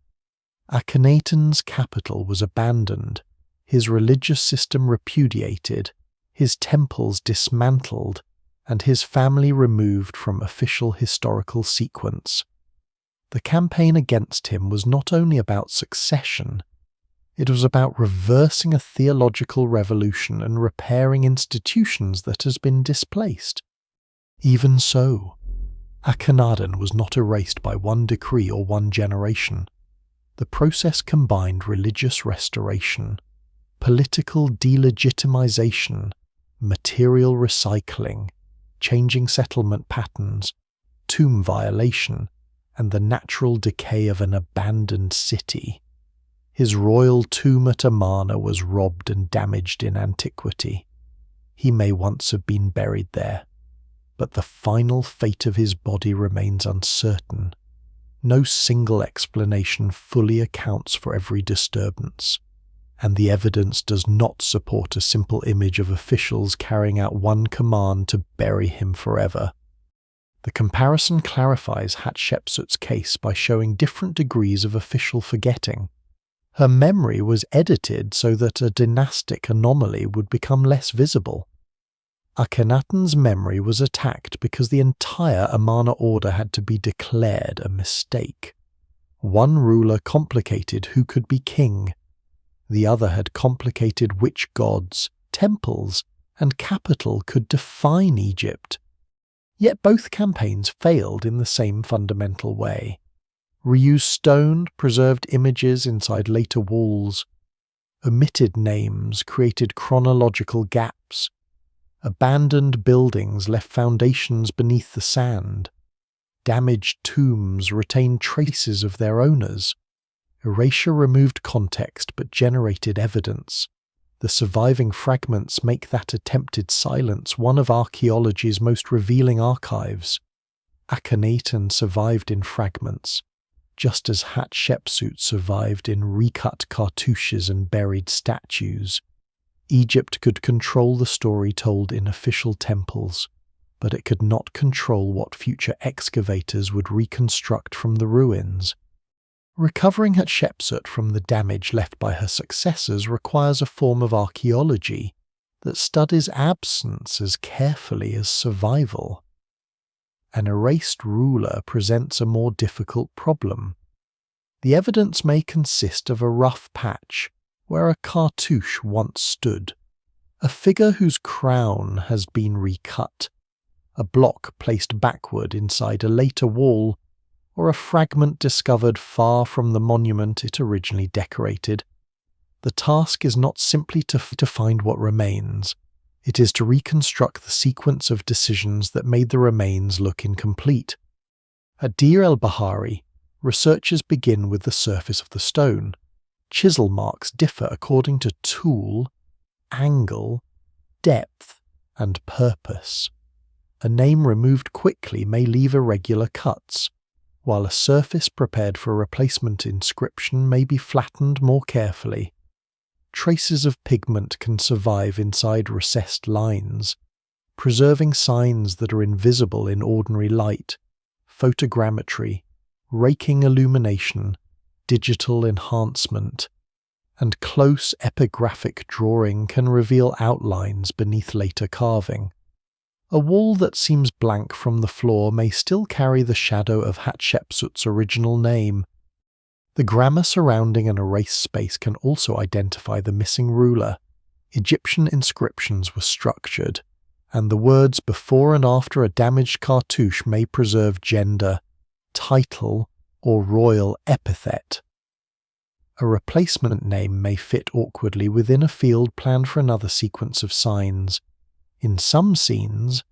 Akhenaten's capital was abandoned, his religious system repudiated, his temples dismantled, and his family removed from official historical sequence. The campaign against him was not only about succession, it was about reversing a theological revolution and repairing institutions that has been displaced. Even so, Akhenaten was not erased by one decree or one generation. The process combined religious restoration, political delegitimization, material recycling, changing settlement patterns, tomb violation, and the natural decay of an abandoned city. His royal tomb at Amarna was robbed and damaged in antiquity. He may once have been buried there, but the final fate of his body remains uncertain. No single explanation fully accounts for every disturbance, and the evidence does not support a simple image of officials carrying out one command to bury him forever. The comparison clarifies Hatshepsut's case by showing different degrees of official forgetting. Her memory was edited so that a dynastic anomaly would become less visible. Akhenaten's memory was attacked because the entire Amarna order had to be declared a mistake. One ruler complicated who could be king. The other had complicated which gods, temples, and capital could define Egypt. Yet both campaigns failed in the same fundamental way. Reused stone preserved images inside later walls. Omitted names created chronological gaps. Abandoned buildings left foundations beneath the sand. Damaged tombs retained traces of their owners. Erasure removed context but generated evidence. The surviving fragments make that attempted silence one of archaeology's most revealing archives. Akhenaten survived in fragments, just as Hatshepsut survived in recut cartouches and buried statues. Egypt could control the story told in official temples, but it could not control what future excavators would reconstruct from the ruins. Recovering Hatshepsut from the damage left by her successors requires a form of archaeology that studies absence as carefully as survival. An erased ruler presents a more difficult problem. The evidence may consist of a rough patch where a cartouche once stood, a figure whose crown has been recut, a block placed backward inside a later wall, or a fragment discovered far from the monument it originally decorated. The task is not simply to find what remains. It is to reconstruct the sequence of decisions that made the remains look incomplete. At Deir el-Bahari, researchers begin with the surface of the stone. Chisel marks differ according to tool, angle, depth, and purpose. A name removed quickly may leave irregular cuts, while a surface prepared for a replacement inscription may be flattened more carefully. Traces of pigment can survive inside recessed lines, preserving signs that are invisible in ordinary light. Photogrammetry, raking illumination, digital enhancement, and close epigraphic drawing can reveal outlines beneath later carving. A wall that seems blank from the floor may still carry the shadow of Hatshepsut's original name. The grammar surrounding an erased space can also identify the missing ruler. Egyptian inscriptions were structured, and the words before and after a damaged cartouche may preserve gender, title, or royal epithet. A replacement name may fit awkwardly within a field planned for another sequence of signs. In some scenes,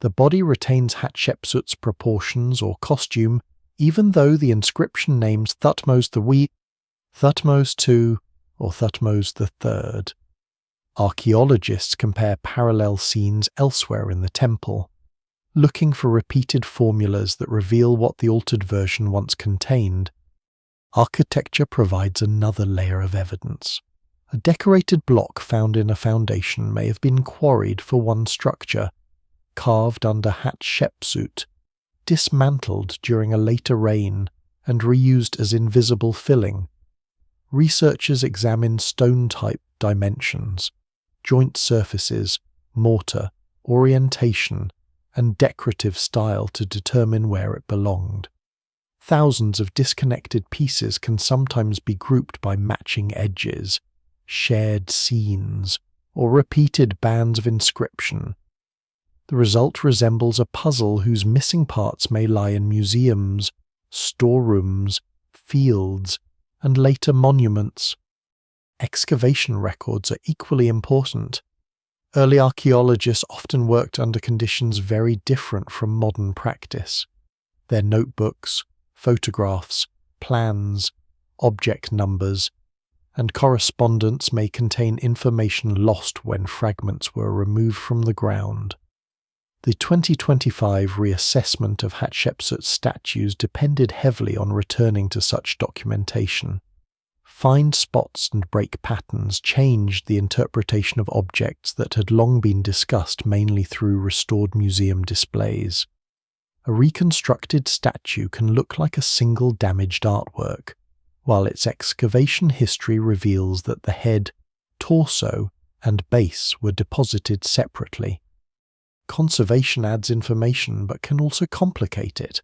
the body retains Hatshepsut's proportions or costume, even though the inscription names Thutmose III, Thutmose II, or Thutmose III. Archaeologists compare parallel scenes elsewhere in the temple, looking for repeated formulas that reveal what the altered version once contained. Architecture provides another layer of evidence. A decorated block found in a foundation may have been quarried for one structure, carved under Hatshepsut, dismantled during a later reign, and reused as invisible filling. Researchers examine stone-type dimensions, joint surfaces, mortar, orientation, and decorative style to determine where it belonged. Thousands of disconnected pieces can sometimes be grouped by matching edges, shared scenes, or repeated bands of inscription. The result resembles a puzzle whose missing parts may lie in museums, storerooms, fields, and later monuments. Excavation records are equally important. Early archaeologists often worked under conditions very different from modern practice. Their notebooks, photographs, plans, object numbers, and correspondence may contain information lost when fragments were removed from the ground. The 2025 reassessment of Hatshepsut's statues depended heavily on returning to such documentation. Find spots and break patterns changed the interpretation of objects that had long been discussed mainly through restored museum displays. A reconstructed statue can look like a single damaged artwork, while its excavation history reveals that the head, torso, and base were deposited separately. Conservation adds information but can also complicate it.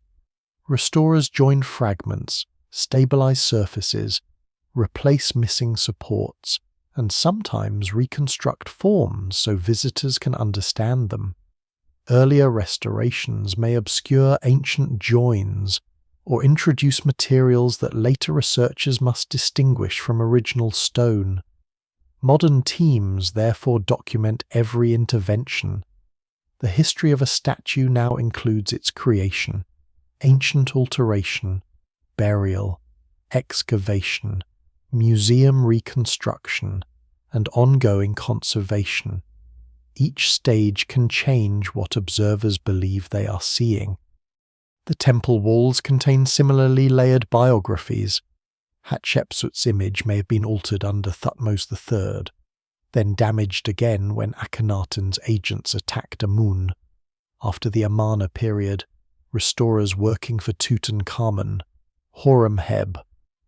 Restorers join fragments, stabilize surfaces, replace missing supports, and sometimes reconstruct forms so visitors can understand them. Earlier restorations may obscure ancient joins or introduce materials that later researchers must distinguish from original stone. Modern teams therefore document every intervention. The history of a statue now includes its creation, ancient alteration, burial, excavation, museum reconstruction, and ongoing conservation. Each stage can change what observers believe they are seeing. The temple walls contain similarly layered biographies. Hatshepsut's image may have been altered under Thutmose III, then damaged again when Akhenaten's agents attacked Amun. after the Amarna period, restorers working for Tutankhamun, Horemheb,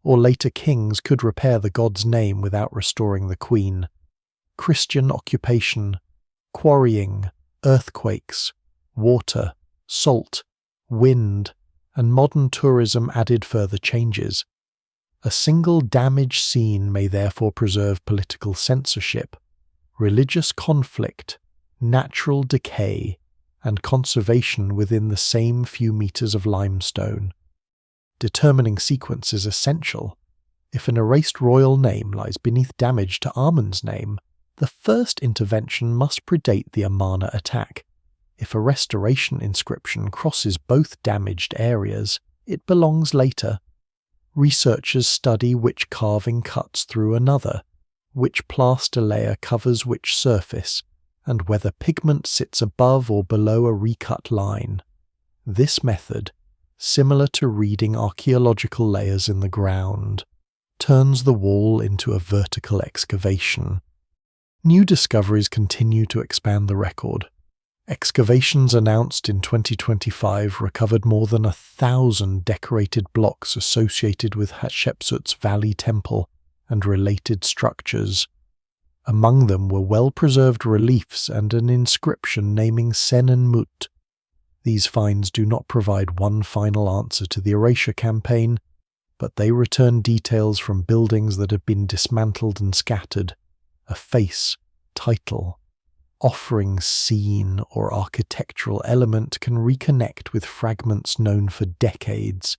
or later kings could repair the god's name without restoring the queen. Christian occupation, quarrying, earthquakes, water, salt, wind, and modern tourism added further changes. A single damaged scene may therefore preserve political censorship, religious conflict, natural decay, and conservation within the same few meters of limestone. Determining sequence is essential. If an erased royal name lies beneath damage to Amun's name, the first intervention must predate the Amarna attack. If a restoration inscription crosses both damaged areas, it belongs later. Researchers study which carving cuts through another, which plaster layer covers which surface, and whether pigment sits above or below a recut line. This method, similar to reading archaeological layers in the ground, turns the wall into a vertical excavation. New discoveries continue to expand the record. Excavations announced in 2025 recovered more than 1,000 decorated blocks associated with Hatshepsut's Valley Temple and related structures. Among them were well-preserved reliefs and an inscription naming Senenmut. These finds do not provide one final answer to the erasure campaign, but they return details from buildings that have been dismantled and scattered, a face, title, offering scene or architectural element can reconnect with fragments known for decades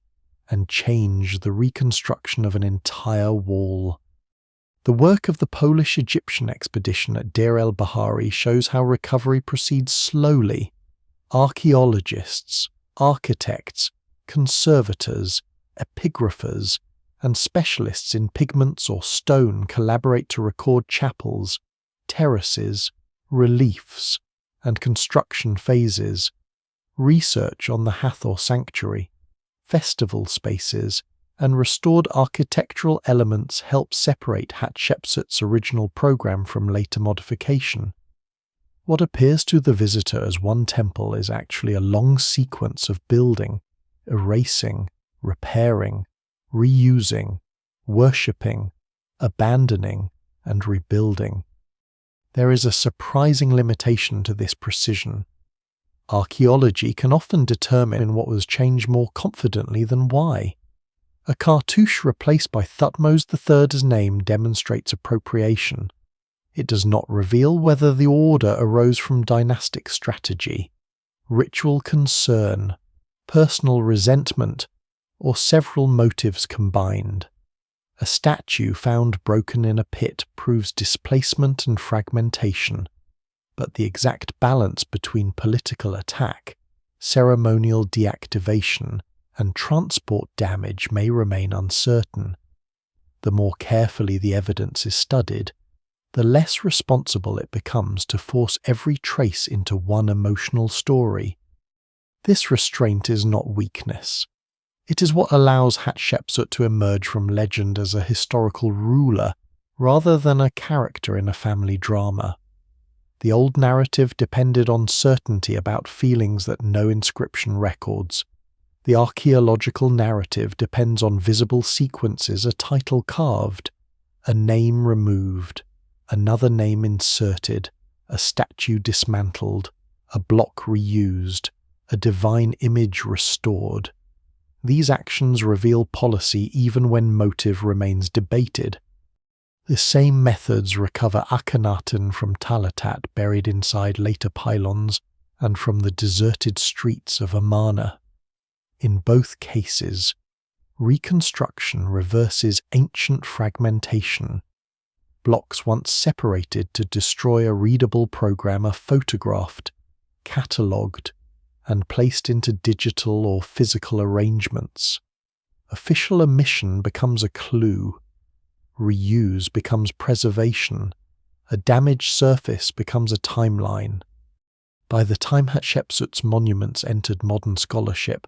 and change the reconstruction of an entire wall. The work of the Polish-Egyptian expedition at Deir el-Bahari shows how recovery proceeds slowly. Archaeologists, architects, conservators, epigraphers, and specialists in pigments or stone collaborate to record chapels, terraces, reliefs, and construction phases, research on the Hathor sanctuary, festival spaces, and restored architectural elements help separate Hatshepsut's original program from later modification. What appears to the visitor as one temple is actually a long sequence of building, erasing, repairing, reusing, worshipping, abandoning, and rebuilding. There is a surprising limitation to this precision. Archaeology can often determine what was changed more confidently than why. A cartouche replaced by Thutmose III's name demonstrates appropriation. It does not reveal whether the order arose from dynastic strategy, ritual concern, personal resentment, or several motives combined. A statue found broken in a pit proves displacement and fragmentation, but the exact balance between political attack, ceremonial deactivation, and transport damage may remain uncertain. The more carefully the evidence is studied, the less responsible it becomes to force every trace into one emotional story. This restraint is not weakness. It is what allows Hatshepsut to emerge from legend as a historical ruler rather than a character in a family drama. The old narrative depended on certainty about feelings that no inscription records. The archaeological narrative depends on visible sequences, a title carved, a name removed, another name inserted, a statue dismantled, a block reused, a divine image restored. These actions reveal policy even when motive remains debated. The same methods recover Akhenaten from Talatat buried inside later pylons and from the deserted streets of Amarna. In both cases, reconstruction reverses ancient fragmentation. Blocks once separated to destroy a readable program are photographed, catalogued, and placed into digital or physical arrangements. Official omission becomes a clue. Reuse becomes preservation. A damaged surface becomes a timeline. By the time Hatshepsut's monuments entered modern scholarship,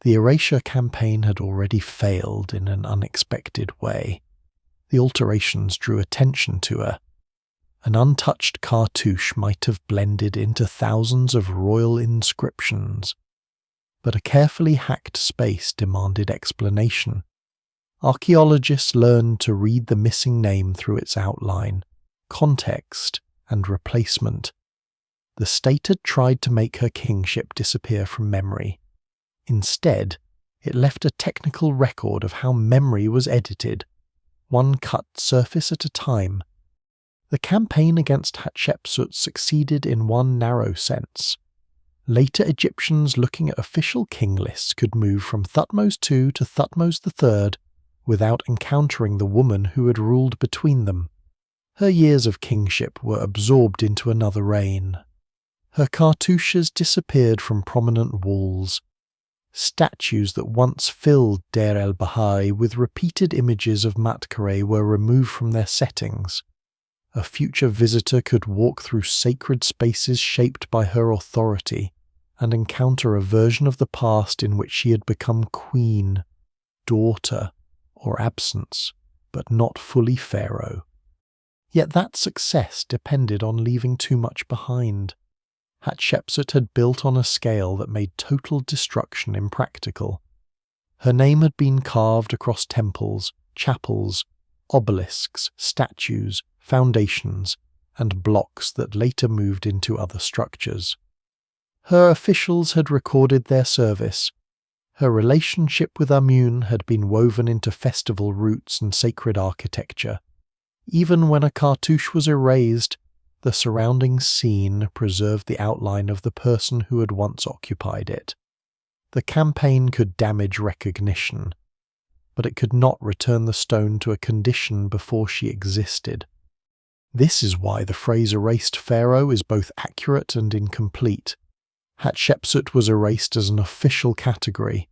the erasure campaign had already failed in an unexpected way. The alterations drew attention to her, An untouched cartouche might have blended into thousands of royal inscriptions, but a carefully hacked space demanded explanation. Archaeologists learned to read the missing name through its outline, context, and replacement. The state had tried to make her kingship disappear from memory. Instead, it left a technical record of how memory was edited, one cut surface at a time. The campaign against Hatshepsut succeeded in one narrow sense. Later Egyptians looking at official king lists could move from Thutmose II to Thutmose III without encountering the woman who had ruled between them. Her years of kingship were absorbed into another reign. Her cartouches disappeared from prominent walls. Statues that once filled Deir el-Bahari with repeated images of Matkare were removed from their settings. A future visitor could walk through sacred spaces shaped by her authority and encounter a version of the past in which she had become queen, daughter, or absence, but not fully Pharaoh. Yet that success depended on leaving too much behind. Hatshepsut had built on a scale that made total destruction impractical. Her name had been carved across temples, chapels, obelisks, statues, foundations, and blocks that later moved into other structures. Her officials had recorded their service. Her relationship with Amun had been woven into festival routes and sacred architecture. Even when a cartouche was erased, the surrounding scene preserved the outline of the person who had once occupied it. The campaign could damage recognition, but it could not return the stone to a condition before she existed. This is why the phrase erased Pharaoh is both accurate and incomplete. Hatshepsut was erased as an official category.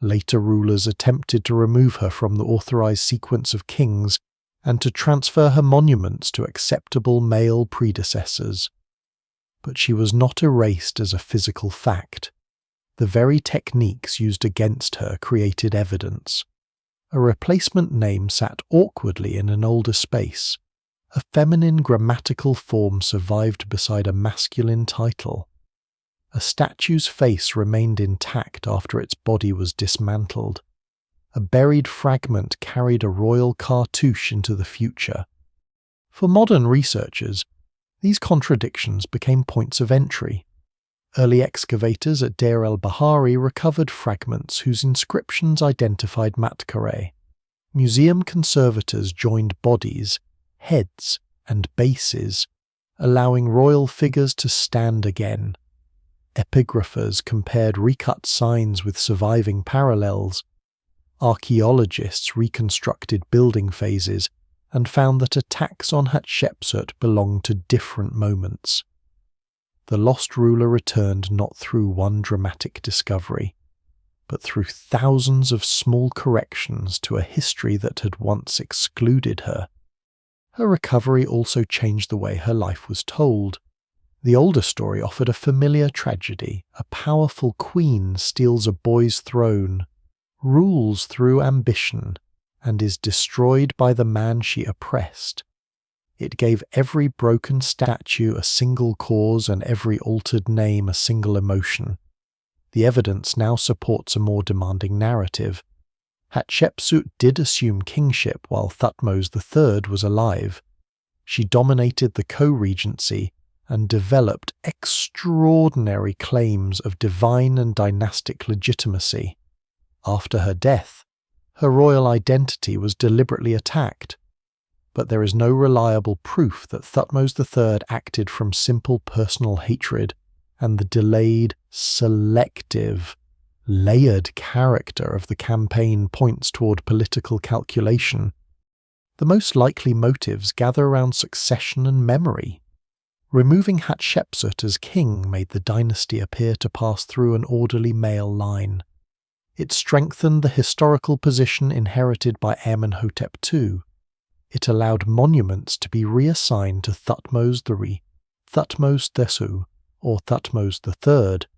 Later rulers attempted to remove her from the authorized sequence of kings and to transfer her monuments to acceptable male predecessors. But she was not erased as a physical fact. The very techniques used against her created evidence. A replacement name sat awkwardly in an older space. A feminine grammatical form survived beside a masculine title. A statue's face remained intact after its body was dismantled. A buried fragment carried a royal cartouche into the future. For modern researchers, these contradictions became points of entry. Early excavators at Deir el-Bahari recovered fragments whose inscriptions identified Matkare. Museum conservators joined bodies, heads, and bases, allowing royal figures to stand again. Epigraphers compared recut signs with surviving parallels. Archaeologists reconstructed building phases and found that attacks on Hatshepsut belonged to different moments. The lost ruler returned not through one dramatic discovery, but through thousands of small corrections to a history that had once excluded her. Her recovery also changed the way her life was told. The older story offered a familiar tragedy. A powerful queen steals a boy's throne, rules through ambition, and is destroyed by the man she oppressed. It gave every broken statue a single cause and every altered name a single emotion. The evidence now supports a more demanding narrative. Hatshepsut did assume kingship while Thutmose III was alive. She dominated the co-regency and developed extraordinary claims of divine and dynastic legitimacy. After her death, her royal identity was deliberately attacked, but there is no reliable proof that Thutmose III acted from simple personal hatred, and the delayed, selective, layered character of the campaign points toward political calculation. The most likely motives gather around succession and memory. Removing Hatshepsut as king made the dynasty appear to pass through an orderly male line. It strengthened the historical position inherited by Amenhotep II. It allowed monuments to be reassigned to Thutmose III, Thutmose III, or Thutmose III.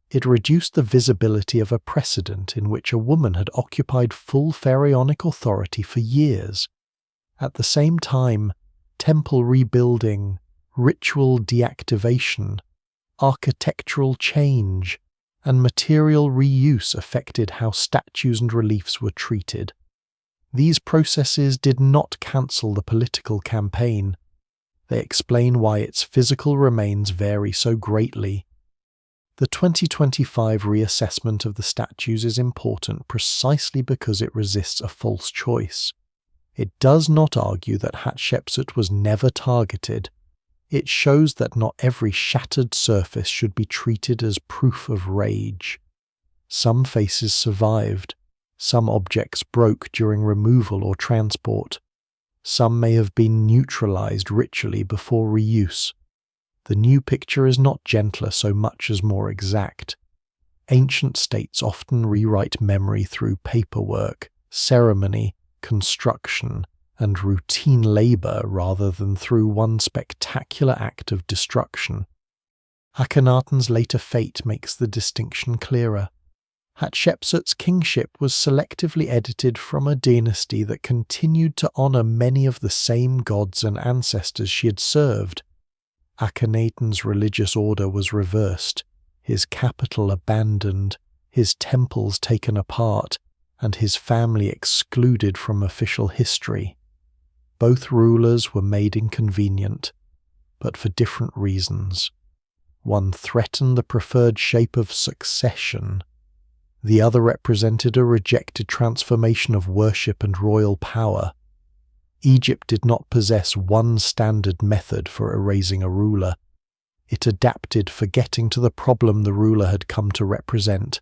It reduced the visibility of a precedent in which a woman had occupied full pharaonic authority for years. At the same time, temple rebuilding, ritual deactivation, architectural change, and material reuse affected how statues and reliefs were treated. These processes did not cancel the political campaign. They explain why its physical remains vary so greatly. The 2025 reassessment of the statues is important precisely because it resists a false choice. It does not argue that Hatshepsut was never targeted. It shows that not every shattered surface should be treated as proof of rage. Some faces survived. Some objects broke during removal or transport. Some may have been neutralized ritually before reuse. The new picture is not gentler so much as more exact. Ancient states often rewrite memory through paperwork, ceremony, construction, and routine labor rather than through one spectacular act of destruction. Akhenaten's later fate makes the distinction clearer. Hatshepsut's kingship was selectively edited from a dynasty that continued to honor many of the same gods and ancestors she had served. Akhenaten's religious order was reversed, his capital abandoned, his temples taken apart, and his family excluded from official history. Both rulers were made inconvenient, but for different reasons. One threatened the preferred shape of succession. The other represented a rejected transformation of worship and royal power. Egypt did not possess one standard method for erasing a ruler. It adapted, forgetting to the problem the ruler had come to represent.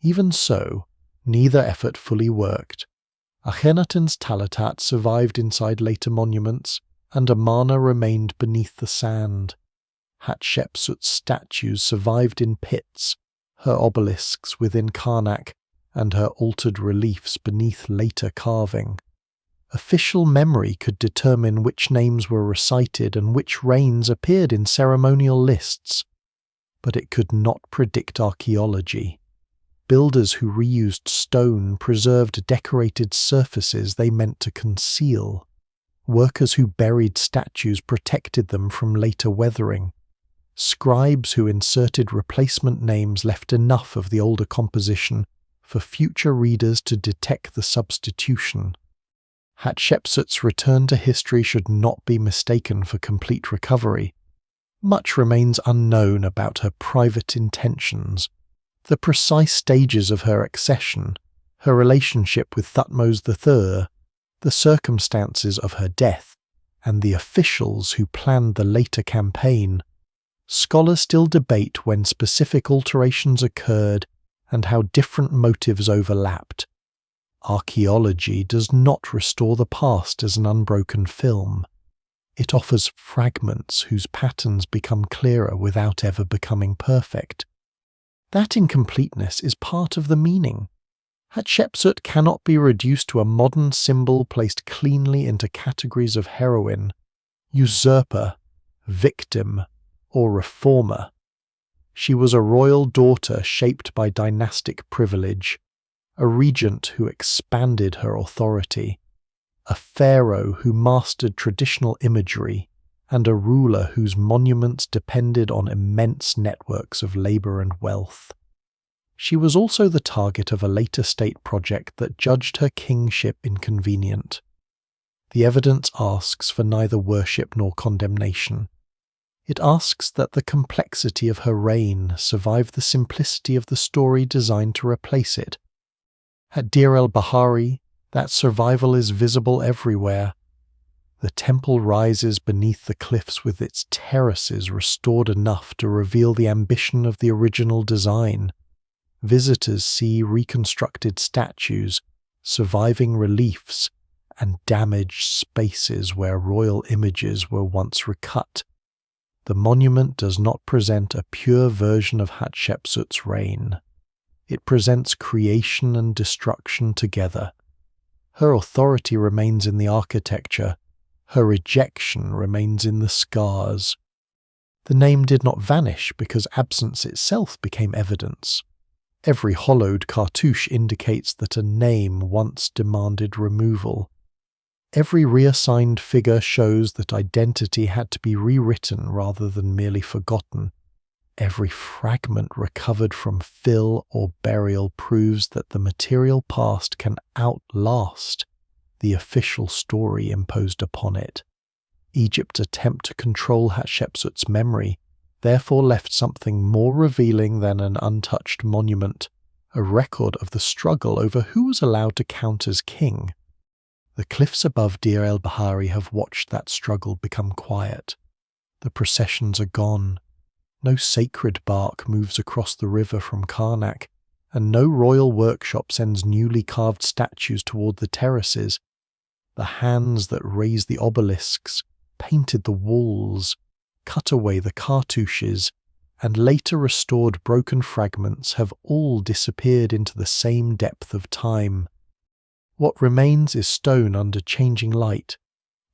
Even so, neither effort fully worked. Akhenaten's Talatat survived inside later monuments, and Amarna remained beneath the sand. Hatshepsut's statues survived in pits, her obelisks within Karnak, and her altered reliefs beneath later carving. Official memory could determine which names were recited and which reigns appeared in ceremonial lists, but it could not predict archaeology. Builders who reused stone preserved decorated surfaces they meant to conceal. Workers who buried statues protected them from later weathering. Scribes who inserted replacement names left enough of the older composition for future readers to detect the substitution. Hatshepsut's return to history should not be mistaken for complete recovery. Much remains unknown about her private intentions. The precise stages of her accession, her relationship with Thutmose III, the circumstances of her death, and the officials who planned the later campaign. Scholars still debate when specific alterations occurred and how different motives overlapped. Archaeology does not restore the past as an unbroken film. It offers fragments whose patterns become clearer without ever becoming perfect. That incompleteness is part of the meaning. Hatshepsut cannot be reduced to a modern symbol placed cleanly into categories of heroine, usurper, victim, or reformer. She was a royal daughter shaped by dynastic privilege, a regent who expanded her authority, a pharaoh who mastered traditional imagery, and a ruler whose monuments depended on immense networks of labor and wealth. She was also the target of a later state project that judged her kingship inconvenient. The evidence asks for neither worship nor condemnation. It asks that the complexity of her reign survive the simplicity of the story designed to replace it. At Deir el-Bahari, that survival is visible everywhere. The temple rises beneath the cliffs with its terraces restored enough to reveal the ambition of the original design. Visitors see reconstructed statues, surviving reliefs, and damaged spaces where royal images were once recut. The monument does not present a pure version of Hatshepsut's reign. It presents creation and destruction together. Her authority remains in the architecture. Her rejection remains in the scars. The name did not vanish because absence itself became evidence. Every hollowed cartouche indicates that a name once demanded removal. Every reassigned figure shows that identity had to be rewritten rather than merely forgotten. Every fragment recovered from fill or burial proves that the material past can outlast the official story imposed upon it. Egypt's attempt to control Hatshepsut's memory therefore left something more revealing than an untouched monument, a record of the struggle over who was allowed to count as king. The cliffs above Deir el-Bahari have watched that struggle become quiet. The processions are gone. No sacred bark moves across the river from Karnak, and no royal workshop sends newly carved statues toward the terraces. The hands that raised the obelisks, painted the walls, cut away the cartouches, and later restored broken fragments have all disappeared into the same depth of time. What remains is stone under changing light.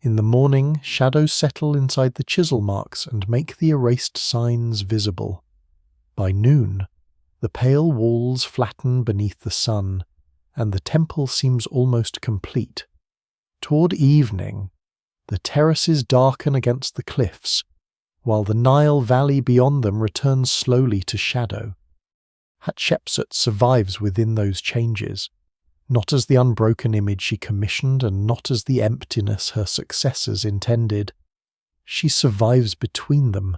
In the morning, shadows settle inside the chisel marks and make the erased signs visible. By noon, the pale walls flatten beneath the sun, and the temple seems almost complete. Toward evening, the terraces darken against the cliffs, while the Nile valley beyond them returns slowly to shadow. Hatshepsut survives within those changes, not as the unbroken image she commissioned and not as the emptiness her successors intended. She survives between them.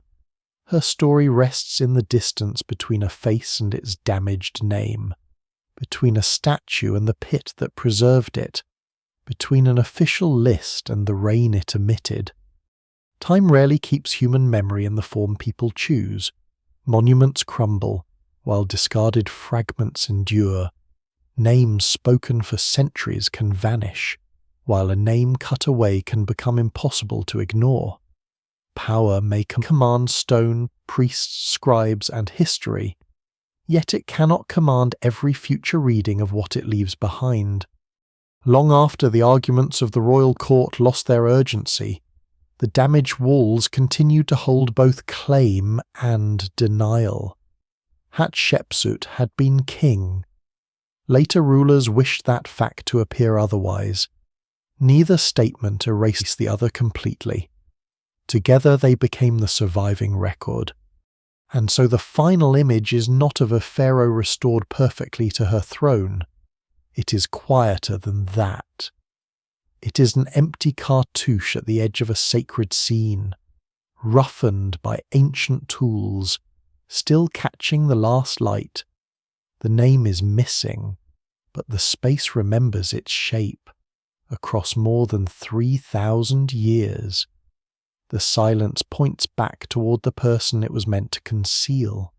Her story rests in the distance between a face and its damaged name, between a statue and the pit that preserved it, between an official list and the rain it emitted. Time rarely keeps human memory in the form people choose. Monuments crumble, while discarded fragments endure. Names spoken for centuries can vanish, while a name cut away can become impossible to ignore. Power may command stone, priests, scribes, and history, yet it cannot command every future reading of what it leaves behind. Long after the arguments of the royal court lost their urgency, the damaged walls continued to hold both claim and denial. Hatshepsut had been king. Later rulers wished that fact to appear otherwise. Neither statement erased the other completely. Together they became the surviving record. And so the final image is not of a pharaoh restored perfectly to her throne. It is quieter than that. It is an empty cartouche at the edge of a sacred scene, roughened by ancient tools, still catching the last light. The name is missing, but the space remembers its shape. Across more than 3,000 years, the silence points back toward the person it was meant to conceal.